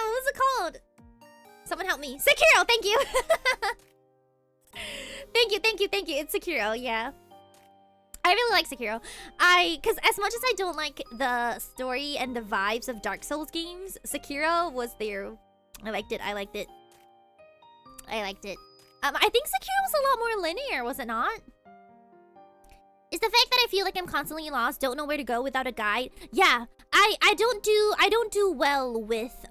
What was it called? Someone help me. Sekiro, thank you. Thank you. It's Sekiro, yeah. I really like Sekiro. Because as much as I don't like the story and the vibes of Dark Souls games, Sekiro was there. I liked it. I think Sekiro was a lot more linear, was it not? Is the fact that I feel like I'm constantly lost, don't know where to go without a guide. Yeah, I don't do well with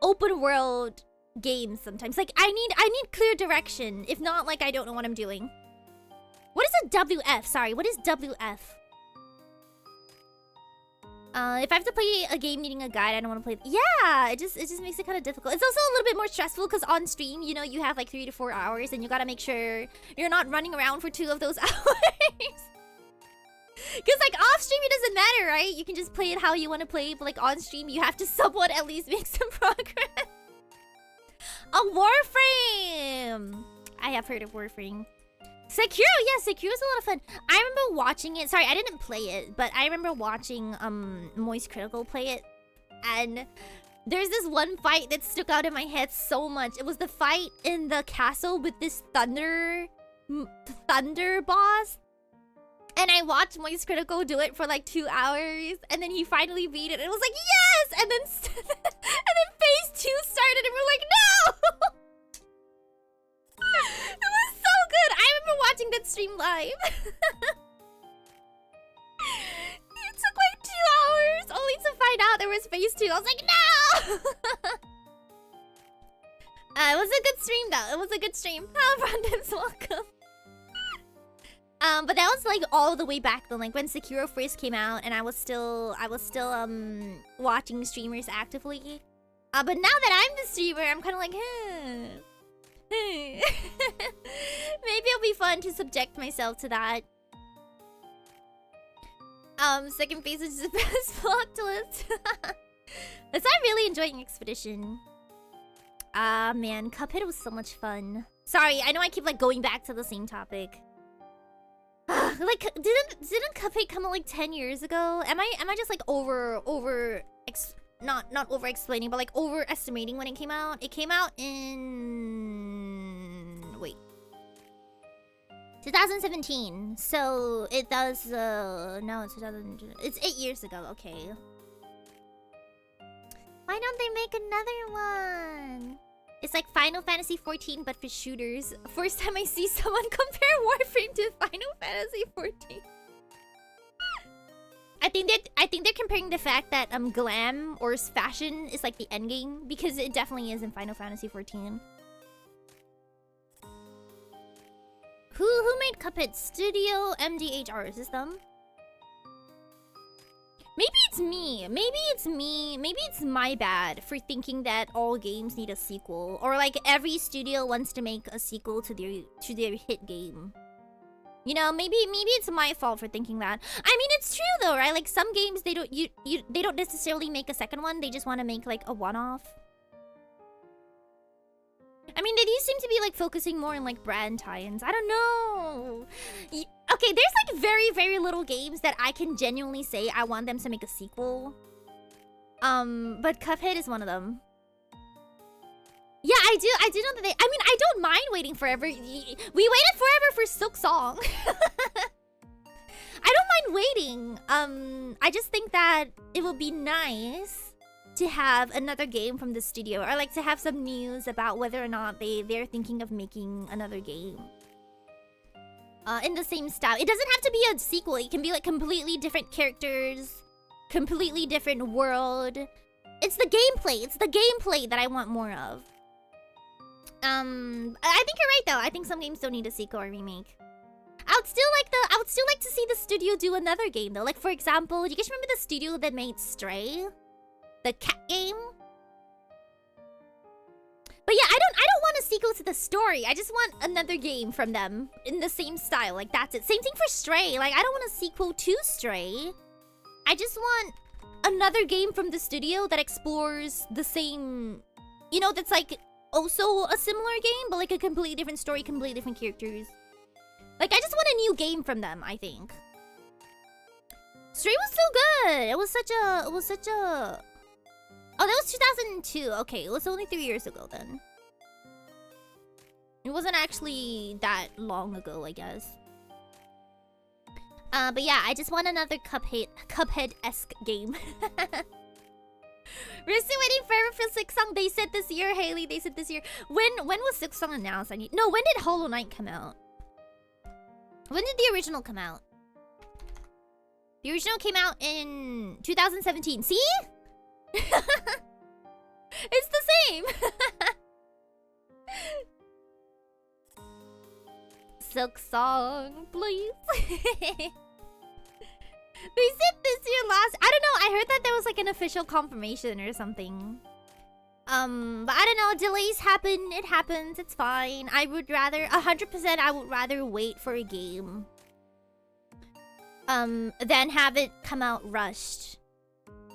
open world games sometimes. Like I need clear direction. If not, like I don't know what I'm doing. What is a WF? Sorry, what is WF? If I have to play a game needing a guide, I don't want to play. Yeah, it just makes it kind of difficult. It's also a little bit more stressful because on stream, you know, you have like 3 to 4 hours, and you gotta make sure you're not running around for 2 of those hours. Because like off stream, it doesn't matter, right? You can just play it how you want to play, but like on stream, you have to somewhat at least make some progress. A Warframe. I have heard of Warframe. Sekiro, yeah, Sekiro's a lot of fun. I remember watching it. Sorry, I didn't play it, but I remember watching Moist Critical play it. And there's this one fight that stuck out in my head so much. It was the fight in the castle with this thunder boss. And I watched Moist Critical do it for like 2 hours, and then he finally beat it. And it was like, yes! And then phase 2 started, and we're like, no! It was so good. I remember watching that stream live. It took like 2 hours only to find out there was phase 2. I was like, no! It was a good stream though. It was a good stream. Oh, Brandon's welcome. But that was like all the way back then, like when Sekiro first came out, and I was still watching streamers actively. But now that I'm the streamer, I'm kind of like, maybe it'll be fun to subject myself to that. Second phase is the best plot twist. That's why I'm really enjoying Expedition. Man, Cuphead was so much fun. Sorry, I know I keep like going back to the same topic. Like, didn't Cuphead come out like 10 years ago? Am I just like not over explaining, but like overestimating when it came out? It came out in 2017. So it does. No, it's 2000. It's 8 years ago. Okay. Why don't they make another one? It's like Final Fantasy 14, but for shooters. First time I see someone compare Warframe to Final Fantasy 14. I think they're comparing the fact that glam or fashion is like the end game, because it definitely is in Final Fantasy 14. Who made Cuphead? Studio MDHR, is this them? Maybe it's me. Maybe it's me. Maybe it's my bad for thinking that all games need a sequel, or like every studio wants to make a sequel to their hit game. You know, maybe it's my fault for thinking that. I mean, it's true though, right? Like some games they don't necessarily make a second one. They just want to make like a one-off. I mean, they do seem to be like focusing more on like brand tie-ins. I don't know. Okay, there's like very, very little games that I can genuinely say I want them to make a sequel. But Cuphead is one of them. Yeah, I do know that I mean, I don't mind waiting forever. We waited forever for Silk Song. I don't mind waiting. I just think that it would be nice to have another game from the studio, or like to have some news about whether or not they're thinking of making another game in the same style. It doesn't have to be a sequel. It can be like completely different characters, completely different world. It's the gameplay. It's the gameplay that I want more of. I think you're right though. I think some games don't need a sequel or remake. I would still like to see the studio do another game though. Like for example, do you guys remember the studio that made Stray? The cat game? But yeah, I don't want a sequel to the story. I just want another game from them in the same style. Like that's it. Same thing for Stray. Like I don't want a sequel to Stray. I just want another game from the studio that explores the same, you know, that's like also a similar game, but like a completely different story, completely different characters. Like I just want a new game from them, I think. Stray was so good. It was such a Oh, that was 2002. Okay, it was only 3 years ago then. It wasn't actually that long ago, I guess. But yeah, I just want another Cuphead-esque game. We're still waiting forever for Silk Song. They said this year, Haley. They said this year. When was Silk Song announced? When did Hollow Knight come out? When did the original come out? The original came out in 2017. See? It's the same. Silk Song, please. They said this year last. I don't know. I heard that there was like an official confirmation or something. But I don't know. Delays happen. It happens. It's fine. I would rather 100%. I would rather wait for a game than have it come out rushed.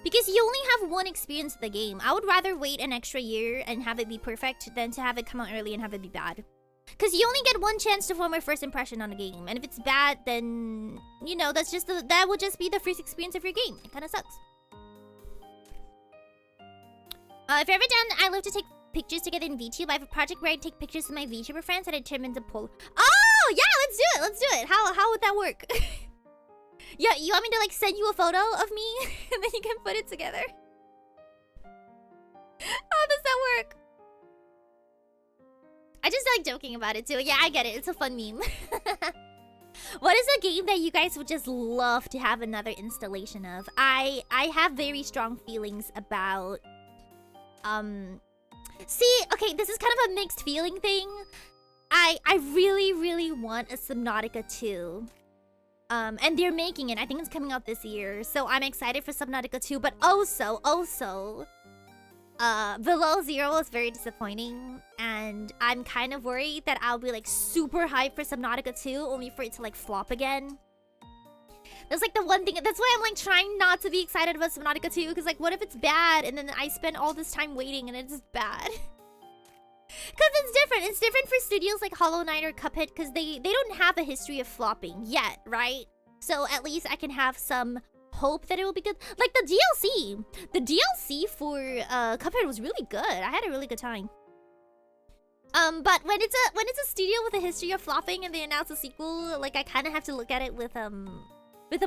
Because you only have one experience of the game. I would rather wait an extra year and have it be perfect than to have it come out early and have it be bad. Because you only get one chance to form a first impression on a game. And if it's bad, then, you know, that would just be the first experience of your game. It kind of sucks. If you're ever done, I love to take pictures together in VTube. I have a project where I take pictures of my VTuber friends and I turn them into poll. Oh, yeah, let's do it. Let's do it. How would that work? Yeah, you want me to like send you a photo of me and then you can put it together? How does that work? I just like joking about it too. Yeah, I get it. It's a fun meme. What is a game that you guys would just love to have another installation of? I have very strong feelings about... See, okay, this is kind of a mixed feeling thing. I really, really want a Subnautica 2. And they're making it. I think it's coming out this year. So I'm excited for Subnautica 2. But also, Below Zero is very disappointing. And I'm kind of worried that I'll be like super hyped for Subnautica 2 only for it to like flop again. That's like the one thing. That's why I'm like trying not to be excited about Subnautica 2. Because like, what if it's bad? And then I spend all this time waiting and it's bad. Because it's different. It's different for studios like Hollow Knight or Cuphead because they don't have a history of flopping yet, right? So at least I can have some hope that it will be good. Like the DLC. The DLC for Cuphead was really good. I had a really good time. But when it's a studio with a history of flopping and they announce a sequel, like I kind of have to look at it with a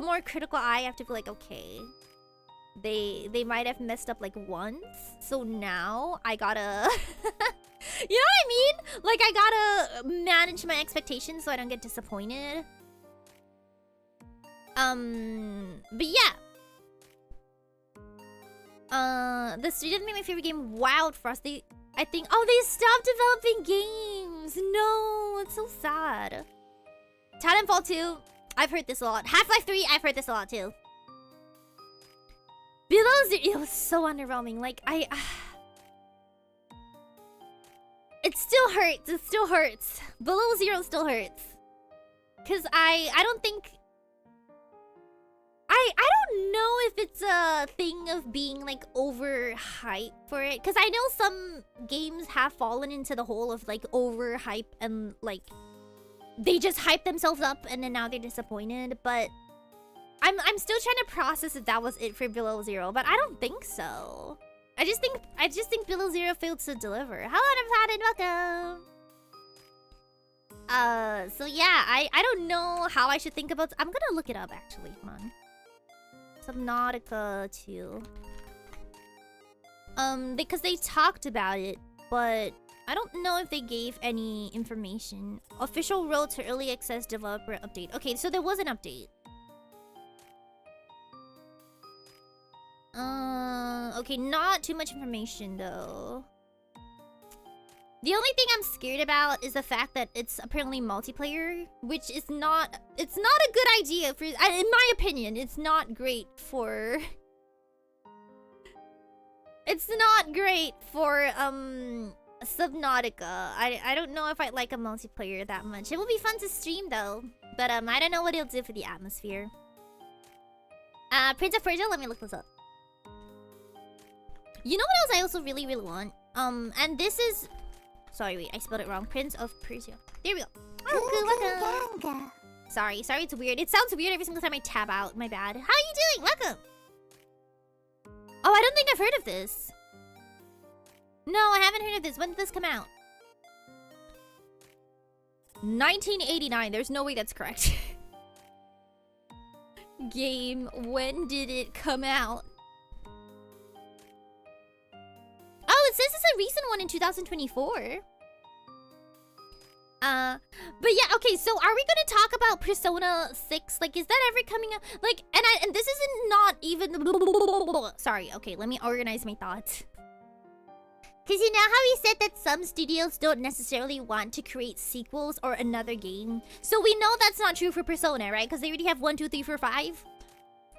more critical eye. I have to be like, okay, they might have messed up like once, so now I gotta, you know what I mean? Like I gotta manage my expectations so I don't get disappointed. But yeah. The studio that made my favorite game, Wild Frost. I think, oh, they stopped developing games. No, it's so sad. Titanfall 2, I've heard this a lot. Half-Life 3, I've heard this a lot too. Below Zero, it was so underwhelming. Like, it still hurts. It still hurts. Below Zero still hurts. Cause I don't think. I don't know if it's a thing of being like overhyped for it, because I know some games have fallen into the hole of like overhype and like they just hype themselves up and then now they're disappointed. But I'm still trying to process if that was it for Below Zero, but I don't think so. I just think Below Zero failed to deliver. Hello Nebulites, welcome. So yeah, I don't know how I should think about. I'm gonna look it up actually. Come on. Subnautica 2. Because they talked about it, but I don't know if they gave any information. Official road to early access developer update. Okay, so there was an update. Okay, not too much information though. The only thing I'm scared about is the fact that it's apparently multiplayer, which is not... It's not a good idea for... In my opinion, it's not great for... It's not great for, Subnautica. I don't know if I like a multiplayer that much. It will be fun to stream, though. But, I don't know what it'll do for the atmosphere. Prince of Persia? Let me look this up. You know what else I also really, really want? And this is... Sorry, wait, I spelled it wrong. Prince of Persia. There we go. Welcome. Sorry, it's weird. It sounds weird every single time I tab out. My bad. How are you doing? Welcome. Oh, I don't think I've heard of this. No, I haven't heard of this. When did this come out? 1989. There's no way that's correct. Game, when did it come out? Oh, it says it's a recent one in 2024. But yeah, okay, so are we gonna talk about Persona 6? Like, is that ever coming out? Like, and this isn't not even... Sorry, okay, let me organize my thoughts. Because you know how we said that some studios don't necessarily want to create sequels or another game? So we know that's not true for Persona, right? Because they already have 1, 2, 3, 4, 5.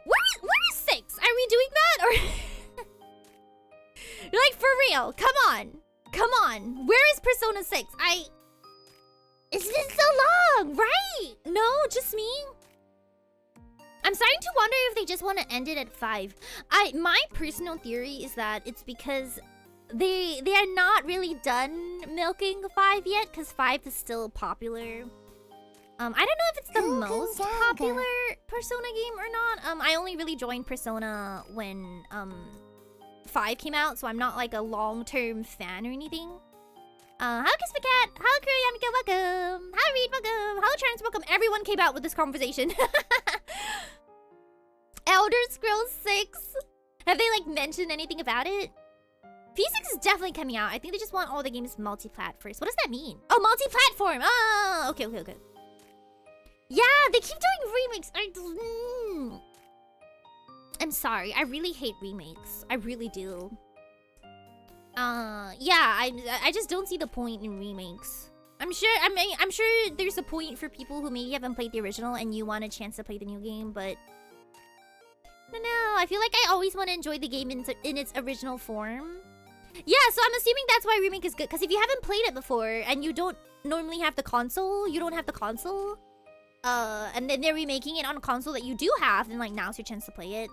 Where is 6? Are we doing that? Or... Like, for real, come on. Where is Persona 6? It's been so long, right? No, just me? I'm starting to wonder if they just want to end it at 5. My personal theory is that it's because they are not really done milking 5 yet, because 5 is still popular. I don't know if it's the most popular Persona game or not. I only really joined Persona when 5 came out, so I'm not like a long-term fan or anything. Hello Kiss Hello Kuriyamika, welcome. Hello Reed, welcome. Hello Trans, welcome. Everyone came out with this conversation. Elder Scrolls 6. Have they like mentioned anything about it? P6 is definitely coming out. I think they just want all the games multi-plat first. What does that mean? Oh, multi-platform. Oh, okay. Yeah, they keep doing remakes. I'm sorry. I really hate remakes. I really do. Yeah, I just don't see the point in remakes. I'm sure there's a point for people who maybe haven't played the original and you want a chance to play the new game, but no, I feel like I always want to enjoy the game in its original form. Yeah, so I'm assuming that's why remake is good, because if you haven't played it before and you don't normally have the console, and then they're remaking it on a console that you do have, then like now's your chance to play it.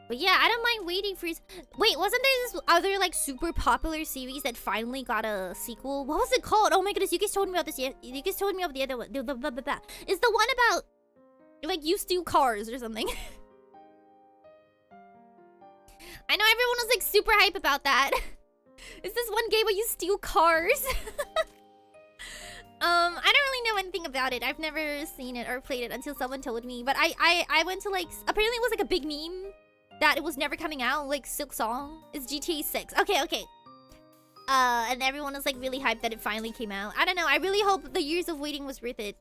But yeah, I don't mind waiting for... Wait, wasn't there this other, like, super popular series that finally got a sequel? What was it called? Oh my goodness, you guys told me about this. You guys told me about the other one. It's the one about, like, you steal cars or something. I know everyone was, like, super hype about that. Is this one game where you steal cars? I don't really know anything about it. I've never seen it or played it until someone told me. But I went to like, apparently it was like a big meme that it was never coming out, like Silk Song. It's GTA 6. Okay. And everyone was like really hyped that it finally came out. I don't know, I really hope the years of waiting was worth it.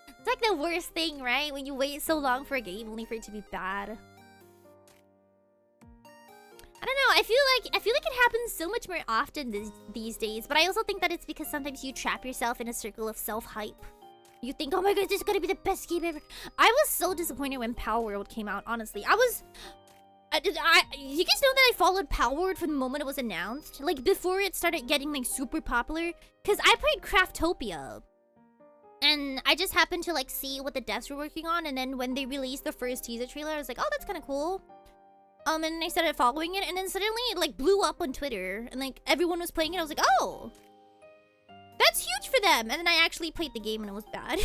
It's like the worst thing, right? When you wait so long for a game only for it to be bad. I don't know, I feel like it happens so much more often these days, but I also think that it's because sometimes you trap yourself in a circle of self-hype. You think, oh my god, this is gonna be the best game ever. I was so disappointed when Power World came out, honestly. You guys know that I followed Power World from the moment it was announced? Like, before it started getting, like, super popular? Because I played Craftopia. And I just happened to, like, see what the devs were working on, and then when they released the first teaser trailer, I was like, oh, that's kind of cool. And I started following it, and then suddenly it, like, blew up on Twitter, and, like, everyone was playing it. I was like, oh! That's huge for them! And then I actually played the game, and it was bad.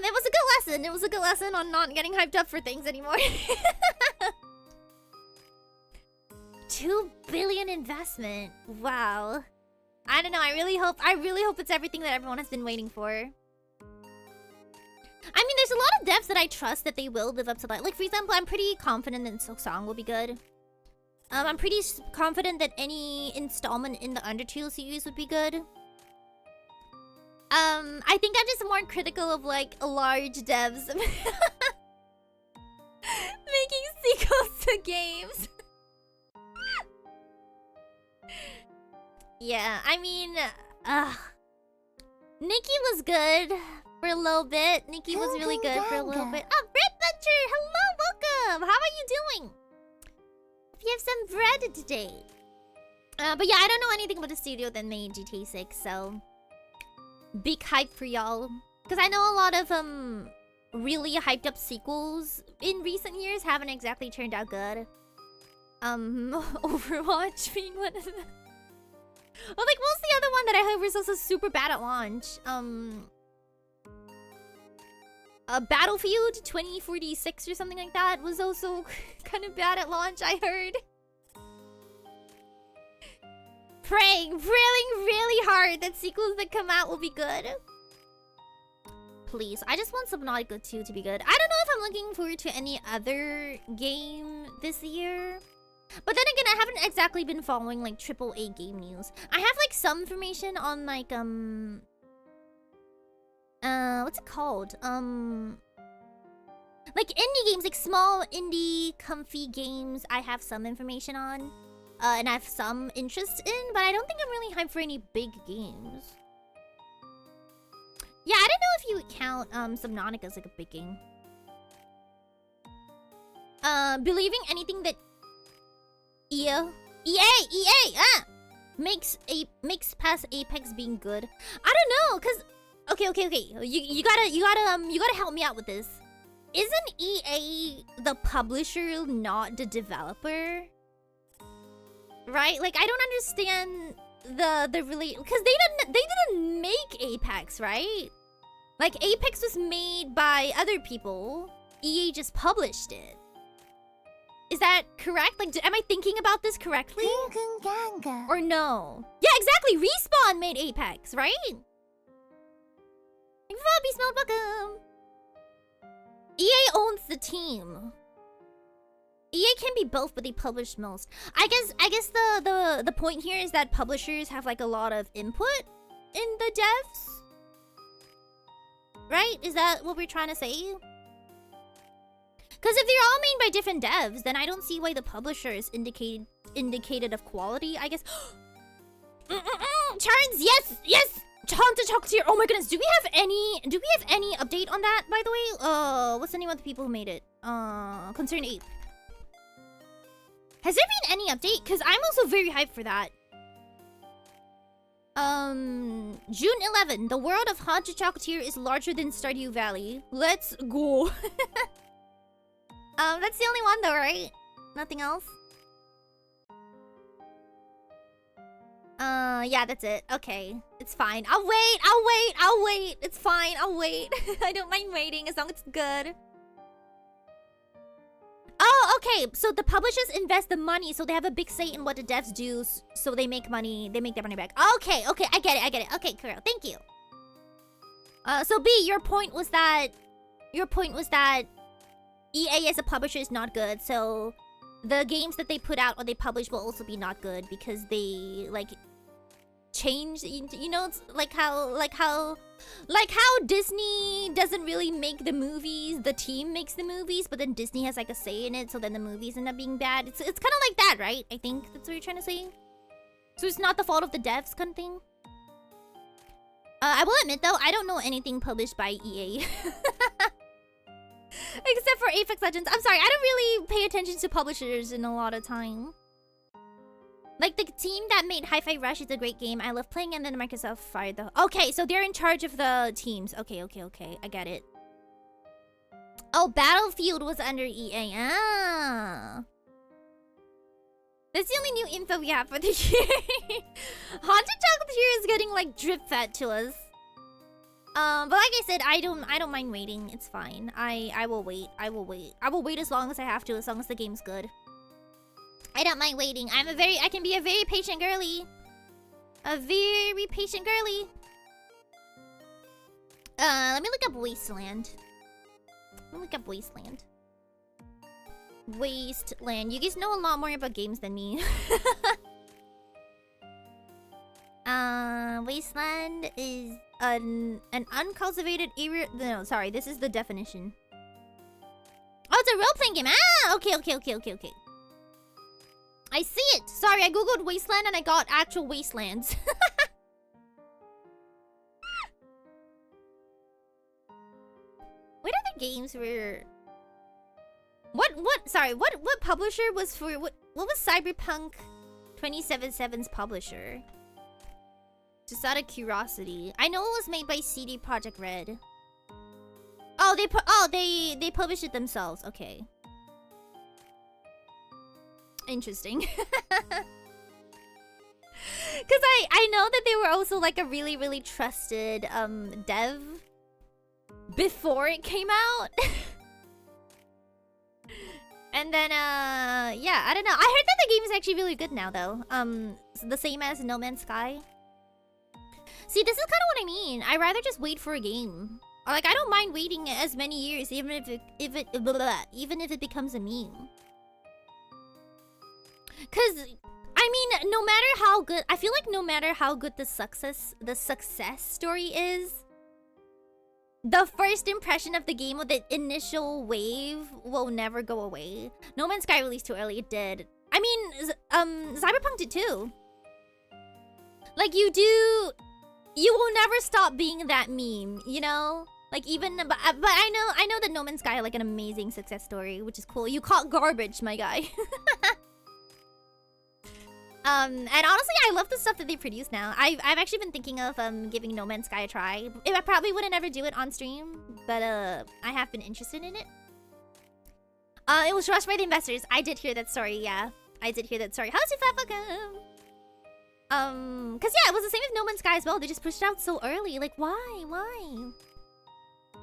It was a good lesson. It was a good lesson on not getting hyped up for things anymore. 2 billion investment. Wow. I don't know. I really hope it's everything that everyone has been waiting for. I mean, there's a lot of devs that I trust that they will live up to that. Like, for example, I'm pretty confident that Silk Song will be good. I'm pretty confident that any installment in the Undertale series would be good. I think I'm just more critical of, like, large devs making sequels to games. Yeah, I mean, Nikki was good for a little bit. Nikki was really good for a little bit. Oh, Bread Butcher! Hello, welcome! How are you doing? Hope you have some bread today. But yeah, I don't know anything about the studio that made GTA 6, so... big hype for y'all. Because I know a lot of, really hyped up sequels in recent years haven't exactly turned out good. Overwatch being one of them. Well, like, what was the other one that I heard was also super bad at launch? Battlefield 2046 or something like that was also kind of bad at launch, I heard. Praying really hard that sequels that come out will be good. Please, I just want Subnautica 2 to be good. I don't know if I'm looking forward to any other game this year. But then again, I haven't exactly been following, like, AAA game news. I have, like, some information on, like, what's it called? Like, indie games, like, small, indie, comfy games, I have some information on. And I have some interest in, but I don't think I'm really hyped for any big games. Yeah, I don't know if you would count, Subnautica as, like, a big game. Believing anything that EA makes past Apex being good. I don't know, cause okay. You gotta help me out with this. Isn't EA the publisher, not the developer? Right? Like, I don't understand the really, cause they didn't make Apex, right? Like, Apex was made by other people. EA just published it. Is that correct? Like, am I thinking about this correctly? Or no? Yeah, exactly. Respawn made Apex, right? Beast Mode, welcome. EA owns the team. EA can be both, but they publish most. I guess the point here is that publishers have, like, a lot of input in the devs. Right? Is that what we're trying to say? Because if they're all made by different devs, then I don't see why the publisher is indicated of quality, I guess. Charns, yes! Time to talk to your. Oh my goodness, do we have any update on that, by the way? What's the name of the people who made it? Concerned Ape. Has there been any update? Because I'm also very hyped for that. June 11, the world of Haunted Chocolatier is larger than Stardew Valley. Let's go. That's the only one though, right? Nothing else? Yeah, that's it. Okay. It's fine. I'll wait! It's fine, I'll wait. I don't mind waiting as long as it's good. Oh, okay, so the publishers invest the money, so they have a big say in what the devs do, so they make money, they make their money back. Okay, I get it. Okay, cool, thank you. So B, your point was that EA as a publisher is not good, so the games that they put out or they publish will also be not good because they like change, you know, it's like how Disney doesn't really make the movies, the team makes the movies, but then Disney has like a say in it, so then the movies end up being bad. It's kind of like that, right? I think that's what you're trying to say. So it's not the fault of the devs kind of thing. I will admit though, I don't know anything published by EA. Except for Apex Legends. I'm sorry, I don't really pay attention to publishers in a lot of time. Like, the team that made Hi-Fi Rush is a great game. I love playing, and then Microsoft fired the... Okay, so they're in charge of the teams. Okay. I get it. Oh, Battlefield was under EA. Ah. That's the only new info we have for the year. Haunted Chocolatier is getting, like, drip-fed to us. But like I said, I don't mind waiting. It's fine. I will wait. I will wait as long as I have to, as long as the game's good. I don't mind waiting. I can be a very patient girly. A very patient girly. Let me look up Wasteland. Wasteland. You guys know a lot more about games than me. Wasteland is an uncultivated area. No, sorry, this is the definition. Oh, it's a role-playing game. Ah, okay. I see it. Sorry, I googled Wasteland and I got actual Wastelands. What other games were... What publisher was for... What was Cyberpunk 2077's publisher? Just out of curiosity. I know it was made by CD Projekt Red. Oh, they published it themselves. Okay. Interesting. Because I know that they were also like a really trusted dev before it came out. And then yeah, I don't know. I heard that the game is actually really good now though. The same as No Man's Sky. See, this is kind of what I mean. I'd rather just wait for a game. Like, I don't mind waiting as many years, even if it becomes a meme. Cause, I mean, no matter how good, I feel like no matter how good the success story is, the first impression of the game with the initial wave will never go away. No Man's Sky released too early. It did. I mean, Cyberpunk did too. Like, you will never stop being that meme, you know? Like, even, but I know that No Man's Sky had like an amazing success story, which is cool. You caught garbage, my guy. And honestly, I love the stuff that they produce now. I've actually been thinking of giving No Man's Sky a try. I probably wouldn't ever do it on stream, but I have been interested in it. It was rushed by the investors. I did hear that story. Yeah, I did hear that story. How's your fat welcome? Cause yeah, it was the same with No Man's Sky as well. They just pushed it out so early. Like, why?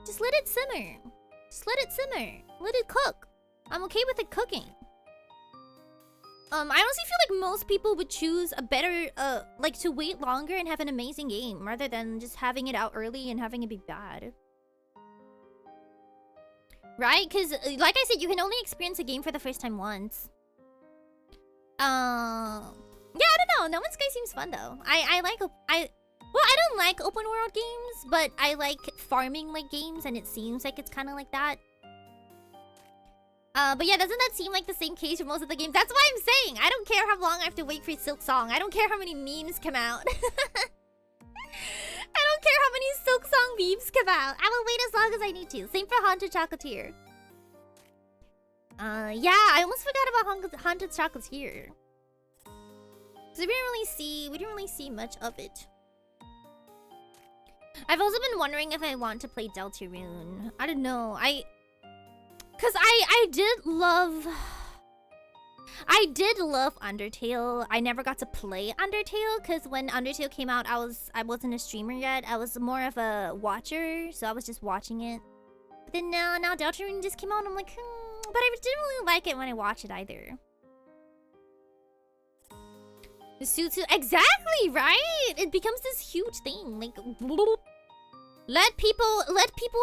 Just let it simmer. Let it cook. I'm okay with it cooking. I honestly feel like most people would choose a better, like to wait longer and have an amazing game rather than just having it out early and having it be bad. Right? Because, like I said, you can only experience a game for the first time once. Yeah, I don't know. No Man's Sky seems fun though. I don't like open world games, but I like farming like games, and it seems like it's kind of like that. But yeah, doesn't that seem like the same case for most of the games? That's what I'm saying. I don't care how long I have to wait for Silk Song. I don't care how many memes come out. I don't care how many Silk Song memes come out. I will wait as long as I need to. Same for Haunted Chocolatier. Yeah, I almost forgot about Haunted Chocolatier. So we didn't really see much of it. I've also been wondering if I want to play Deltarune. I don't know. Cause I did love Undertale. I never got to play Undertale because when Undertale came out, I wasn't a streamer yet. I was more of a watcher, so I was just watching it. But then now Deltarune just came out, and I'm like, But I didn't really like it when I watched it either. The suits, exactly, right? It becomes this huge thing. Like, let people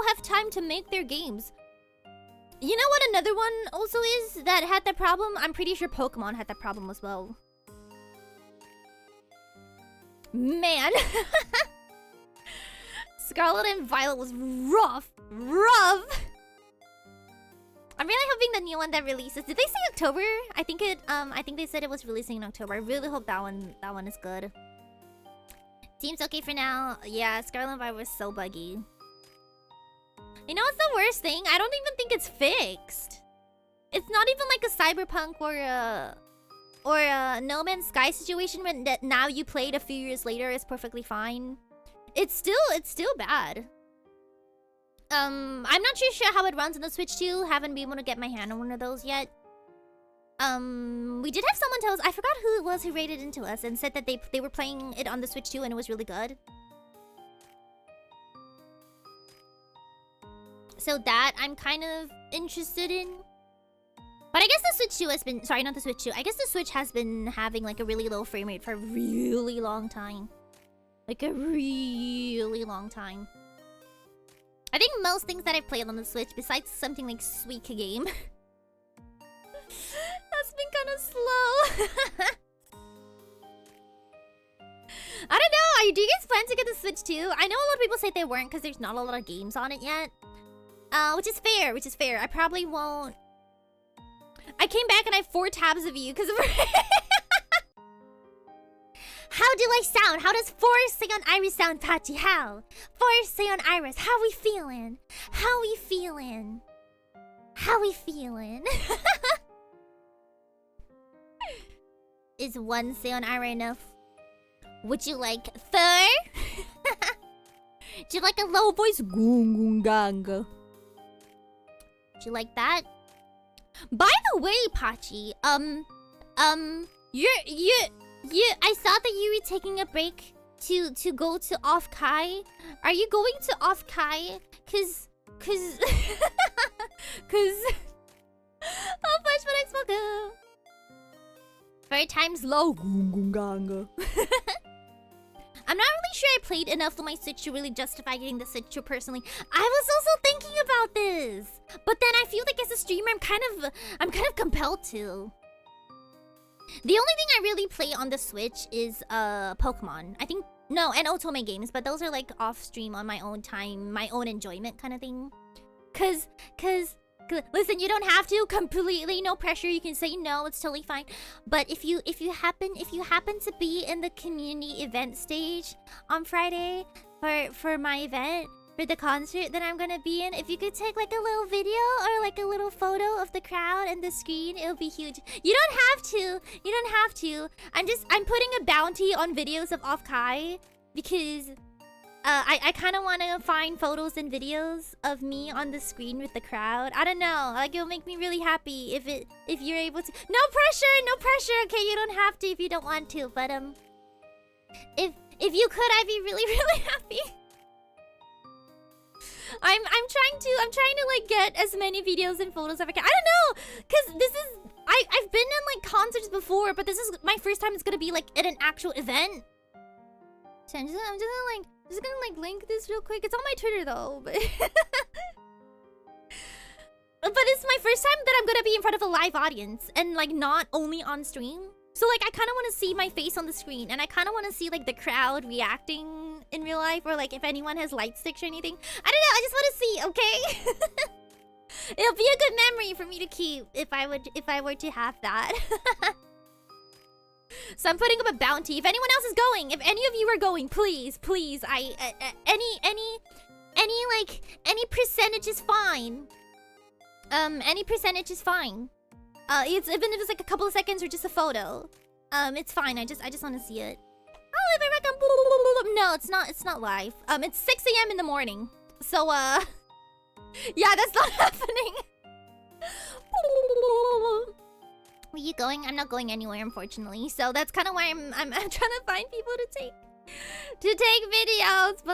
have time to make their games. You know what another one also is that had that problem? I'm pretty sure Pokemon had that problem as well. Man. Scarlet and Violet was rough. I'm really hoping the new one that releases. Did they say October? I think they said it was releasing in October. I really hope that one is good. Seems okay for now. Yeah, Scarlet and Violet was so buggy. You know what's the worst thing? I don't even think it's fixed. It's not even like a Cyberpunk or a No Man's Sky situation when that now you played a few years later is perfectly fine. It's still bad. I'm not too sure how it runs on the Switch 2. Haven't been able to get my hand on one of those yet. We did have someone tell us, I forgot who it was who rated into us and said that they were playing it on the Switch 2 and it was really good. So that I'm kind of interested in. But I guess the Switch 2 has been, sorry, not the Switch 2. I guess the Switch has been having like a really low frame rate for a really long time. Like a really long time. I think most things that I've played on the Switch, besides something like Sweet Game, that's been kind of slow. I don't know. Do you guys plan to get the Switch too? I know a lot of people say they weren't because there's not a lot of games on it yet. Which is fair. I probably won't. I came back and I have 4 tabs of you because of... How do I sound? How does 4 Seion Aera sound, Pachi? How? 4 Seion Aeras. How we feeling? Is 1 Seion Aera enough? Would you like 3? Do you like a low voice? Gungunganga. Do you like that? By the way, Pachi, I saw that you were taking a break to go to Off Kai. Are you going to Off Kai? Cause how much would I smoke? 4 times low. I'm not really sure I played enough on my Switch to really justify getting the Switch 2 personally. I was also thinking about this, but then I feel like as a streamer, I'm kind of compelled to. The only thing I really play on the Switch is Pokemon. I think no, and Otome games, but those are like off stream on my own time, my own enjoyment kind of thing. Cause listen, you don't have to, completely no pressure. You can say no, it's totally fine. But if you happen to be in the community event stage on Friday for my event, for the concert that I'm gonna be in, if you could take like a little video or like a little photo of the crowd and the screen, it'll be huge. You don't have to. I'm putting a bounty on videos of Off Kai because I kind of want to find photos and videos of me on the screen with the crowd. I don't know, like it'll make me really happy if you're able to. No pressure. Okay, you don't have to if you don't want to, but if you could, I'd be really happy. I'm trying to like get as many videos and photos as I can. I don't know, cause this is I've been in like concerts before, but this is my first time it's gonna be like at an actual event. So I'm just gonna link this real quick. It's on my Twitter though, but but it's my first time that I'm gonna be in front of a live audience and like not only on stream. So like I kind of want to see my face on the screen, and I kind of want to see like the crowd reacting in real life, or like if anyone has light sticks or anything. I don't know. I just want to see. Okay, it'll be a good memory for me to keep if I were to have that. So I'm putting up a bounty. If anyone else is going, if any of you are going, please, any percentage is fine. Any percentage is fine. It's even if it's like a couple of seconds or just a photo. It's fine. I just want to see it. Oh, if I reckon, no, it's not live. It's 6 a.m. in the morning. So yeah, that's not happening. Are you going? I'm not going anywhere, unfortunately. So that's kind of why I'm trying to find people to take videos.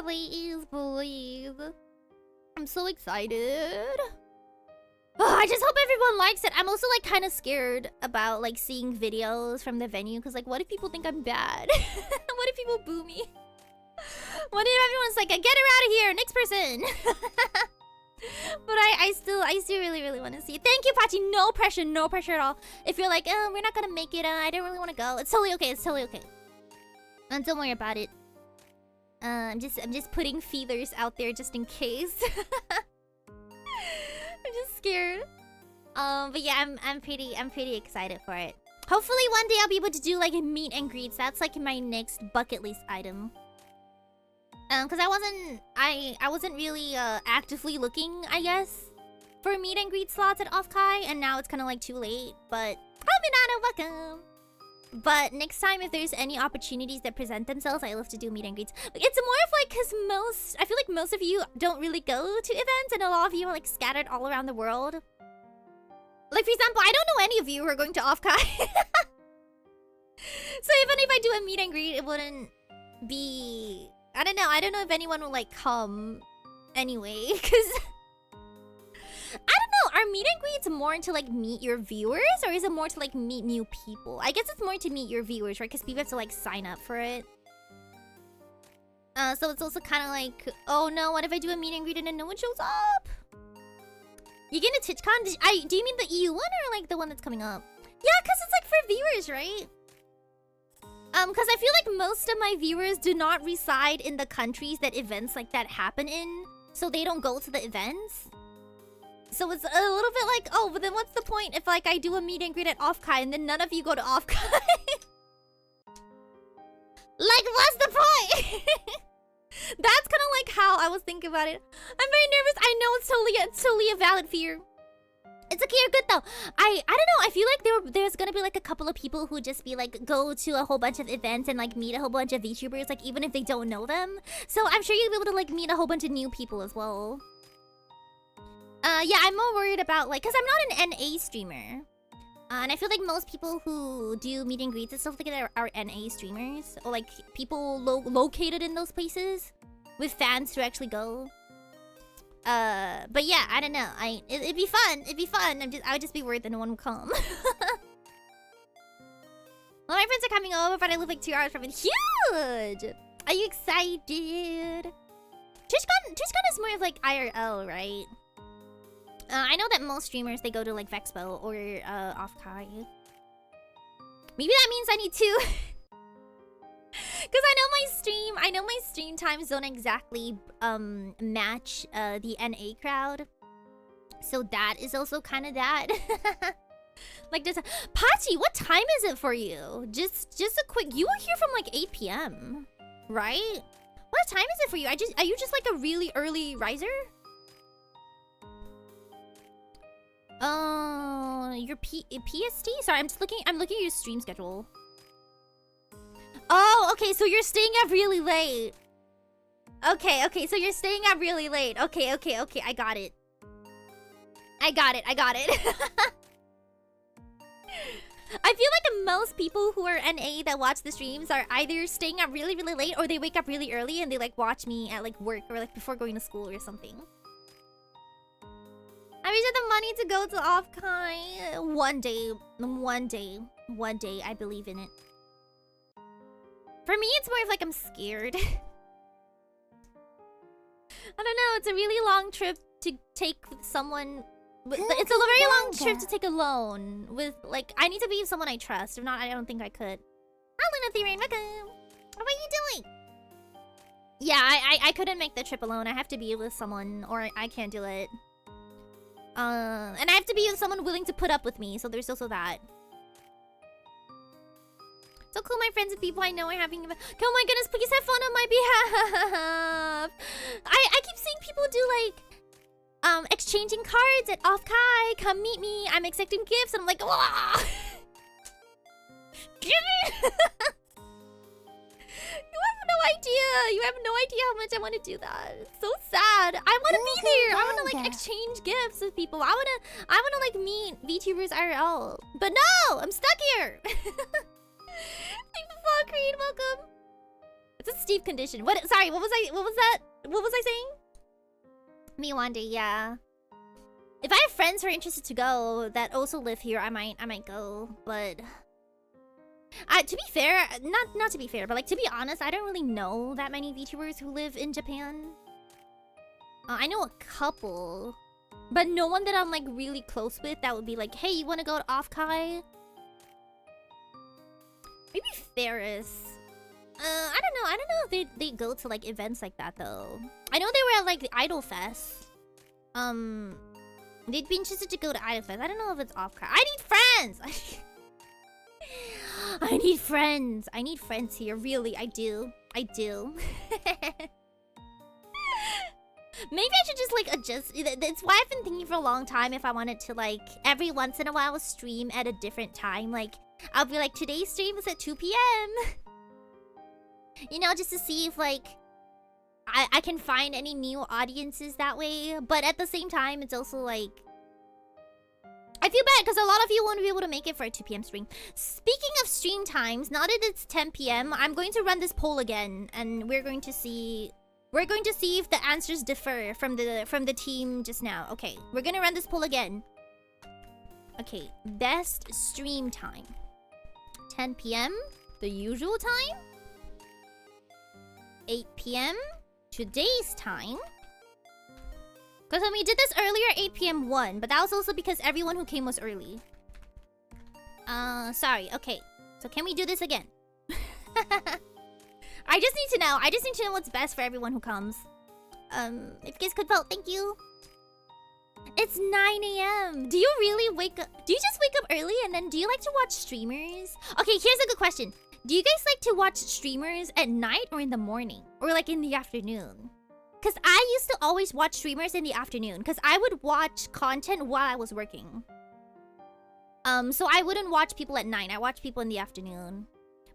Please. I'm so excited. Oh, I just hope everyone likes it. I'm also like kind of scared about like seeing videos from the venue because like, what if people think I'm bad? What if people boo me? What if everyone's like, get her out of here, next person? But I still really want to see it. Thank you, Pachi. No pressure at all. If you're like, we're not gonna make it, I don't really want to go. It's totally okay. And don't worry about it. I'm just putting feelers out there just in case. I'm just scared. But yeah, I'm pretty excited for it. Hopefully one day I'll be able to do like meet and greets. That's like my next bucket list item. Cause I wasn't really actively looking, I guess, for meet and greet slots at Offkai, and now it's kind of like too late. But welcome. But next time, if there's any opportunities that present themselves, I love to do meet and greets. It's more of like, cause I feel like most of you don't really go to events, and a lot of you are like scattered all around the world. Like for example, I don't know any of you who are going to Offkai. So even if I do a meet and greet, it wouldn't be. I don't know if anyone will like come anyway, cause I don't know, are meet and greets more to like meet your viewers, or is it more to like meet new people? I guess it's more to meet your viewers, right? Because people have to like sign up for it. So it's also kind of like, oh no, what if I do a meet and greet and then no one shows up? You getting to TwitchCon? Do you mean the EU one or like the one that's coming up? Yeah, because it's like for viewers, right? Because I feel like most of my viewers do not reside in the countries that events like that happen in, so they don't go to the events. So it's a little bit like, oh, but then what's the point if like I do a meet and greet at Offkai and then none of you go to Offkai? Like, what's the point? That's kind of like how I was thinking about it. I'm very nervous. I know it's totally a valid fear. It's okay, you're good though. I don't know. I feel like there's gonna be like a couple of people who just be like go to a whole bunch of events and like meet a whole bunch of VTubers, like even if they don't know them. So I'm sure you'll be able to like meet a whole bunch of new people as well. Yeah, I'm more worried about like, cause I'm not an NA streamer. And I feel like most people who do meet and greets and stuff like that are NA streamers, or like people located in those places with fans who actually go. But yeah, I don't know. It'd be fun. I would just be worried that no one will come. Well, my friends are coming over, but I live like 2 hours from it. Huge! Are you excited? TwitchCon is more of like IRL, right? I know that most streamers, they go to like Vexpo or Offkai. Maybe that means I need to. Because I know my stream times don't exactly match the NA crowd. So that is also kind of that. Like this. Pachi, what time is it for you? Just a quick. You were here from like 8 p.m. right? What time is it for you? Are you just like a really early riser? Your PST? Sorry, I'm looking at your stream schedule. Oh, okay, so you're staying up really late. Okay, so you're staying up really late. Okay, I got it. I got it. I feel like most people who are NA that watch the streams are either staying up really, really late, or they wake up really early and they like watch me at like work or like before going to school or something. I wish I had the money to go to Offkai. One day, I believe in it. For me, it's more of like I'm scared. I don't know, it's a really long trip to take with someone. It's a very long trip to take alone. With like, I need to be with someone I trust. If not, I don't think I could. Hello, Rain, welcome. What are you doing? Yeah, I couldn't make the trip alone. I have to be with someone, or I can't do it. And I have to be with someone willing to put up with me. So there's also that. So cool, my friends and people I know are having. Oh my goodness, please have fun on my behalf. I keep seeing people do like exchanging cards at Offkai. Come meet me. I'm accepting gifts, and I'm like, wah! Give me. You have no idea how much I want to do that. It's so sad. I want to be there. I want to like exchange gifts with people. I want to like meet VTubers IRL. But no, I'm stuck here. Thank you, Fall Creed. Welcome. It's a steep condition. Sorry, what was that? What was I saying? Me one day, yeah. If I have friends who are interested to go that also live here, I might go. But to be fair, not to be fair, but like to be honest, I don't really know that many VTubers who live in Japan. I know a couple, but no one that I'm like really close with that would be like, hey, you want to go to Offkai? Maybe Ferris. I don't know if they go to like events like that though. I know they were at like the Idol Fest. They'd be interested to go to Idol Fest. I don't know if it's Offkai. I need friends. I need friends. I need friends here. Really, I do. Maybe I should just like adjust. That's why I've been thinking for a long time if I wanted to like every once in a while stream at a different time. Like I'll be like, today's stream is at 2 p.m. You know, just to see if like I can find any new audiences that way. But at the same time, it's also like I feel bad because a lot of you won't be able to make it for a 2 p.m. stream. Speaking of stream times, now that it's 10 p.m., I'm going to run this poll again, and we're going to see if the answers differ from the team just now. Okay, we're gonna run this poll again. Okay, best stream time. 10 p.m. the usual time. 8 p.m. today's time. Because when we did this earlier, 8 p.m. won, but that was also because everyone who came was early. Sorry. Okay, so can we do this again? I just need to know. I just need to know what's best for everyone who comes. If you guys could vote, thank you. It's 9 a.m. Do you really wake up? Do you just wake up early and then do you like to watch streamers? Okay, here's a good question. Do you guys like to watch streamers at night or in the morning? Or like in the afternoon? Because I used to always watch streamers in the afternoon. Because I would watch content while I was working. So I wouldn't watch people at night. I watch people in the afternoon.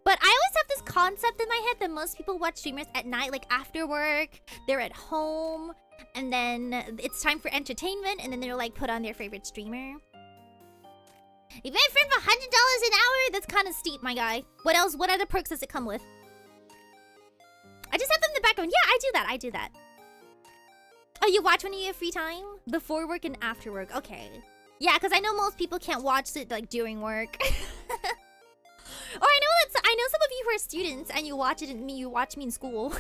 But I always have this concept in my head that most people watch streamers at night, like after work, they're at home, and then it's time for entertainment, and then they're like put on their favorite streamer. If you have a friend for $100 an hour, that's kind of steep, my guy. What else? What other perks does it come with? I just have them in the background. Yeah, I do that. Oh, you watch when you have free time? Before work and after work. Okay. Yeah, because I know most people can't watch it like during work. Oh, I know some of you who are students and you watch it and you watch me in school.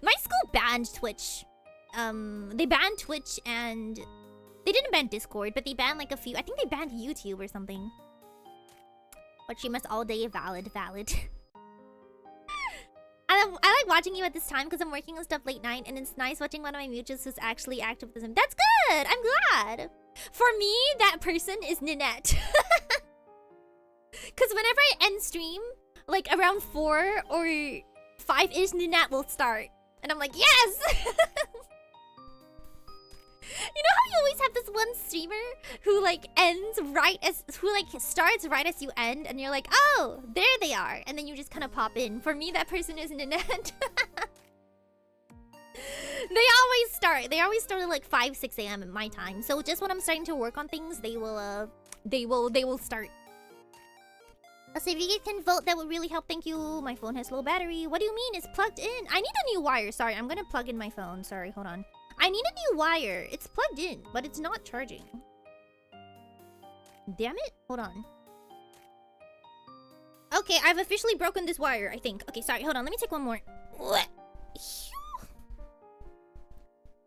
My school banned Twitch. They banned Twitch and they didn't ban Discord, but they banned like a few. I think they banned YouTube or something. But she must all day valid. I like watching you at this time because I'm working on stuff late night and it's nice watching one of my mutuals who's actually active with them. That's good. I'm glad. For me, that person is Ninette. Because whenever I end stream, like around 4 or 5-ish, Ninette will start. And I'm like, yes! You know how you always have this one streamer who like starts right as you end and you're like, oh, there they are. And then you just kind of pop in. For me, that person is Ninette. They always start at like 5, 6 a.m. at my time. So just when I'm starting to work on things, they will start. So if you guys can vote, that would really help. Thank you. My phone has low battery. What do you mean? It's plugged in. I need a new wire. Sorry, I'm gonna plug in my phone. Sorry, hold on. I need a new wire. It's plugged in, but it's not charging. Damn it. Hold on. Okay, I've officially broken this wire, I think. Okay, sorry. Hold on. Let me take one more.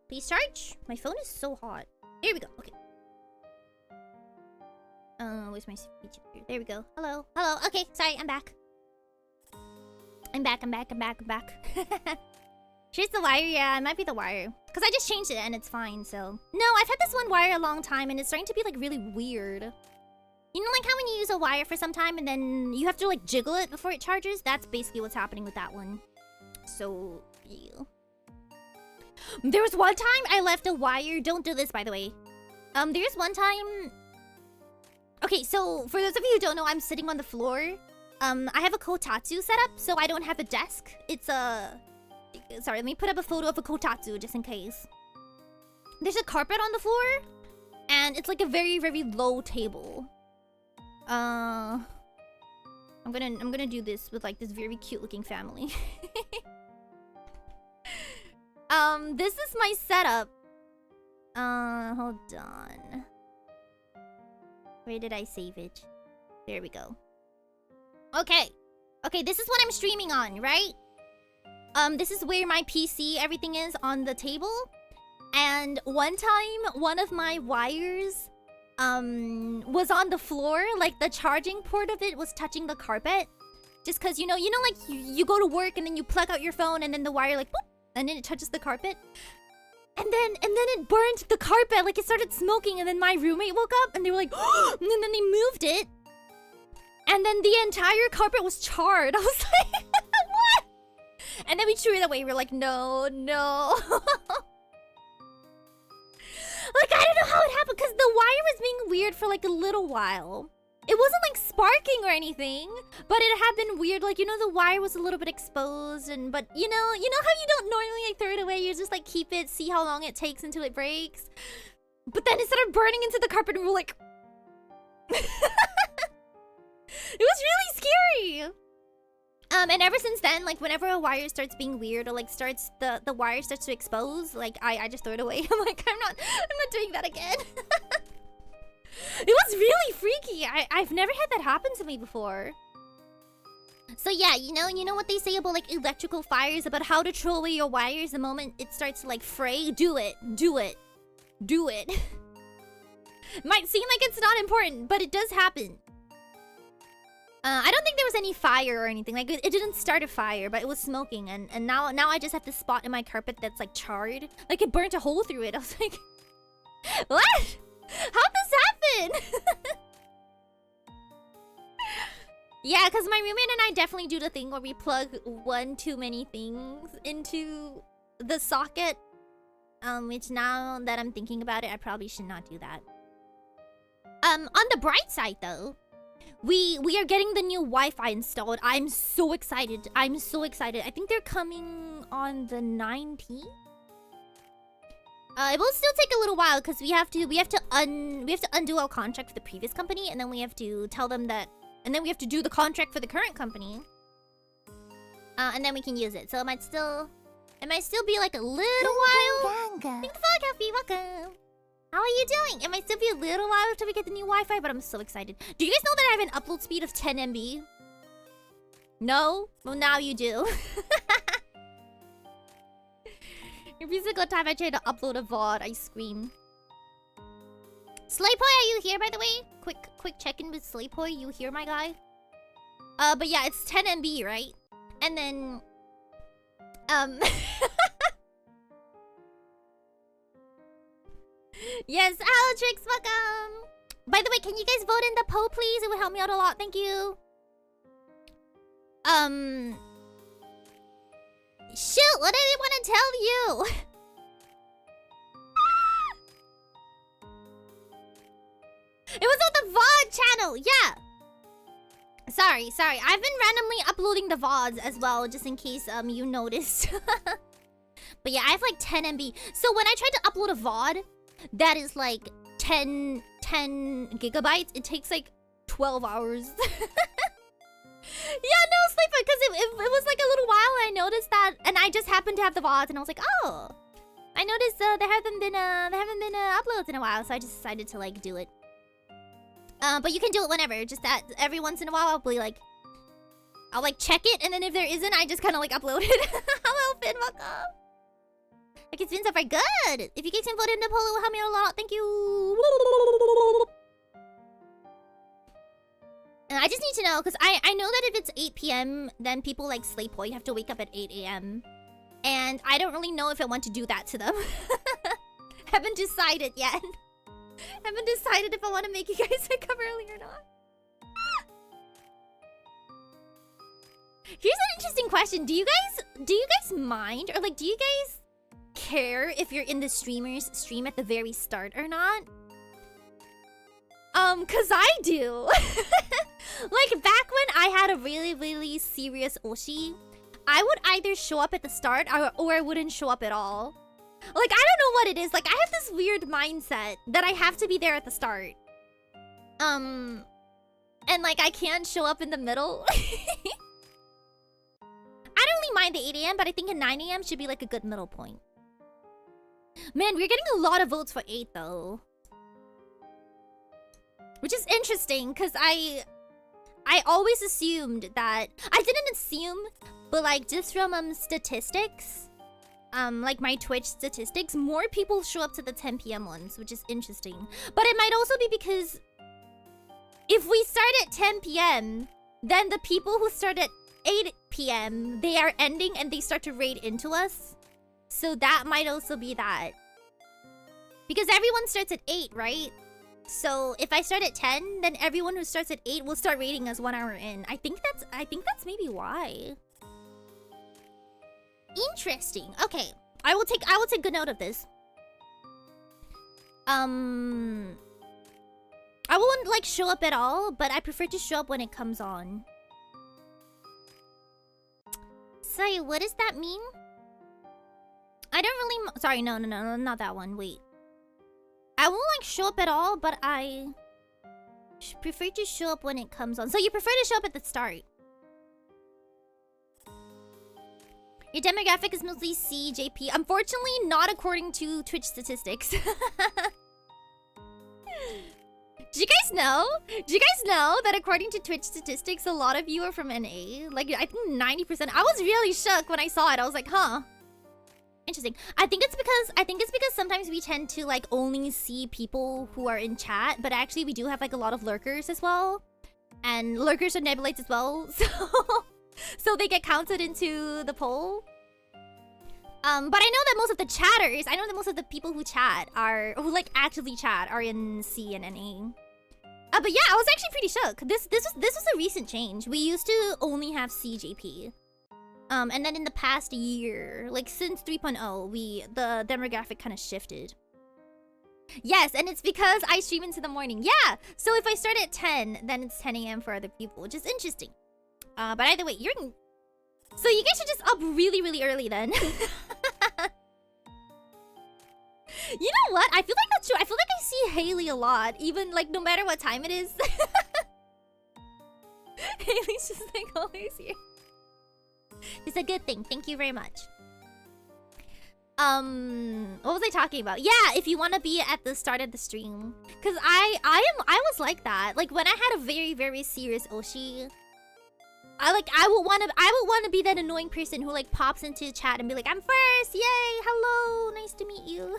Please charge. My phone is so hot. Here we go. Okay. Where's my speech? There we go. Hello. Okay, sorry, I'm back. I'm back. Here's the wire. Yeah, it might be the wire. Because I just changed it and it's fine, so. No, I've had this one wire a long time and it's starting to be like really weird. You know like how when you use a wire for some time and then you have to like jiggle it before it charges? That's basically what's happening with that one. So, yeah. There was one time I left a wire. Don't do this, by the way. There's one time... Okay, so for those of you who don't know, I'm sitting on the floor. I have a kotatsu set up, so I don't have a desk. It's a... Sorry, let me put up a photo of a kotatsu just in case. There's a carpet on the floor, and it's like a very, very low table. I'm gonna do this with like this very cute looking family. This is my setup. Hold on. Where did I save it? There we go. Okay. Okay, this is what I'm streaming on, right? This is where my PC, everything is on the table. And one time, one of my wires, was on the floor. Like, the charging port of it was touching the carpet. Just cause, like, you go to work and then you plug out your phone and then the wire, like, boop, and then it touches the carpet. And then it burned the carpet, like, it started smoking, and then my roommate woke up and they were like, and then they moved it. And then the entire carpet was charred. I was like, what? And then we threw it away. We're like, no. Like, I don't know how it happened, because the wire was being weird for, like, a little while. It wasn't, like, sparking or anything, but it had been weird. Like, the wire was a little bit exposed, but, you know how you don't normally, like, throw it away? You just, like, keep it, see how long it takes until it breaks? But then it started burning into the carpet, and we're like... It was really scary! And ever since then, like, whenever a wire starts being weird or, like, the wire starts to expose, like, I just throw it away. I'm like, I'm not doing that again. It was really freaky. I've never had that happen to me before. So yeah, you know what they say about, like, electrical fires, about how to throw away your wires the moment it starts to, like, fray? Do it. Might seem like it's not important, but it does happen. I don't think there was any fire or anything. Like, it didn't start a fire, but it was smoking. And now I just have this spot in my carpet that's, like, charred. Like, it burnt a hole through it. I was like, what? How'd this happen? Yeah, because my roommate and I definitely do the thing where we plug one too many things into the socket. Which now that I'm thinking about it, I probably should not do that. On the bright side, though, we are getting the new Wi-Fi installed. I'm so excited. I think they're coming on the 19th. It will still take a little while because we have to undo our contract for the previous company, and then we have to tell them that, and then we have to do the contract for the current company. And then we can use it. So it might still be like a little while. Thank the fuck, Happy, welcome. How are you doing? It might still be a little while until we get the new Wi-Fi, but I'm so excited. Do you guys know that I have an upload speed of 10 MB? No? Well, now you do. Every single time I try to upload a VOD, I scream. Slaypoy, are you here, by the way? Quick check-in with Slaypoy. You here, my guy? But yeah, it's 10 MB, right? And then... Yes, Aletrix, welcome! By the way, can you guys vote in the poll, please? It would help me out a lot, thank you. Shoot, what did I want to tell you? It was on the VOD channel, yeah. Sorry. I've been randomly uploading the VODs as well, just in case you noticed. But yeah, I have like 10 MB. So when I try to upload a VOD that is like 10 gigabytes, it takes like 12 hours. Yeah, no, Sleeper, because it was like a little while and I noticed that, and I just happened to have the VODs and I was like, oh, I noticed there haven't been uploads in a while, so I just decided to like do it. But you can do it whenever, just that every once in a while I'll be like, I'll like check it, and then if there isn't, I just kind of like upload it. Hello, Finn, welcome. Like, it's been so far good. If you guys can vote in the poll, it will help me out a lot. Thank you. And I just need to know, because I know that if it's 8 PM, then people like Slaypoy, you have to wake up at 8 AM. And I don't really know if I want to do that to them. Haven't decided yet. Haven't decided if I want to make you guys wake up early or not. Here's an interesting question. Do you guys mind, or like, do you guys care if you're in the streamer's stream at the very start or not? Cause I do. Like, back when I had a really, really serious oshi, I would either show up at the start or I wouldn't show up at all. Like, I don't know what it is. Like, I have this weird mindset that I have to be there at the start. And like, I can't show up in the middle. I don't really mind the 8 AM, but I think a 9 AM should be like a good middle point. Man, we're getting a lot of votes for 8 though. Which is interesting, because I always assumed that... I didn't assume, but like just from statistics, like my Twitch statistics, more people show up to the 10 p.m. ones, which is interesting. But it might also be because if we start at 10 p.m., then the people who start at 8 p.m., they are ending and they start to raid into us. So that might also be that. Because everyone starts at 8, right? So if I start at 10, then everyone who starts at 8 will start raiding us 1 hour in. I think that's maybe why. Interesting. Okay. I will take good note of this. I won't like show up at all, but I prefer to show up when it comes on. Sorry, what does that mean? I don't really... Sorry, no, not that one. Wait. I won't like show up at all, but I prefer to show up when it comes on. So you prefer to show up at the start. Your demographic is mostly CJP. Unfortunately, not according to Twitch statistics. Do you guys know? Do you guys know that according to Twitch statistics, a lot of you are from NA? Like, I think 90%. I was really shook when I saw it. I was like, huh. Interesting. I think it's because sometimes we tend to like only see people who are in chat, but actually we do have like a lot of lurkers as well. And lurkers are Nebulites as well. So they get counted into the poll. But I know that most of the chatters, I know that most of the people who like actively chat are in C and NA. But yeah, I was actually pretty shook. This was a recent change. We used to only have CJP. And then in the past year, like since 3.0, the demographic kind of shifted. Yes, and it's because I stream into the morning. Yeah, so if I start at 10, then it's 10 a.m. for other people, which is interesting. But either way, so you guys are just up really, really early then. You know what? I feel like that's true. I feel like I see Haley a lot, even like no matter what time it is. Haley's just like always here. It's a good thing. Thank you very much. What was I talking about? Yeah, if you want to be at the start of the stream, because I was like that. Like when I had a very, very serious Oshi, I would want to be that annoying person who like pops into the chat and be like, I'm first, yay, hello, nice to meet you.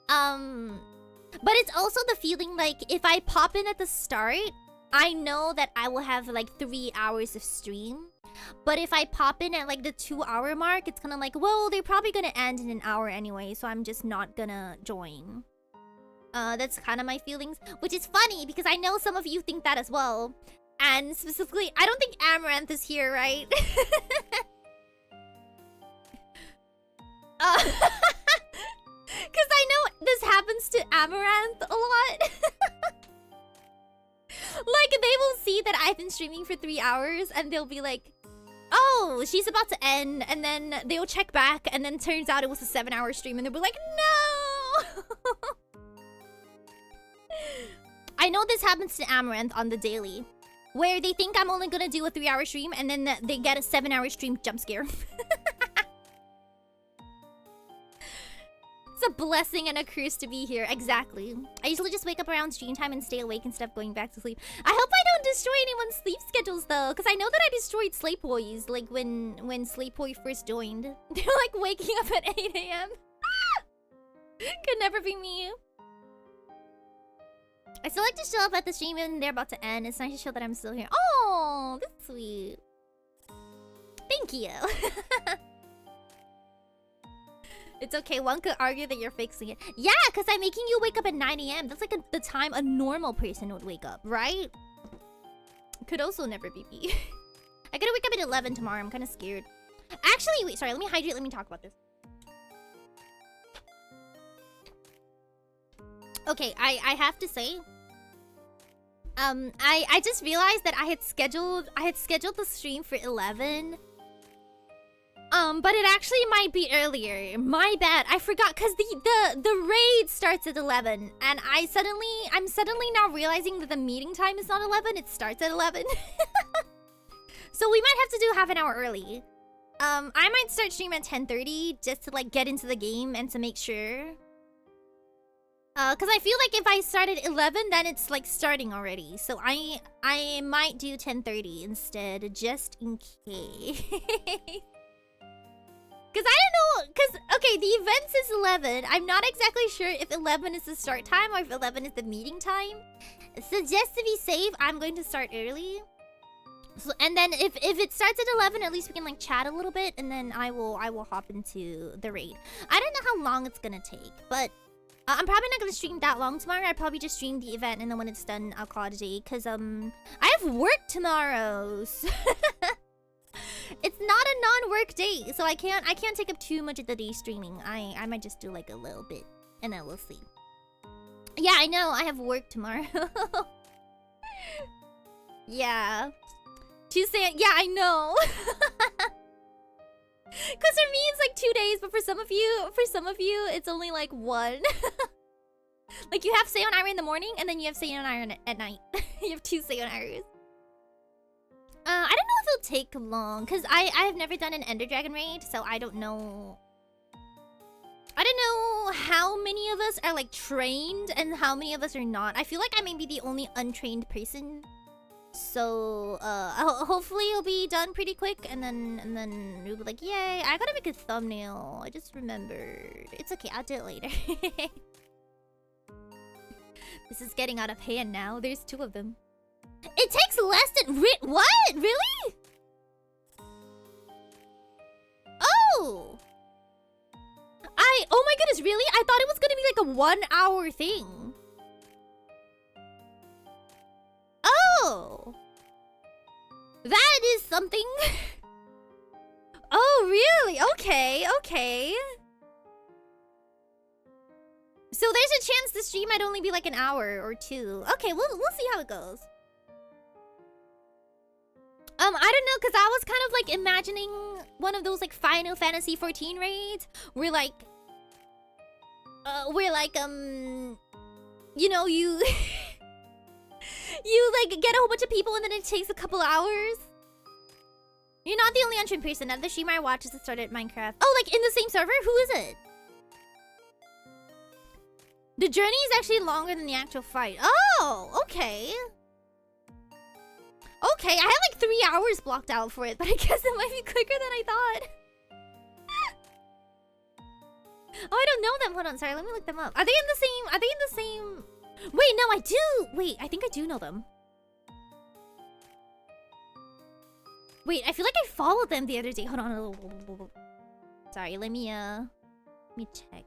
But it's also the feeling like if I pop in at the start, I know that I will have like 3 hours of stream. But if I pop in at like the 2-hour mark, it's kind of like, well, they're probably gonna end in an hour anyway, so I'm just not gonna join. That's kind of my feelings, which is funny because I know some of you think that as well. And specifically, I don't think Amaranth is here, right? Because I know this happens to Amaranth a lot. Like, they will see that I've been streaming for 3 hours and they'll be like, oh, she's about to end. And then they'll check back and then turns out it was a 7-hour stream and they'll be like, no! I know this happens to Amaranth on the daily, where they think I'm only gonna do a 3-hour stream and then they get a 7-hour stream jump scare. It's a blessing and a curse to be here. Exactly. I usually just wake up around stream time and stay awake instead of going back to sleep. I hope I don't destroy anyone's sleep schedules though, because I know that I destroyed Sleep Boys, like when Sleep Boy first joined. They're like waking up at 8 a.m. Could never be me. I still like to show up at the stream when they're about to end. It's nice to show that I'm still here. Oh, that's sweet. Thank you. It's okay. One could argue that you're fixing it. Yeah, because I'm making you wake up at 9 a.m. That's like the time a normal person would wake up, right? Could also never be me. I gotta wake up at 11 tomorrow. I'm kind of scared. Actually, wait, sorry. Let me hydrate. Let me talk about this. Okay, I have to say, I just realized that I had scheduled the stream for 11. But it actually might be earlier. My bad. I forgot because the raid starts at 11, and I'm suddenly now realizing that the meeting time is not 11. It starts at 11. So we might have to do half an hour early. I might start stream at 10:30 just to like get into the game and to make sure. Cause I feel like if I start at 11, then it's like starting already. So I might do 10:30 instead, just in case. Cause I don't know. Cause okay, the event is 11. I'm not exactly sure if 11 is the start time or if 11 is the meeting time. So just to be safe, I'm going to start early. So, and then if it starts at 11, at least we can like chat a little bit, and then I will hop into the raid. I don't know how long it's gonna take, but I'm probably not gonna stream that long tomorrow. I'd probably just stream the event, and then when it's done, I'll call it a day. Cause I have work tomorrow. So it's not a non-work day, so I can't take up too much of the day streaming. I might just do like a little bit, and then we'll see. Yeah, I know. I have work tomorrow. Yeah. Tuesday. Yeah, I know. Cause for me it's like 2 days, but for some of you, it's only like 1. Like you have Seion Aera in the morning, and then you have Seion Aera at night. You have 2 Seion Aeras. I don't know if it'll take long, cause I have never done an Ender Dragon raid, so I don't know. I don't know how many of us are like trained and how many of us are not. I feel like I may be the only untrained person. So hopefully it'll be done pretty quick, and then we'll be like, yay! I gotta make a thumbnail. I just remembered. It's okay. I'll do it later. This is getting out of hand now. There's 2 of them. It takes less than what? Really? Oh! Oh my goodness! Really? I thought it was gonna be like a 1-hour thing. Oh, that is something. Oh, really? Okay. So there's a chance the stream might only be like an hour or 2. Okay, we'll see how it goes. I don't know, cause I was kind of like imagining one of those like Final Fantasy 14 raids where like, you know, you. You like get a whole bunch of people and then it takes a couple hours. You're not the only untrained person. Another streamer I watch is the started Minecraft. Oh, like in the same server? Who is it? The journey is actually longer than the actual fight. Oh, okay. Okay, I had like 3 hours blocked out for it, but I guess it might be quicker than I thought. Oh, I don't know them. Hold on, sorry, let me look them up. Are they in the same? Wait, no, I do. Wait, I think I do know them. Wait, I feel like I followed them the other day. Hold on. Sorry, let me check.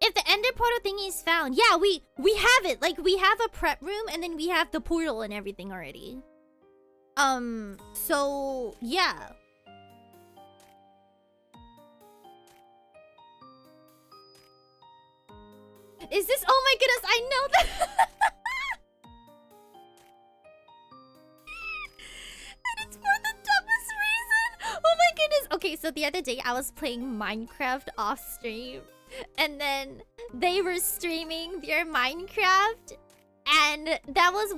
If the Ender portal thingy is found, yeah, we have it. Like we have a prep room, and then we have the portal and everything already. So yeah. Is this? Oh my goodness, I know that. And it's for the dumbest reason. Oh my goodness. Okay, so the other day I was playing Minecraft off stream, and then they were streaming their Minecraft, and that was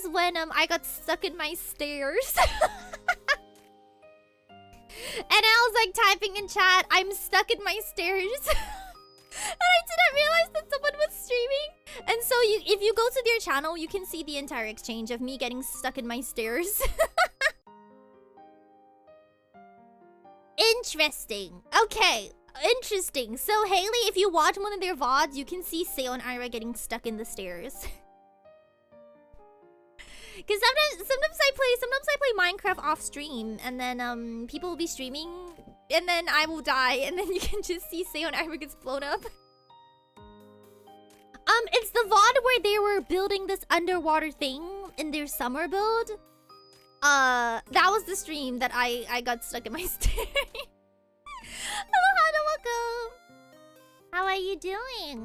when I got stuck in my stairs. And I was like typing in chat, I'm stuck in my stairs. And I didn't realize that someone was streaming. And so if you go to their channel, you can see the entire exchange of me getting stuck in my stairs. Interesting. Okay, interesting. So Haley, if you watch one of their VODs, you can see Seion Aera getting stuck in the stairs. Because sometimes I play Minecraft off stream, and then people will be streaming, and then I will die, and then you can just see Seion Aera gets blown up. It's the VOD where they were building this underwater thing in their summer build. That was the stream that I got stuck in my stairs. Hello, Hana, welcome. How are you doing?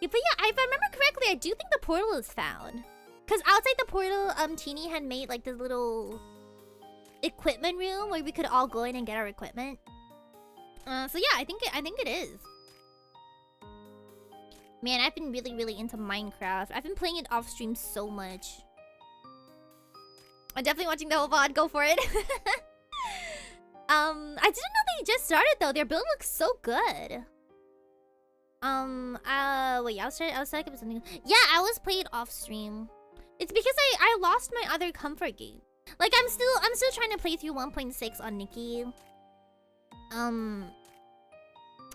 Yeah, but yeah, if I remember correctly, I do think the portal is found. Cause outside the portal, Teeny had made like this little equipment room where we could all go in and get our equipment. So yeah, I think it is. Man, I've been really into Minecraft. I've been playing it off stream so much. I'm definitely watching the whole VOD. Go for it. I didn't know they just started though. Their build looks so good. Wait, I was talking about something. Yeah, I was playing off stream. It's because I lost my other comfort game. Like I'm still trying to play through 1.6 on Nikki. I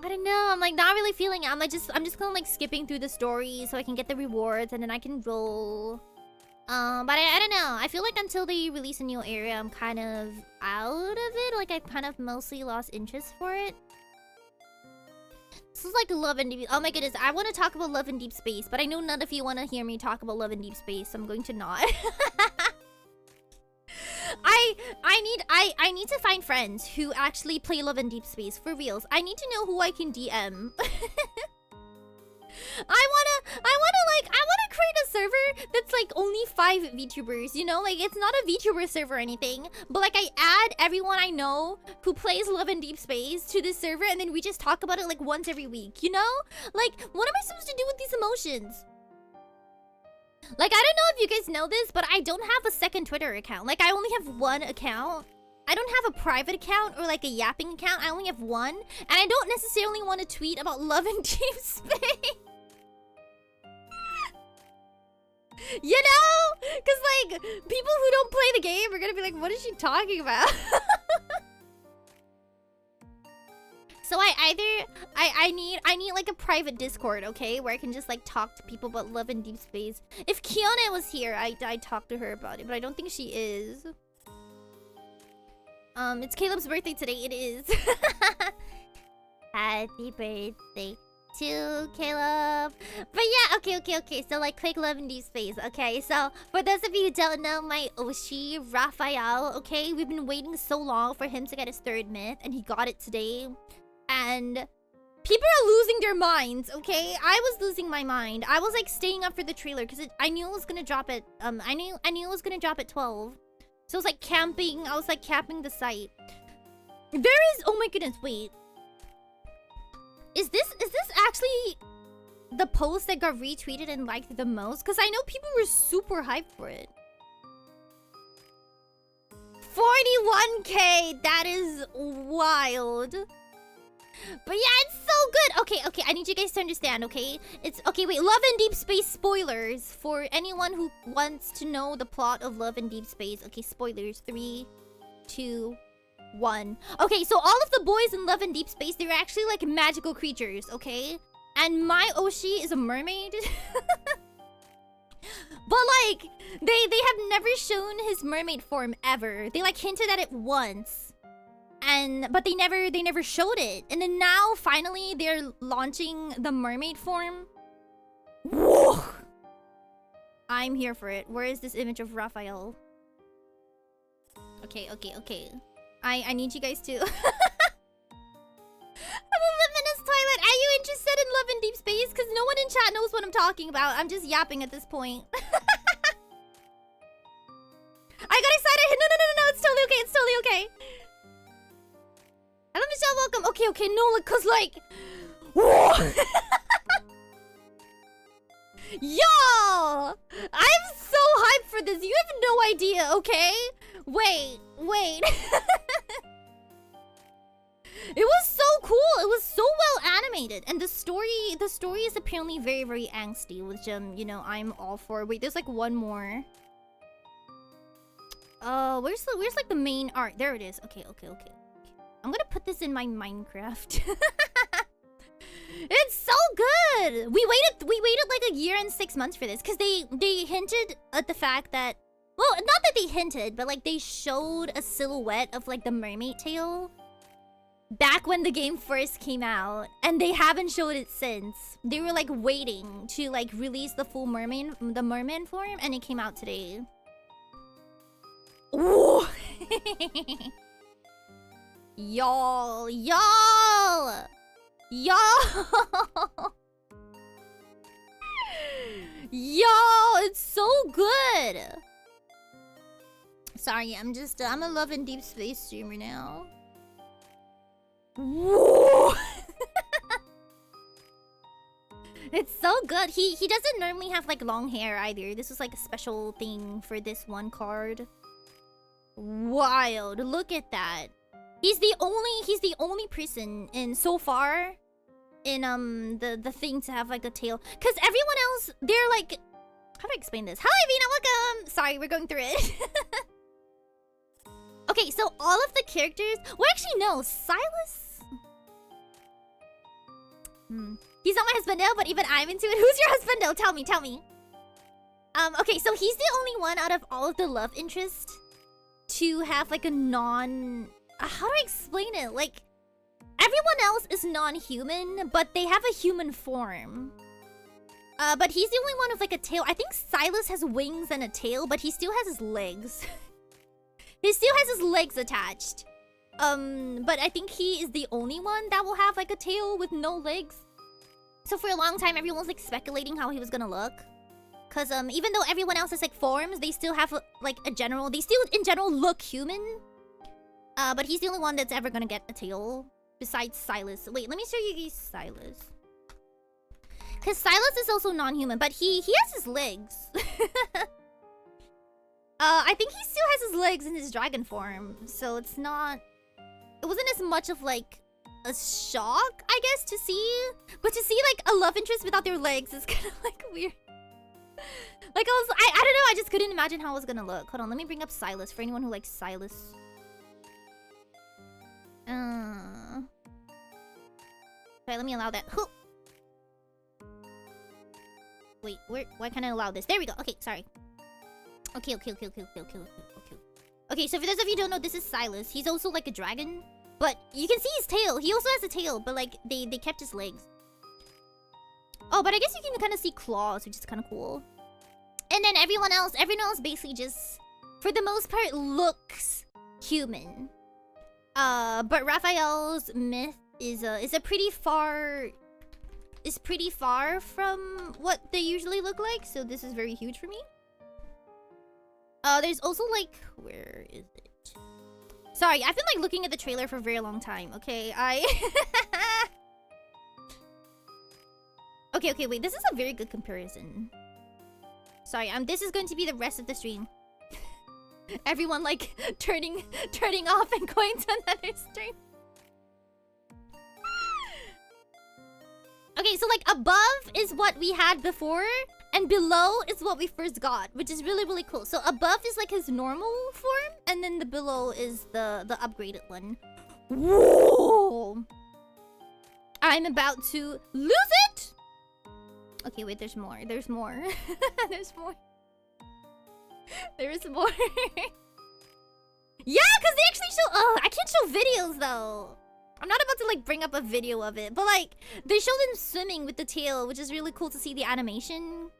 don't know. I'm like not really feeling it. I'm just gonna like skipping through the story so I can get the rewards and then I can roll. But I don't know. I feel like until they release a new area, I'm kind of out of it. Like I've kind of mostly lost interest for it. This is like Love and Deep. Oh my goodness, I want to talk about Love and Deep Space, but I know none of you want to hear me talk about Love and Deep Space, so I'm going to not. I need to find friends who actually play Love and Deep Space for reals. I need to know who I can DM. I wanna create a server that's like only 5 VTubers, you know? Like it's not a VTuber server or anything, but like I add everyone I know who plays Love and Deep Space to this server and then we just talk about it like once every week, you know? Like what am I supposed to do with these emotions? Like I don't know if you guys know this, but I don't have a second Twitter account. Like I only have one account. I don't have a private account or like a yapping account. I only have one, and I don't necessarily want to tweet about Love and Deep Space. You know? Because, like, people who don't play the game are gonna be like, what is she talking about? So I need like a private Discord, okay? Where I can just like talk to people about Love and Deep Space. If Kiana was here, I'd talk to her about it, but I don't think she is. It's Caleb's birthday today. It is. Happy birthday to Caleb. But yeah, okay. So like quick Love and Deep Space. Okay, so for those of you who don't know, my Oshi, Raphael, okay, we've been waiting so long for him to get his 3rd myth, and he got it today. And people are losing their minds, okay? I was losing my mind. I was like staying up for the trailer because I knew it was gonna drop at I knew it was gonna drop at 12. So I was like camping. I was like camping the site. There is, oh my goodness, wait. Is this actually the post that got retweeted and liked the most? Because I know people were super hyped for it. 41K, that is wild. But yeah, it's so good. Okay, I need you guys to understand, okay? It's okay, wait, Love and Deep Space spoilers for anyone who wants to know the plot of Love and Deep Space. Okay, spoilers. 3, 2, 1. Okay, so all of the boys in Love and Deep Space, they're actually like magical creatures, okay? And my Oshi is a mermaid. But like, they have never shown his mermaid form ever. They like hinted at it once. But they never showed it. And then now finally they're launching the mermaid form. Whoa! I'm here for it. Where is this image of Raphael? Okay. I need you guys to I'm a feminist toilet. Are you interested in Love and Deep Space? Because no one in chat knows what I'm talking about. I'm just yapping at this point. I got excited. No. It's totally okay. Hello, Michelle. Welcome. Okay. No, like, cause like, whoa. Yo, I'm so hyped for this. You have no idea. Okay. Wait. It was so cool. It was so well animated, and the story is apparently very, very angsty, which you know, I'm all for. Wait, there's like one more. Where's like the main art? There it is. Okay. I'm gonna put this in my Minecraft. It's so good. We waited like a year and 6 months for this because they hinted at the fact that, well, not that they hinted, but like they showed a silhouette of like the mermaid tail back when the game first came out, and they haven't showed it since. They were like waiting to like release the full mermaid form, and it came out today. Ooh. Y'all. It's so good. Sorry, I'm a Love and Deep Space streamer now. Whoa. It's so good. He doesn't normally have like long hair either. This was like a special thing for this one card. wild. Look at that. He's the only person in so far in the thing to have like a tail. Cause everyone else, they're like, how do I explain this? Hi Vina, welcome! Sorry, we're going through it. Okay, so all of the characters, well actually no, Silas. He's not my husband now, but even I'm into it. Who's your husband though? Tell me, tell me. Okay, so he's the only one out of all of the love interests to have like a non... how do I explain it? Like, everyone else is non-human, but they have a human form. But he's the only one with like a tail. I think Silas has wings and a tail, but he still has his legs. He still has his legs attached. But I think he is the only one that will have like a tail with no legs. So for a long time, everyone was like speculating how he was gonna look. Cause even though everyone else has like forms, they still have like a general, they still in general look human. But he's the only one that's ever gonna get a tail besides Silas. Wait, let me show you guys Silas. Cause Silas is also non-human, but he has his legs. I think he still has his legs in his dragon form, so it's not... It wasn't as much of like a shock, I guess, to see. But to see like a love interest without their legs is kind of like weird. Like I don't know, I just couldn't imagine how it was gonna look. Hold on, let me bring up Silas for anyone who likes Silas. Alright, let me allow that. Wait, why can't I allow this? There we go. Okay, sorry. Okay. Okay, so for those of you who don't know, this is Silas. He's also like a dragon. But you can see his tail. He also has a tail, but like they kept his legs. Oh, but I guess you can kind of see claws, which is kind of cool. And then everyone else basically just, for the most part, looks human. But Raphael's myth is pretty far from what they usually look like, so this is very huge for me. There's also like, where is it? Sorry, I've been like looking at the trailer for a very long time. Okay, Okay, wait, this is a very good comparison. Sorry, this is going to be the rest of the stream. Everyone like turning off and going to another stream. Okay, so like above is what we had before, and below is what we first got, which is really, really cool. So above is like his normal form, and then the below is the upgraded one. Whoa! I'm about to lose it! Okay, wait, there's more. There's more. There's more. There's more. Yeah, because they actually show... Oh, I can't show videos, though. I'm not about to, like, bring up a video of it. But, like, they showed him swimming with the tail, which is really cool to see the animation.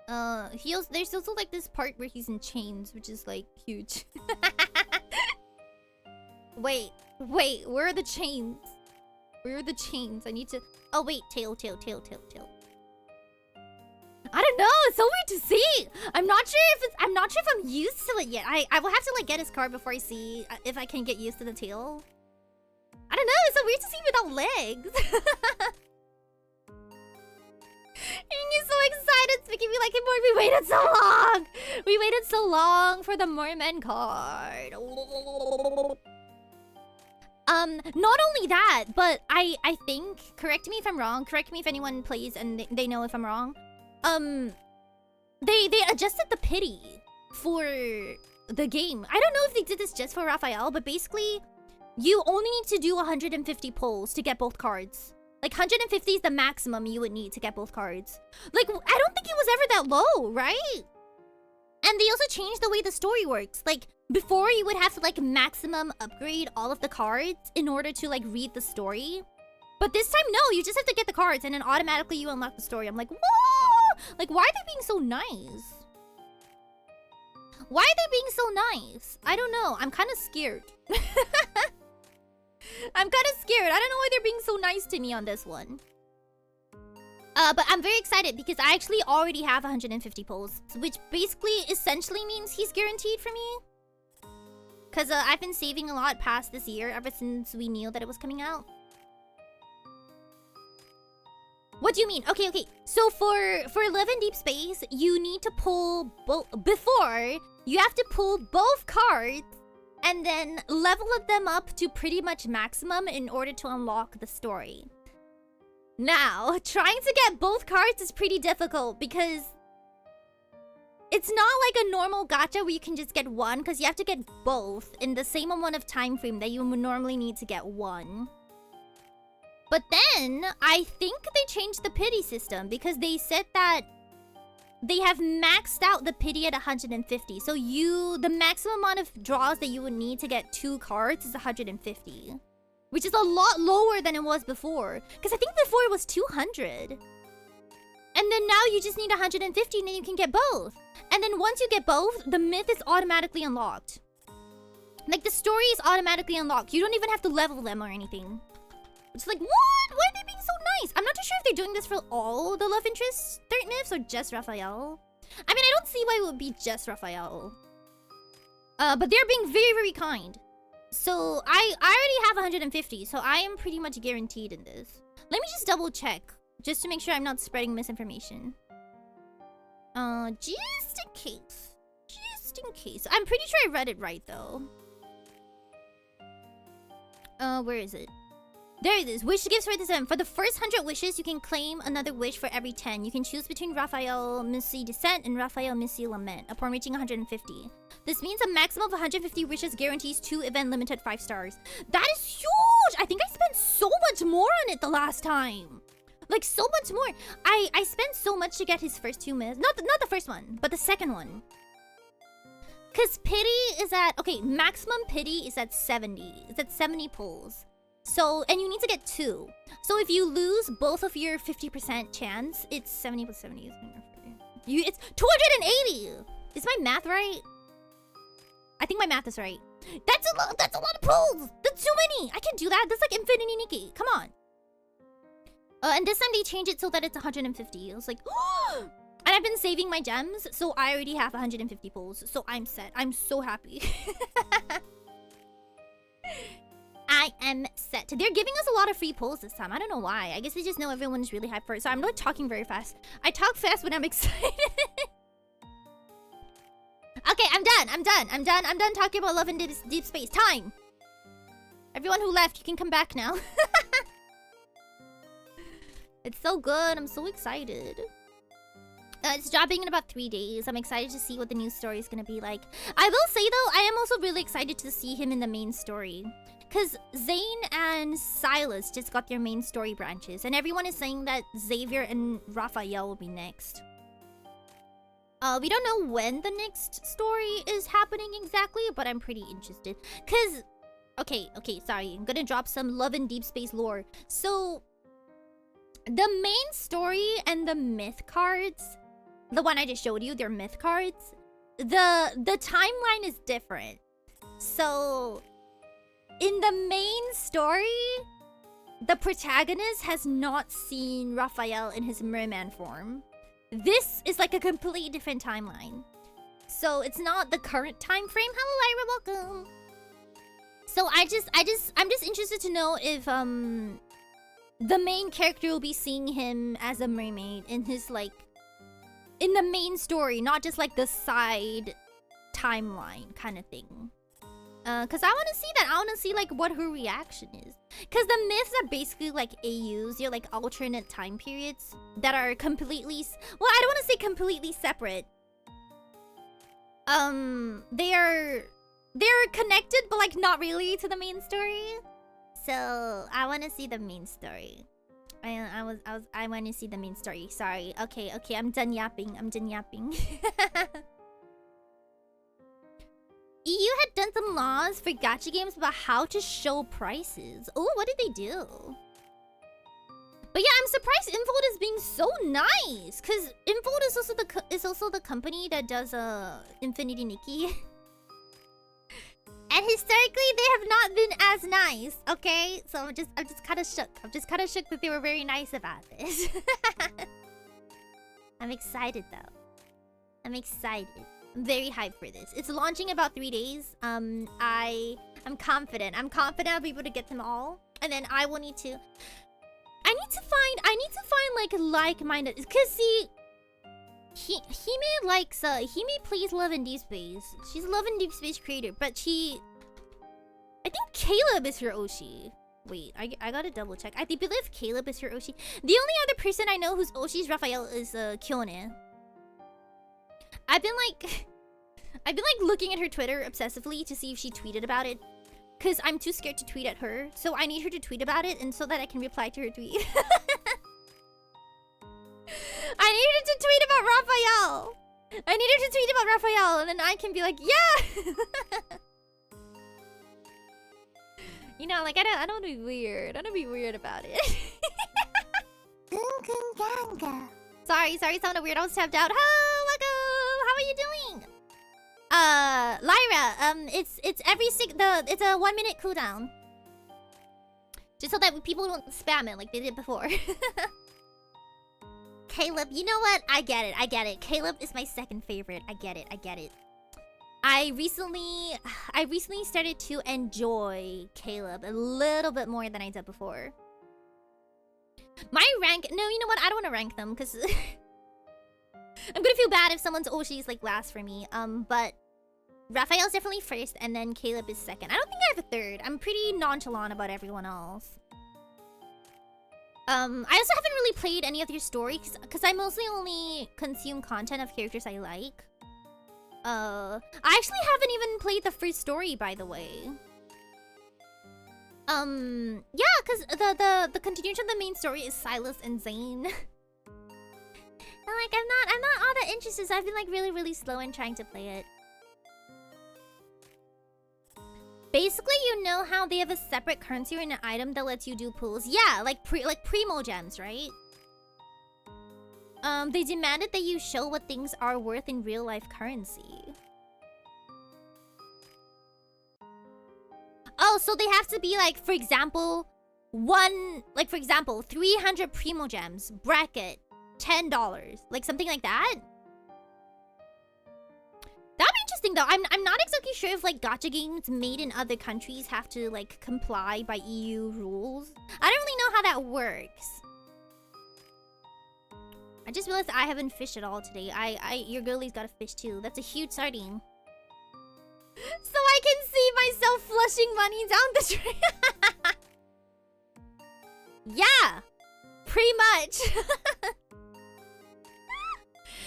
There's also, like, this part where he's in chains, which is, like, huge. Wait, where are the chains? Where are the chains? I need to... Oh, wait, tail. I don't know, it's so weird to see. I'm not sure if I'm used to it yet. I will have to like get his card before I see if I can get used to the tail. I don't know, it's so weird to see without legs. You're so excited. It's making me like it more. We waited so long. We waited so long for the merman card. Not only that, but I think, correct me if I'm wrong, correct me if anyone plays and they know if I'm wrong. They adjusted the pity for the game. I don't know if they did this just for Raphael, but basically, you only need to do 150 pulls to get both cards. Like, 150 is the maximum you would need to get both cards. Like, I don't think it was ever that low, right? And they also changed the way the story works. Like, before you would have to, like, maximum upgrade all of the cards in order to, like, read the story. But this time, no, you just have to get the cards and then automatically you unlock the story. I'm like, whoa! Like, why are they being so nice? Why are they being so nice? I don't know. I'm kind of scared. I'm kind of scared. I don't know why they're being so nice to me on this one. But I'm very excited because I actually already have 150 pulls, which basically essentially means he's guaranteed for me. Because I've been saving a lot past this year ever since we knew that it was coming out. What do you mean? Okay, okay. So for Live in Deep Space, you need to pull both. Before, you have to pull both cards and then level them up to pretty much maximum in order to unlock the story. Now, trying to get both cards is pretty difficult because it's not like a normal gacha where you can just get one, because you have to get both in the same amount of time frame that you would normally need to get one. But then, I think they changed the pity system because they said that they have maxed out the pity at 150. So the maximum amount of draws that you would need to get 2 cards is 150. Which is a lot lower than it was before. Because I think before it was 200. And then now you just need 150 and then you can get both. And then once you get both, the myth is automatically unlocked. Like, the story is automatically unlocked. You don't even have to level them or anything. It's like, what? Why are they being so nice? I'm not too sure if they're doing this for all the love interests, third myths, or just Raphael. I mean, I don't see why it would be just Raphael. But they're being very, very kind. So, I already have 150, so I am pretty much guaranteed in this. Let me just double check, just to make sure I'm not spreading misinformation. Just in case. Just in case. I'm pretty sure I read it right, though. Where is it? There it is. Wish gifts for the 7. For the first 100 wishes, you can claim another wish for every 10. You can choose between Raphael Missy Descent and Raphael Missy Lament upon reaching 150. This means a maximum of 150 wishes guarantees 2 event limited 5 stars. That is huge! I think I spent so much more on it the last time. Like, so much more. I spent so much to get his first 2 myths. Not the first one, but the second one. Because pity is at... Okay, maximum pity is at 70. It's at 70 pulls. So, and you need to get 2. So if you lose both of your 50% chance, it's 70 plus 70. It's 280! Is my math right? I think my math is right. That's a lot of pulls! That's too many! I can't do that. That's like Infinity Nikki. Come on. And this time they changed it so that it's 150. I was like, oh! And I've been saving my gems, so I already have 150 pulls. So I'm set. I'm so happy. I am set. They're giving us a lot of free pulls this time. I don't know why. I guess they just know everyone's really hyped for it. So I'm not talking very fast. I talk fast when I'm excited. Okay, I'm done talking about love in deep space. Time. Everyone who left, you can come back now. It's so good. I'm so excited. It's dropping in about 3 days. I'm excited to see what the new story is going to be like. I will say, though, I am also really excited to see him in the main story. Because Zane and Silas just got their main story branches. And everyone is saying that Xavier and Raphael will be next. We don't know when the next story is happening exactly, but I'm pretty interested. Because... Okay, sorry. I'm going to drop some Love in Deep Space lore. So... The main story and the myth cards... The one I just showed you, they're myth cards. The timeline is different. So... In the main story, the protagonist has not seen Raphael in his merman form. This is like a completely different timeline. So it's not the current time frame. Hello, Lyra, welcome. So I'm just interested to know if the main character will be seeing him as a mermaid in his like in the main story, not just like the side timeline kind of thing. Cause I want to see that. I want to see like what her reaction is. Cause the myths are basically like AUs. They're like alternate time periods that are completely. Well, I don't want to say completely separate. They're connected, but like not really to the main story. So I want to see the main story. I want to see the main story. Sorry. Okay. I'm done yapping. EU had done some laws for gacha games about how to show prices. Oh, what did they do? But yeah, I'm surprised Infold is being so nice, cause Infold is also the company that does Infinity Nikki. And historically, they have not been as nice. Okay, so I'm just kind of shook. I'm just kind of shook that they were very nice about this. I'm excited though. I'm very hyped for this. It's launching in about 3 days. I'm confident. I'm confident I'll be able to get them all. And then I will need to... I I need to find like-minded. Cause see, Hime likes Hime plays Love and Deep Space. She's a Love and Deep Space creator, but I think Caleb is her Oshi. Wait, I gotta double check. I believe Caleb is her Oshi. The only other person I know whose Oshi is Raphael is Kyone. I've been like looking at her Twitter obsessively to see if she tweeted about it. Cause I'm too scared to tweet at her. So I need her to tweet about it and so that I can reply to her tweet. I need her to tweet about Raphael. I need her to tweet about Raphael and then I can be like, yeah! You know, like I don't want to be weird. I don't want to be weird about it. Sorry, sound of weird. I was tapped out. Hello, welcome. How are you doing? Lyra, it's it's a 1 minute cooldown. Just so that people don't spam it like they did before. Caleb, you know what? I get it. Caleb is my second favorite. I get it. I recently started to enjoy Caleb a little bit more than I did before. My rank, no, you know what? I don't want to rank them because I'm gonna feel bad if someone's Oshi is like last for me. But Raphael's definitely first, and then Caleb is second. I don't think I have a third. I'm pretty nonchalant about everyone else. I also haven't really played any of your stories because I mostly only consume content of characters I like. I actually haven't even played the first story, by the way. Yeah, because the continuation of the main story is Silas and Zane. And like I'm not all that interested, so I've been like really slow in trying to play it. Basically, you know how they have a separate currency or an item that lets you do pulls? Yeah, like primo gems, right? They demanded that you show what things are worth in real life currency. Oh, so they have to be like, for example, 300 primo gems, bracket, $10, like something like that. That'd be interesting though. I'm not exactly sure if like gacha games made in other countries have to like comply by EU rules. I don't really know how that works. I just realized I haven't fished at all today. Your girlie's got a fish too. That's a huge sardine. So I can see myself flushing money down the drain. Yeah, pretty much.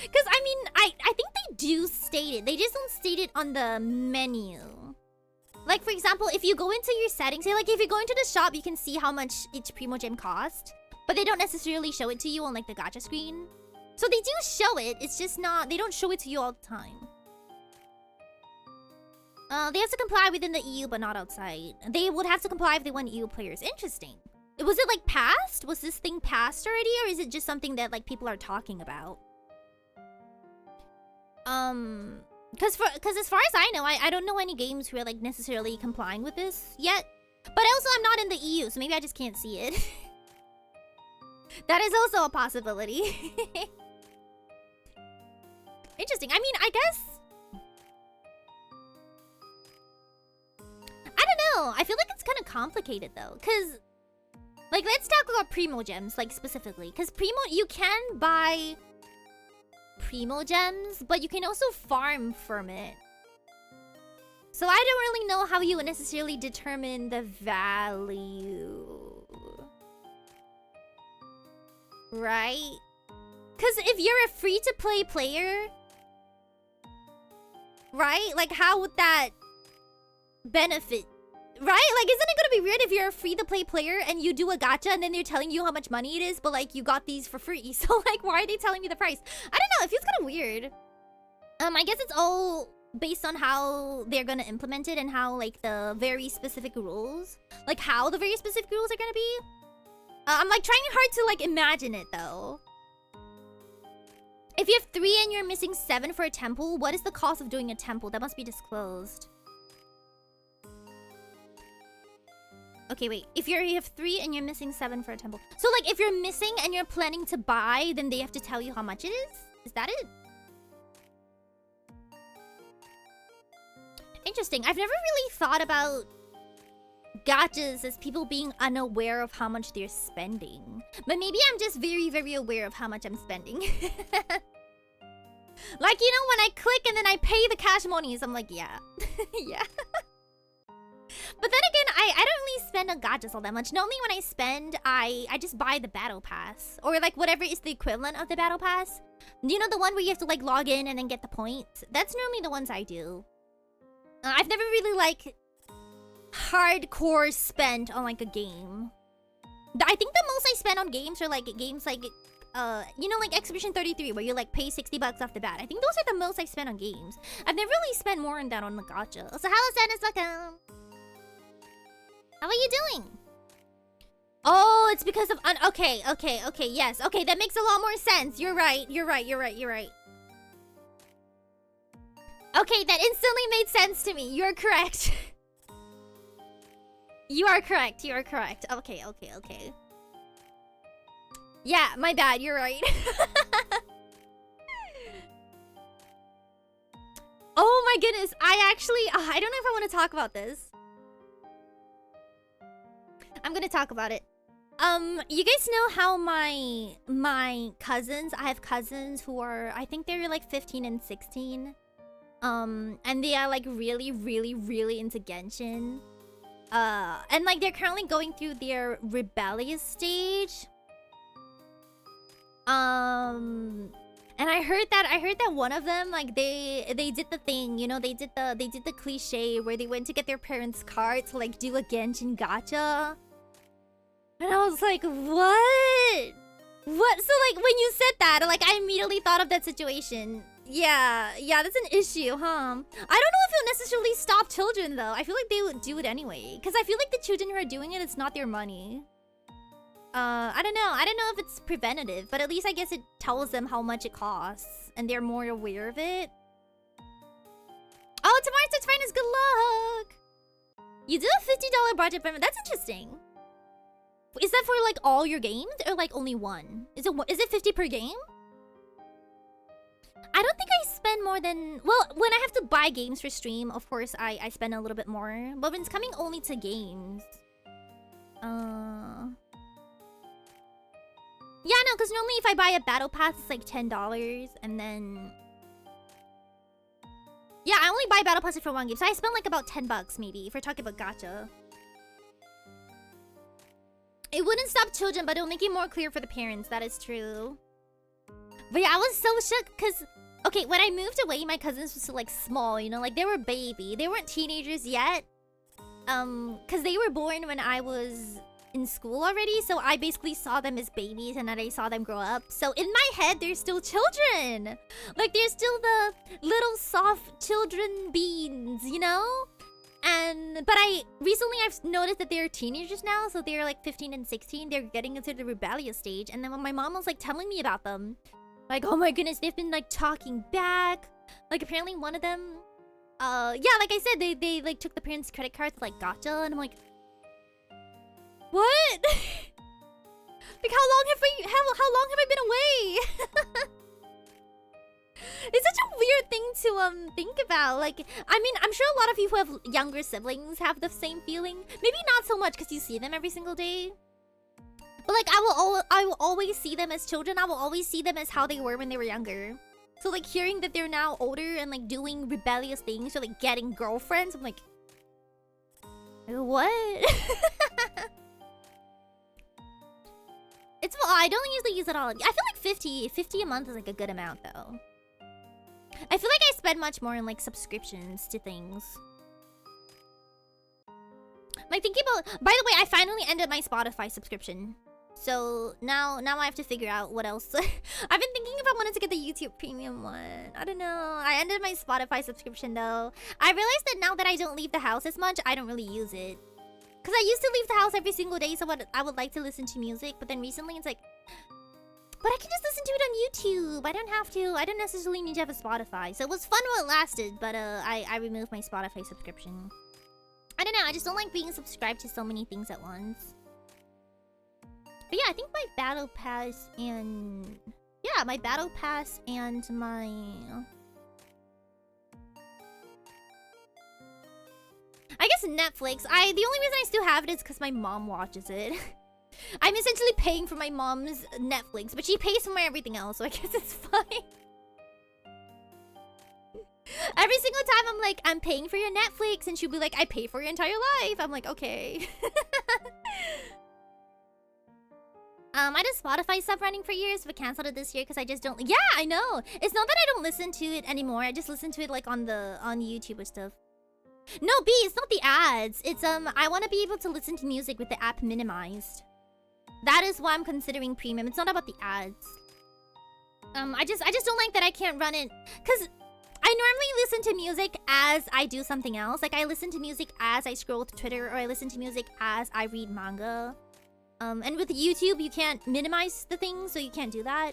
Because I mean, I think they do state it. They just don't state it on the menu. Like for example, if you go into your settings, say like if you go into the shop, you can see how much each primo gem cost. But they don't necessarily show it to you on like the gacha screen. So they do show it, it's just not, they don't show it to you all the time. They have to comply within the EU but not outside. They would have to comply if they want EU players. Interesting. Was it like passed? Was this thing passed already, or is it just something that like people are talking about? Because as far as I know, I don't know any games who are like necessarily complying with this yet. But also I'm not in the EU, so maybe I just can't see it. That is also a possibility. Interesting. I mean, I guess... I don't know. I feel like it's kind of complicated, though. Because, like, let's talk about primo gems, like, specifically. Because you can buy primo gems, but you can also farm from it. So I don't really know how you would necessarily determine the value. Right? Because if you're a free-to-play player, right? Like, how would that benefit? Right? Like, isn't it gonna be weird if you're a free-to-play player and you do a gacha and then they're telling you how much money it is, but, like, you got these for free. So, like, why are they telling me the price? I don't know. It feels kind of weird. I guess it's all based on how they're gonna implement it and how, like, the very specific rules. Like, how the very specific rules are gonna be. I'm like trying hard to like imagine it though. If you have 3 and you're missing 7 for a temple, what is the cost of doing a temple? That must be disclosed. Okay, wait. If you have 3 and you're missing 7 for a temple. So like if you're missing and you're planning to buy, then they have to tell you how much it is? Is that it? Interesting. I've never really thought about gachas as people being unaware of how much they're spending. But maybe I'm just very, very aware of how much I'm spending. Like, you know, when I click and then I pay the cash monies, I'm like, yeah. Yeah. But then again, I don't really spend on gachas all that much. Normally when I spend, I just buy the battle pass. Or like whatever is the equivalent of the battle pass. You know, the one where you have to like log in and then get the points? That's normally the ones I do. I've never really like hardcore spent on like a game. I think the most I spend on games are like games like you know, like Exhibition 33 where you like pay 60 bucks off the bat. I think those are the most I spent on games. I've never really spent more than that on the gacha. So hello Sanus, how are you doing? Oh, it's because of okay, yes. Okay, that makes a lot more sense. You're right. Okay, that instantly made sense to me. You're correct. You are correct. Okay. Yeah, my bad. You're right. Oh my goodness. I don't know if I want to talk about this. I'm gonna talk about it. You guys know how my cousins, I have cousins who are, I think they're like 15 and 16. And they are like really into Genshin. And like they're currently going through their rebellious stage. And I heard that one of them, like they did the thing, you know, they did the cliche where they went to get their parents' car to like do a Genshin gacha. And I was like, what? So like when you said that, like I immediately thought of that situation. Yeah, that's an issue, huh? I don't know if it'll necessarily stop children though. I feel like they would do it anyway. Because I feel like the children who are doing it, it's not their money. I don't know if it's preventative, but at least I guess it tells them how much it costs. And they're more aware of it. Oh, tomorrow's Touch Finance, good luck! You do a $50 budget payment, that's interesting. Is that for like all your games or like only one? Is it 50 per game? I don't think I spend more than... Well, when I have to buy games for stream, of course, I spend a little bit more. But when it's coming only to games... Yeah, no, because normally if I buy a battle pass, it's like $10. And then... Yeah, I only buy battle passes for one game. So I spend like about 10 bucks maybe, if we're talking about gacha. It wouldn't stop children, but it'll make it more clear for the parents. That is true. But yeah, I was so shook because... Okay, when I moved away, my cousins were still like small, you know? Like they were baby. They weren't teenagers yet. Because they were born when I was in school already. So I basically saw them as babies and then I saw them grow up. So in my head, they're still children. Like they're still the little soft children beings, you know? But I've noticed that they're teenagers now, so they're like 15 and 16. They're getting into the rebellious stage. And then when my mom was like telling me about them, like, oh my goodness, they've been like talking back. Like apparently one of them, yeah, like I said, they like took the parents' credit cards like gacha, and I'm like, what? Like how long have I been away? It's such a weird thing to think about. Like, I mean, I'm sure a lot of you who have younger siblings have the same feeling. Maybe not so much because you see them every single day. But like, I will always see them as children. I will always see them as how they were when they were younger. So like, hearing that they're now older and like doing rebellious things or like getting girlfriends, I'm like, what? I don't usually use it all. I feel like 50 a month is like a good amount though. I feel like I spend much more on like subscriptions to things. Like thinking about, by the way, I finally ended my Spotify subscription. So now I have to figure out what else. I've been thinking if I wanted to get the YouTube premium one. I don't know. I ended my Spotify subscription though. I realized that now that I don't leave the house as much, I don't really use it. Because I used to leave the house every single day, so I would like to listen to music. But then recently it's like, but I can just listen to it on YouTube. I don't have to. I don't necessarily need to have a Spotify. So it was fun while it lasted, but I removed my Spotify subscription. I don't know. I just don't like being subscribed to so many things at once. But yeah, I think my battle pass and... Yeah, my battle pass and my... I guess just Netflix. The only reason I still have it is because my mom watches it. I'm essentially paying for my mom's Netflix, but she pays for my everything else, so I guess it's fine. Every single time I'm like, I'm paying for your Netflix, and she'll be like, I pay for your entire life. I'm like, okay. I did Spotify stop running for years, but canceled it this year because I just don't. Yeah, I know. It's not that I don't listen to it anymore. I just listen to it like on YouTube or stuff. No, B, it's not the ads. It's I want to be able to listen to music with the app minimized. That is why I'm considering premium. It's not about the ads. I just don't like that I can't run it, cause I normally listen to music as I do something else. Like I listen to music as I scroll through Twitter, or I listen to music as I read manga. And with YouTube, you can't minimize the things, so you can't do that.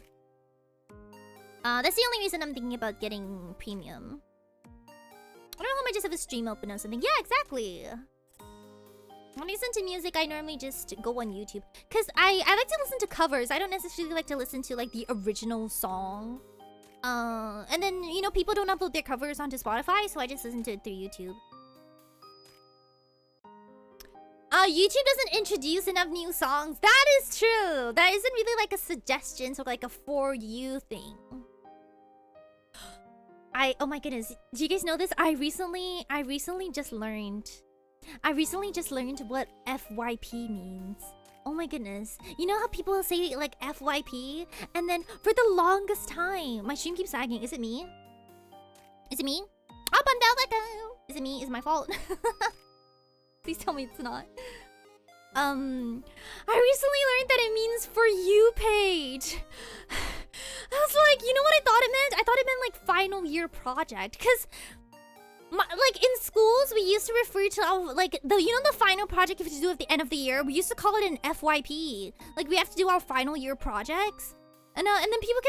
That's the only reason I'm thinking about getting premium. I don't know, I might just have a stream open or something. Yeah, exactly. When I listen to music, I normally just go on YouTube. Because I like to listen to covers. I don't necessarily like to listen to, like, the original song. And then, you know, people don't upload their covers onto Spotify, so I just listen to it through YouTube. YouTube doesn't introduce enough new songs. That is true. That isn't really like a suggestion, so like a for you thing. Oh my goodness. Do you guys know this? I recently just learned what FYP means. Oh my goodness. You know how people say like FYP? And then for the longest time, my stream keeps sagging. Is it me? Is it me? Up and down like Is it me? Is it my fault? Please tell me it's not. I recently learned that it means for you page. I was like, you know what I thought it meant? I thought it meant like final year project. Cause like in schools, we used to refer to our, like the final project you have to do at the end of the year. We used to call it an FYP. Like we have to do our final year projects. And then people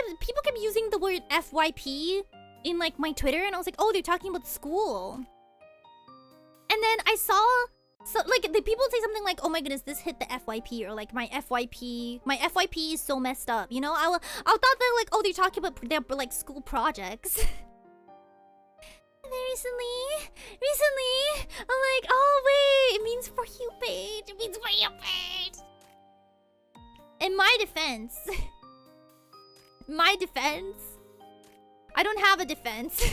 kept using the word FYP in like my Twitter, and I was like, oh, they're talking about school. And then I saw, like the people say something like, oh my goodness, this hit the FYP, or like my FYP is so messed up. You know, I thought they're like, oh, they're talking about their like school projects. And then recently, I'm like, oh wait, it means for you page. It means for you page. In my defense, I don't have a defense.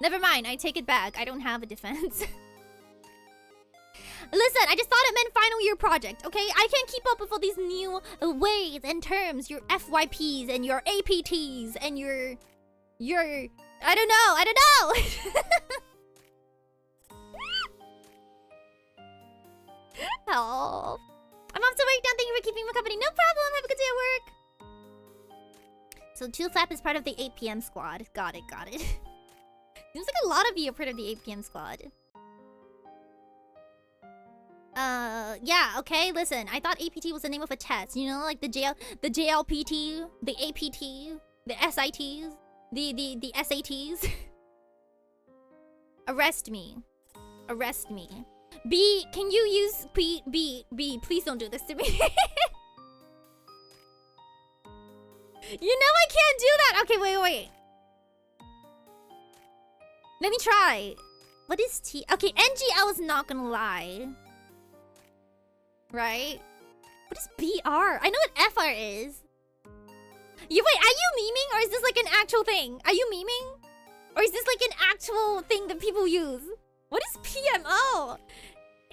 Never mind, I take it back. I don't have a defense. Listen, I just thought it meant final year project, okay? I can't keep up with all these new ways and terms. Your FYPs and your APTs and your... I don't know! Help. I'm off to work now. Thank you for keeping me company. No problem. Have a good day at work. So 2FLAP is part of the 8 PM squad. Got it. Seems like a lot of you are part of the 8 PM squad. Yeah, okay, listen. I thought APT was the name of a test. You know, like the JLPT, the APT, the SITs, the SATs. Arrest me. B, can you use B, please don't do this to me. You know I can't do that. Okay, wait. Let me try. What is T? Okay, NGL is not gonna lie. Right? What is BR? I know what FR is. Wait, are you memeing, or is this like an actual thing? Are you memeing? Or is this like an actual thing that people use? What is PMO?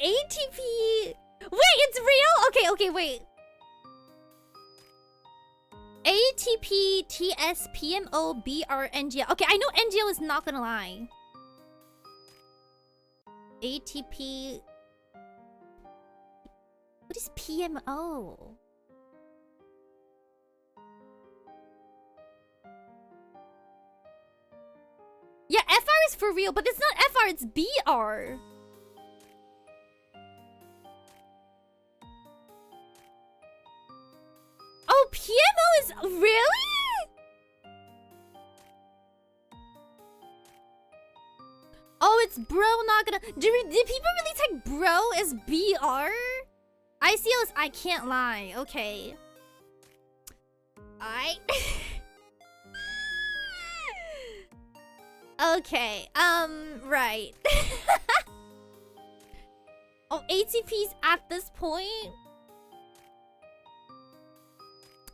ATP... Wait, it's real? Okay, wait. ATP, TS, PMO, BR, NGL. Okay, I know NGL is not gonna lie. ATP... What is PMO? Yeah, FR is for real, but it's not FR, it's BR. Oh, PMO is... Really? Oh, it's bro, not gonna... Did people really type bro as BR? ICOs, I can't lie. Okay. Okay, right. Oh, ATPs at this point?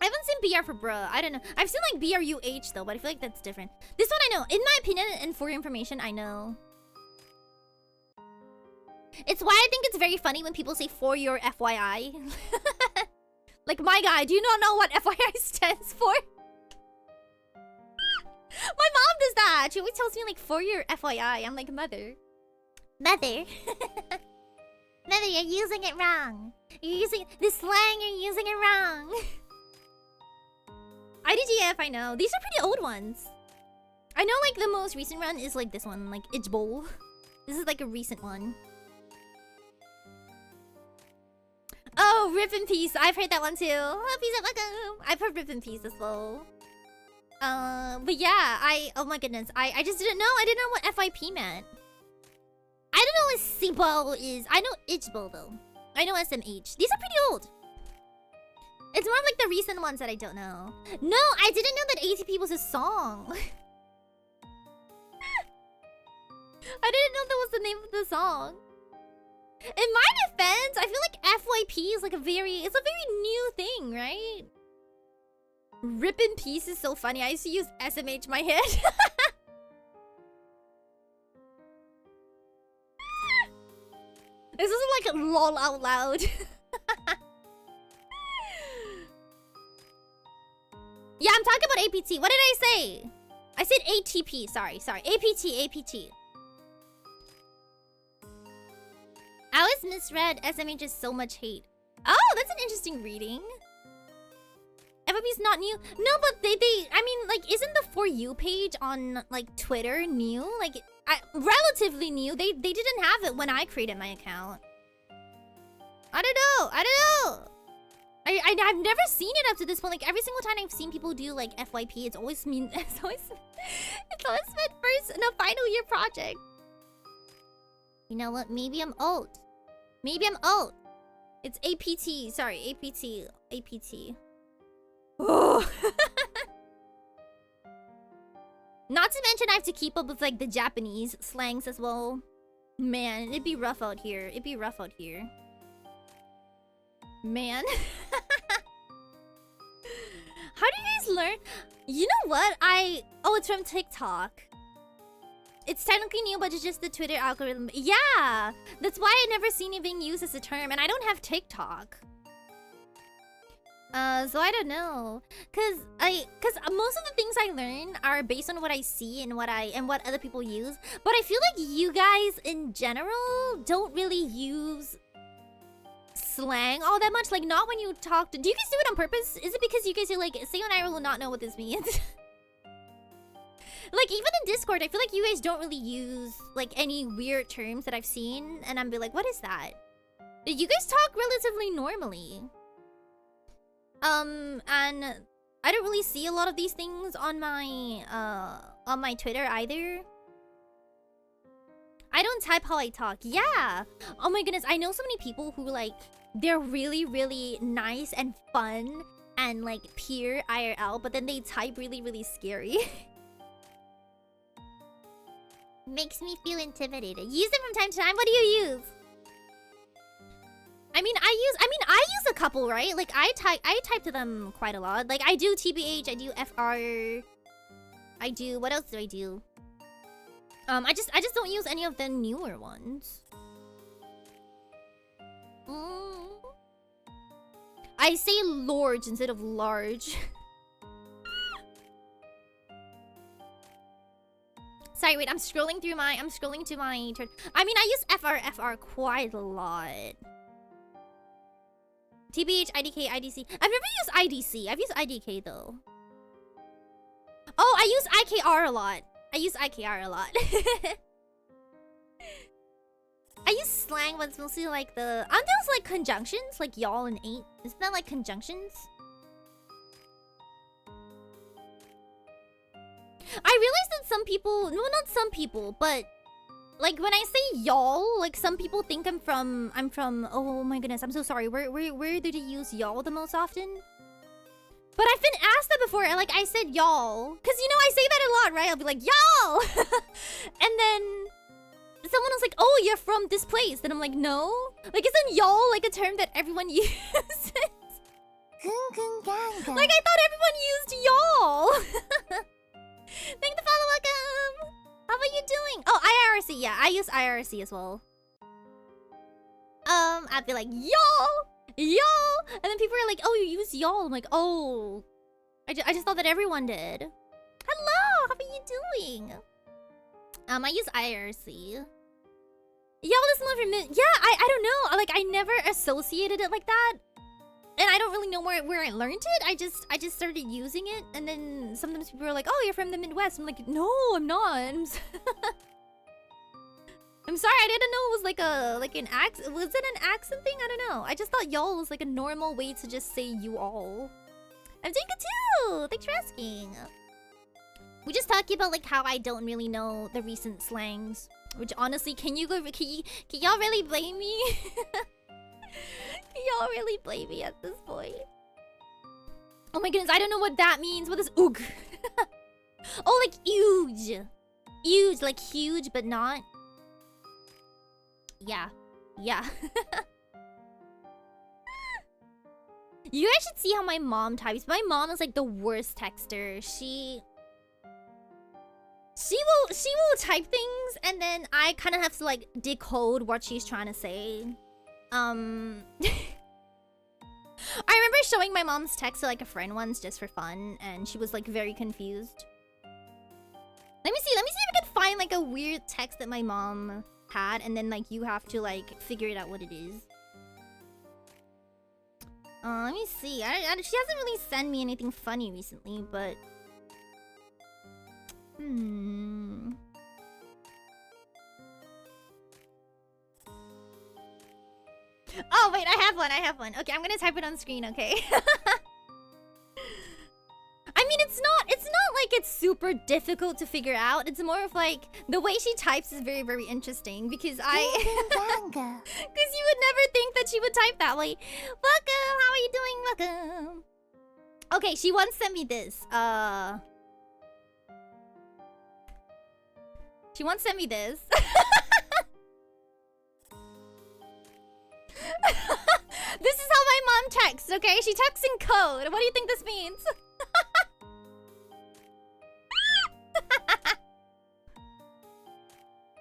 I haven't seen BR for bruh. I don't know. I've seen like BRUH though, but I feel like that's different. This one I know. In my opinion and for your information, I know. It's why I think it's very funny when people say for your FYI. Like, my guy, do you not know what FYI stands for? My mom does that. She always tells me like for your FYI. I'm like, mother. Mother. Mother, you're using it wrong. You're using this slang, you're using it wrong. IDGF, I know. These are pretty old ones. I know like the most recent one is like this one, like Itch Bowl. This is like a recent one. Oh, Rip in Peace. I've heard that one too. Oh, peace out, welcome. I've heard Rip in Peace as well. But yeah, oh my goodness. I just didn't know. I didn't know what FIP meant. I don't know what SIBO is. I know Itch Bowl though. I know SMH. These are pretty old. It's more like the recent ones that I don't know. No, I didn't know that ATP was a song. I didn't know that was the name of the song. In my defense, I feel like FYP is like it's a very new thing, right? Rip in Peace is so funny. I used to use SMH in my head. This is like lol out loud. Yeah, I'm talking about APT. What did I say? I said ATP. Sorry. APT. I was misread. SMH is so much hate. Oh, that's an interesting reading. FYP's not new. No, but I mean, like, isn't the For You page on, like, Twitter new? Like, relatively new. They didn't have it when I created my account. I don't know. I've never seen it up to this point. Like, every single time I've seen people do, like, FYP, it's always meant first in a final year project. You know what? Maybe I'm old. It's APT. Sorry, APT. Oh. Not to mention I have to keep up with like the Japanese slangs as well. Man, it'd be rough out here. Man. How do you guys learn? You know what? Oh, it's from TikTok. It's technically new, but it's just the Twitter algorithm. Yeah! That's why I never seen it being used as a term, and I don't have TikTok. So I don't know. Cause most of the things I learn are based on what I see and what other people use. But I feel like you guys in general don't really use slang all that much. Like, not when you talk to... Do you guys do it on purpose? Is it because you guys are like, Seion Aera will not know what this means? Like, even in Discord, I feel like you guys don't really use, like, any weird terms that I've seen. And I'm be like, what is that? You guys talk relatively normally. And I don't really see a lot of these things on my Twitter either. I don't type how I talk. Yeah. Oh my goodness, I know so many people who, like, they're really, really nice and fun and, like, pure IRL, but then they type really, really scary. Makes me feel intimidated. Use it from time to time. What do you use? I mean, I use a couple, right? Like, I type to them quite a lot. Like, I do TBH, I do FR. I do... What else do I do? I just don't use any of the newer ones. I say lords instead of large. Sorry, wait, I'm scrolling to my turn. I mean, I use FR quite a lot. TBH, IDK, IDC. I've never used IDC. I've used IDK though. Oh, I use IKR a lot. I use slang, but it's mostly like the... Aren't those like conjunctions? Like y'all and ain't? Isn't that like conjunctions? I realized that some people... No, not some people, but... Like, when I say y'all, like, some people think I'm from... Oh my goodness, I'm so sorry. Where do they use y'all the most often? But I've been asked that before, like I said y'all. Cause you know I say that a lot, right? I'll be like, y'all! And then someone was like, oh, you're from this place. And I'm like, no. Like, isn't y'all like a term that everyone uses? Like, I thought everyone used y'all. Thank the follow, welcome. How are you doing? Oh, IRC, yeah, I use IRC as well. I'd be like, y'all, and then people are like, oh, you use y'all. I'm like, oh, I just thought that everyone did. Hello, how are you doing? I use IRC. Y'all is not from yeah, I don't know. Like, I never associated it like that. And I don't really know where I learned it. I just started using it, and then sometimes people are like, "Oh, you're from the Midwest." I'm like, "No, I'm not." I'm sorry, I didn't know it was like an accent. Was it an accent thing? I don't know. I just thought y'all was like a normal way to just say you all. I'm doing good too. Thanks for asking. We just talking about like how I don't really know the recent slangs. Which honestly, can y'all really blame me? Y'all really blame me at this point. Oh my goodness, I don't know what that means. What is oog? Oh, like huge. Huge, like huge, but not. Yeah. Yeah. You guys should see how my mom types. My mom is like the worst texter. She will type things, and then I kind of have to like decode what she's trying to say. I remember showing my mom's text to like a friend once just for fun, and she was like very confused. Let me see if I can find like a weird text that my mom had, and then like you have to like figure it out what it is. Let me see. She hasn't really sent me anything funny recently, but Oh, wait, I have one. Okay, I'm gonna type it on screen, okay? I mean, it's not like it's super difficult to figure out. It's more of like, the way she types is very, very interesting because because you would never think that she would type that way. Welcome, how are you doing? Welcome. Okay, she once sent me this. She once sent me this. This is how my mom texts, okay? She texts in code. What do you think this means?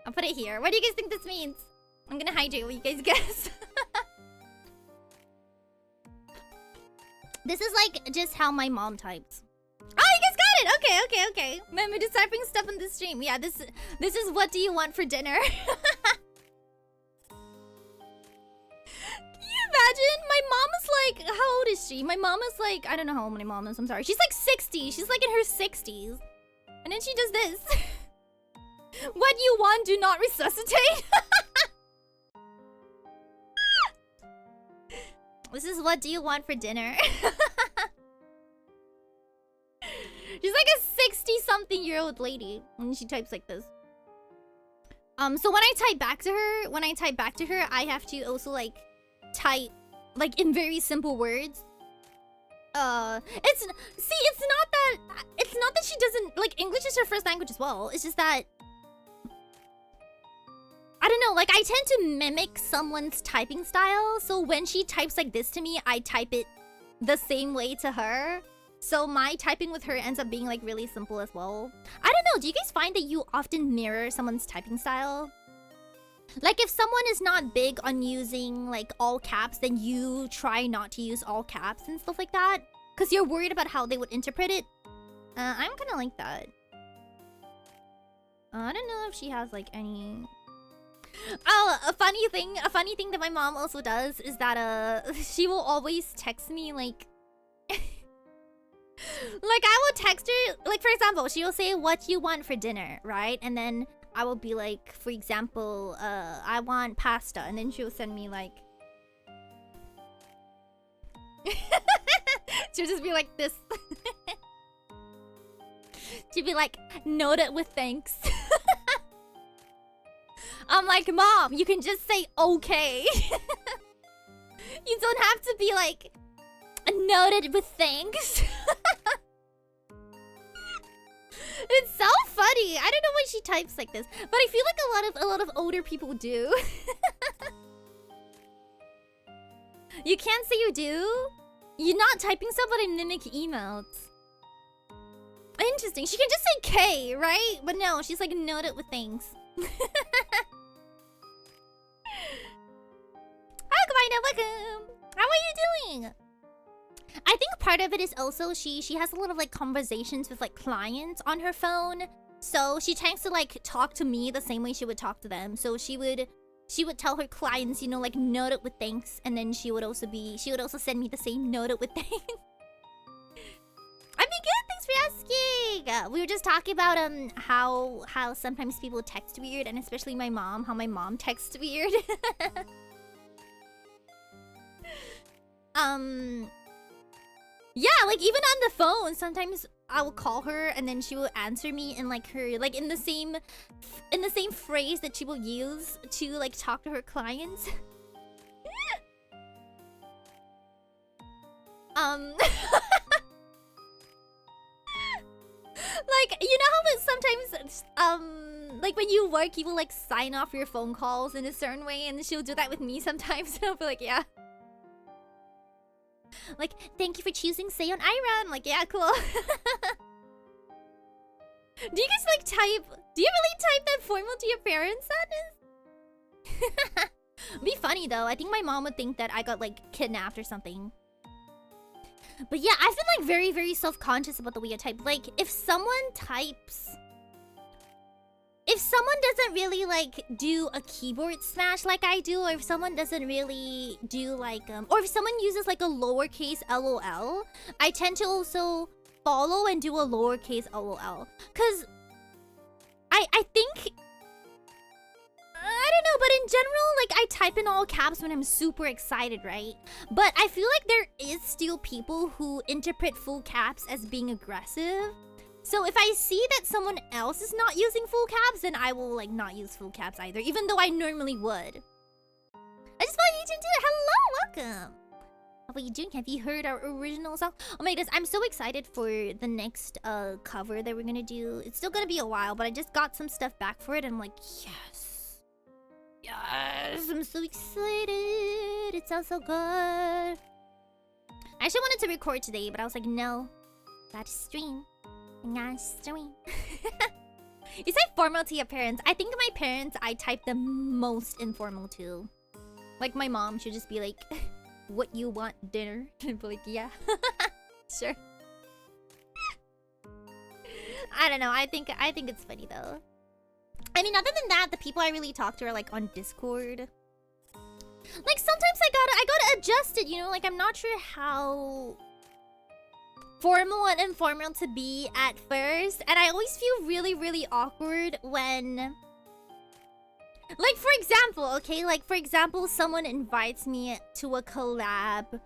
I'll put it here. What do you guys think this means? I'm gonna hydrate what you guys guess. This is like just how my mom types. Oh, you guys got it! Okay. Remember just typing stuff on the stream. Yeah, this is what do you want for dinner? Imagine, my mom is like, how old is she? My mom is like, I don't know how old my mom is, I'm sorry. She's like 60, she's like in her 60s. And then she does this. What you want, do not resuscitate. This is what do you want for dinner? She's like a 60-something-year-old lady when she types like this. So when I type back to her, I have to also like type like in very simple words. It's not that she doesn't like English is her first language as well. It's just that I don't know, like I tend to mimic someone's typing style, so when she types like this to me, I type it the same way to her. So my typing with her ends up being like really simple as well. I don't know, do you guys find that you often mirror someone's typing style? Like if someone is not big on using like all caps, then you try not to use all caps and stuff like that, because you're worried about how they would interpret it. I'm kind of like that. I don't know if she has like any... Oh, a funny thing that my mom also does is that she will always text me like like I will text her, like for example, she will say what you want for dinner, right? And then I will be like, for example, I want pasta, and then she'll send me like she'll just be like this. She'll be like, noted with thanks. I'm like, Mom, you can just say okay. You don't have to be like, noted with thanks. It's so funny. I don't know why she types like this, but I feel like a lot of older people do. You can't say you do? You're not typing stuff but in mimic emotes. Interesting. She can just say K, right? But no, she's like noted with things. Welcome. How are you doing? I think part of it is also she has a lot of like conversations with like clients on her phone. So she tends to like talk to me the same way she would talk to them. So she would tell her clients, you know, like note it with thanks, and then she would also send me the same note it with thanks. I've been good, thanks for asking. We were just talking about how sometimes people text weird, and especially my mom, how my mom texts weird. Yeah, like even on the phone, sometimes I will call her and then she will answer me in like her in the same phrase that she will use to like talk to her clients. Like, you know how sometimes like when you work you will like sign off your phone calls in a certain way, and she'll do that with me sometimes. And I'll be like, yeah. Like, thank you for choosing Seion Aera. I'm like, yeah, cool. Do you guys like type? Do you really type that formal to your parents, Sadness? Be funny though. I think my mom would think that I got like kidnapped or something. But yeah, I've been like very, very self-conscious about the way I type. Like, if someone doesn't really like do a keyboard smash like I do, or if someone doesn't really do like or if someone uses like a lowercase LOL, I tend to also follow and do a lowercase LOL. Cause I think, I don't know, but in general, like I type in all caps when I'm super excited, right? But I feel like there is still people who interpret full caps as being aggressive. So if I see that someone else is not using full caps, then I will like not use full caps either, even though I normally would. I just thought you didn't do it. Hello, welcome. How are you doing? Have you heard our original song? Oh my goodness, I'm so excited for the next cover that we're gonna do. It's still gonna be a while, but I just got some stuff back for it and I'm like, yes. Yes, I'm so excited. It sounds so good. I actually wanted to record today, but I was like, no. Gotta stream. You say formal to your parents. I think my parents, I type the most informal to. Like my mom, she'll just be like, what you want dinner? And I'd be like, yeah. Sure. I don't know. I think it's funny though. I mean, other than that, the people I really talk to are like on Discord. Like sometimes I gotta adjust it, you know, like I'm not sure how formal and informal to be at first, and I always feel really, really awkward when, like, for example, okay, like for example, someone invites me to a collab,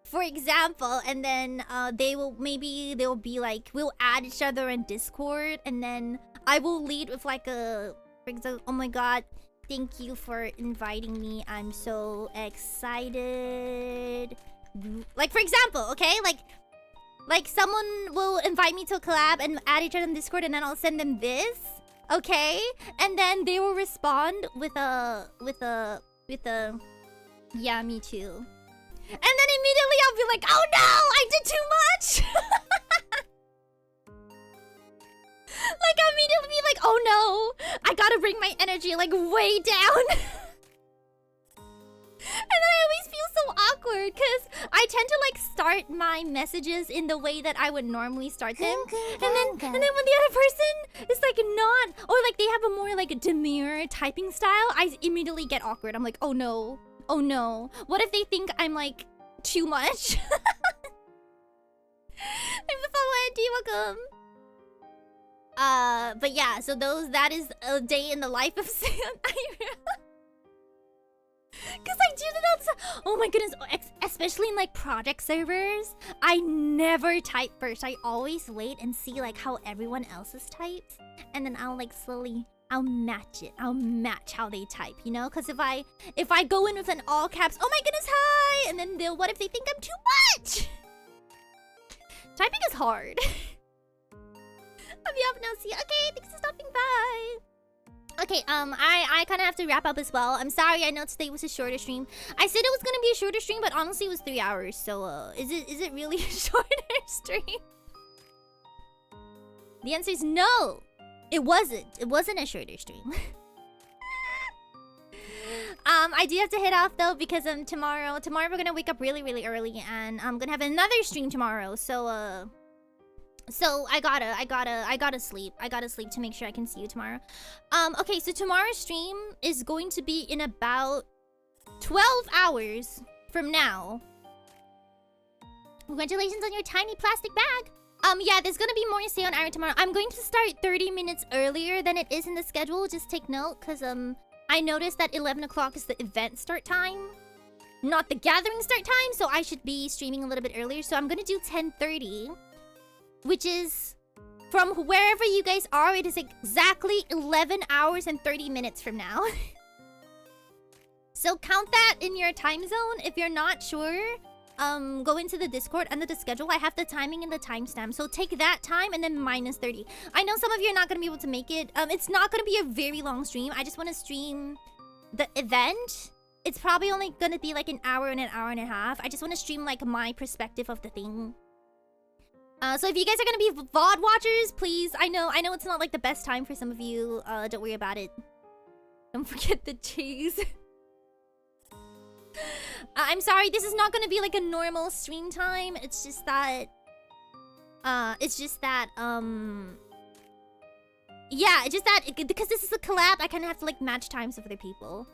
for example, and then they'll be like, we'll add each other in Discord, and then I will lead with like a, for example, oh my god, thank you for inviting me, I'm so excited. Like for example, okay, like someone will invite me to a collab and add each other on Discord, and then I'll send them this, okay? And then they will respond with a yeah, me too. And then immediately I'll be like, oh no, I did too much. Like I'll immediately be like, oh no, I gotta bring my energy like way down. And then I always feel so awkward because I tend to like start my messages in the way that I would normally start them. And then when the other person is like not, or like they have a more like demure typing style, I immediately get awkward. I'm like, oh no, oh no. What if they think I'm like too much? I'm so welcome. But yeah, so that is a day in the life of Seion Aera. Cause I do that all the time. Oh my goodness, especially in like project servers, I never type first. I always wait and see like how everyone else's types, and then I'll like slowly match it. I'll match how they type, you know? Cause if I go in with an all caps, oh my goodness, hi, and then what if they think I'm too much? Typing is hard. I'll be off now. See you. Okay, thanks for stopping by. Okay, I kind of have to wrap up as well. I'm sorry, I know today was a shorter stream. I said it was gonna be a shorter stream, but honestly it was 3 hours. So, is it really a shorter stream? The answer is no. It wasn't. It wasn't a shorter stream. I do have to head off though because tomorrow we're gonna wake up really early and I'm gonna have another stream tomorrow. So I gotta sleep. I gotta sleep to make sure I can see you tomorrow. Okay, so tomorrow's stream is going to be in about 12 hours from now. Congratulations on your tiny plastic bag. Yeah, there's gonna be more Seion Aera tomorrow. I'm going to start 30 minutes earlier than it is in the schedule. Just take note, because I noticed that 11 o'clock is the event start time, not the gathering start time, so I should be streaming a little bit earlier. So I'm gonna do 10:30, which is from wherever you guys are. It is exactly 11 hours and 30 minutes from now. So count that in your time zone. If you're not sure, go into the Discord under the schedule. I have the timing and the timestamp. So take that time and then minus 30. I know some of you are not going to be able to make it. It's not going to be a very long stream. I just want to stream the event. It's probably only going to be like an hour and a half. I just want to stream like my perspective of the thing. So if you guys are going to be VOD watchers, please, I know it's not like the best time for some of you. Don't worry about it. Don't forget the cheese. I'm sorry, this is not gonna be like a normal stream time. It's just that yeah, it's just that because this is a collab, I kind of have to like match times with other people.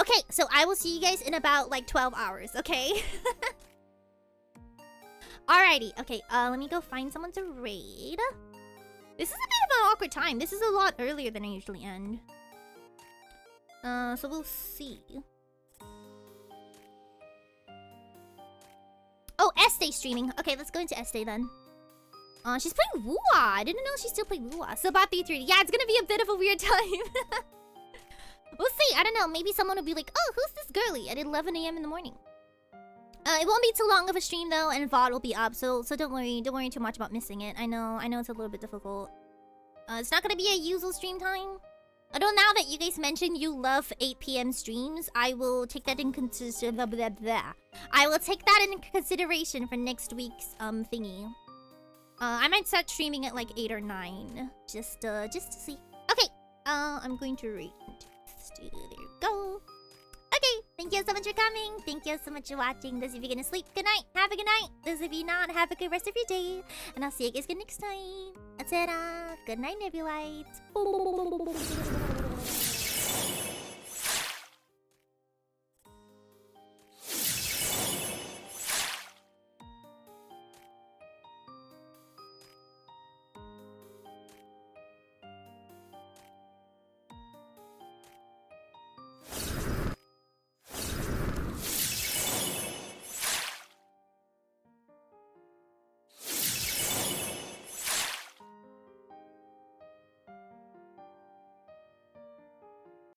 Okay, so I will see you guys in about like 12 hours, okay? Alrighty, okay, let me go find someone to raid. This is a bit of an awkward time. This is a lot earlier than I usually end. So we'll see. Oh, Estee streaming. Okay, let's go into Estee then. She's playing Wua. I didn't know she still played Wua. So about 3:30. Yeah, it's gonna be a bit of a weird time. We'll see. I don't know. Maybe someone will be like, oh, who's this girly at 11 a.m. in the morning? It won't be too long of a stream though, and VOD will be up. So don't worry too much about missing it. I know it's a little bit difficult. It's not gonna be a usual stream time. Although now that you guys mentioned you love 8 p.m. streams, I will take that in consideration. I will take that in consideration for next week's thingy. I might start streaming at like 8 or 9, just to see. Okay, I'm going to read. There you go. Okay, thank you so much for coming. Thank you so much for watching. Those of you gonna sleep, good night. Have a good night. Those of you not, have a good rest of your day. And I'll see you guys again next time. That's it. Good night, Nebulites.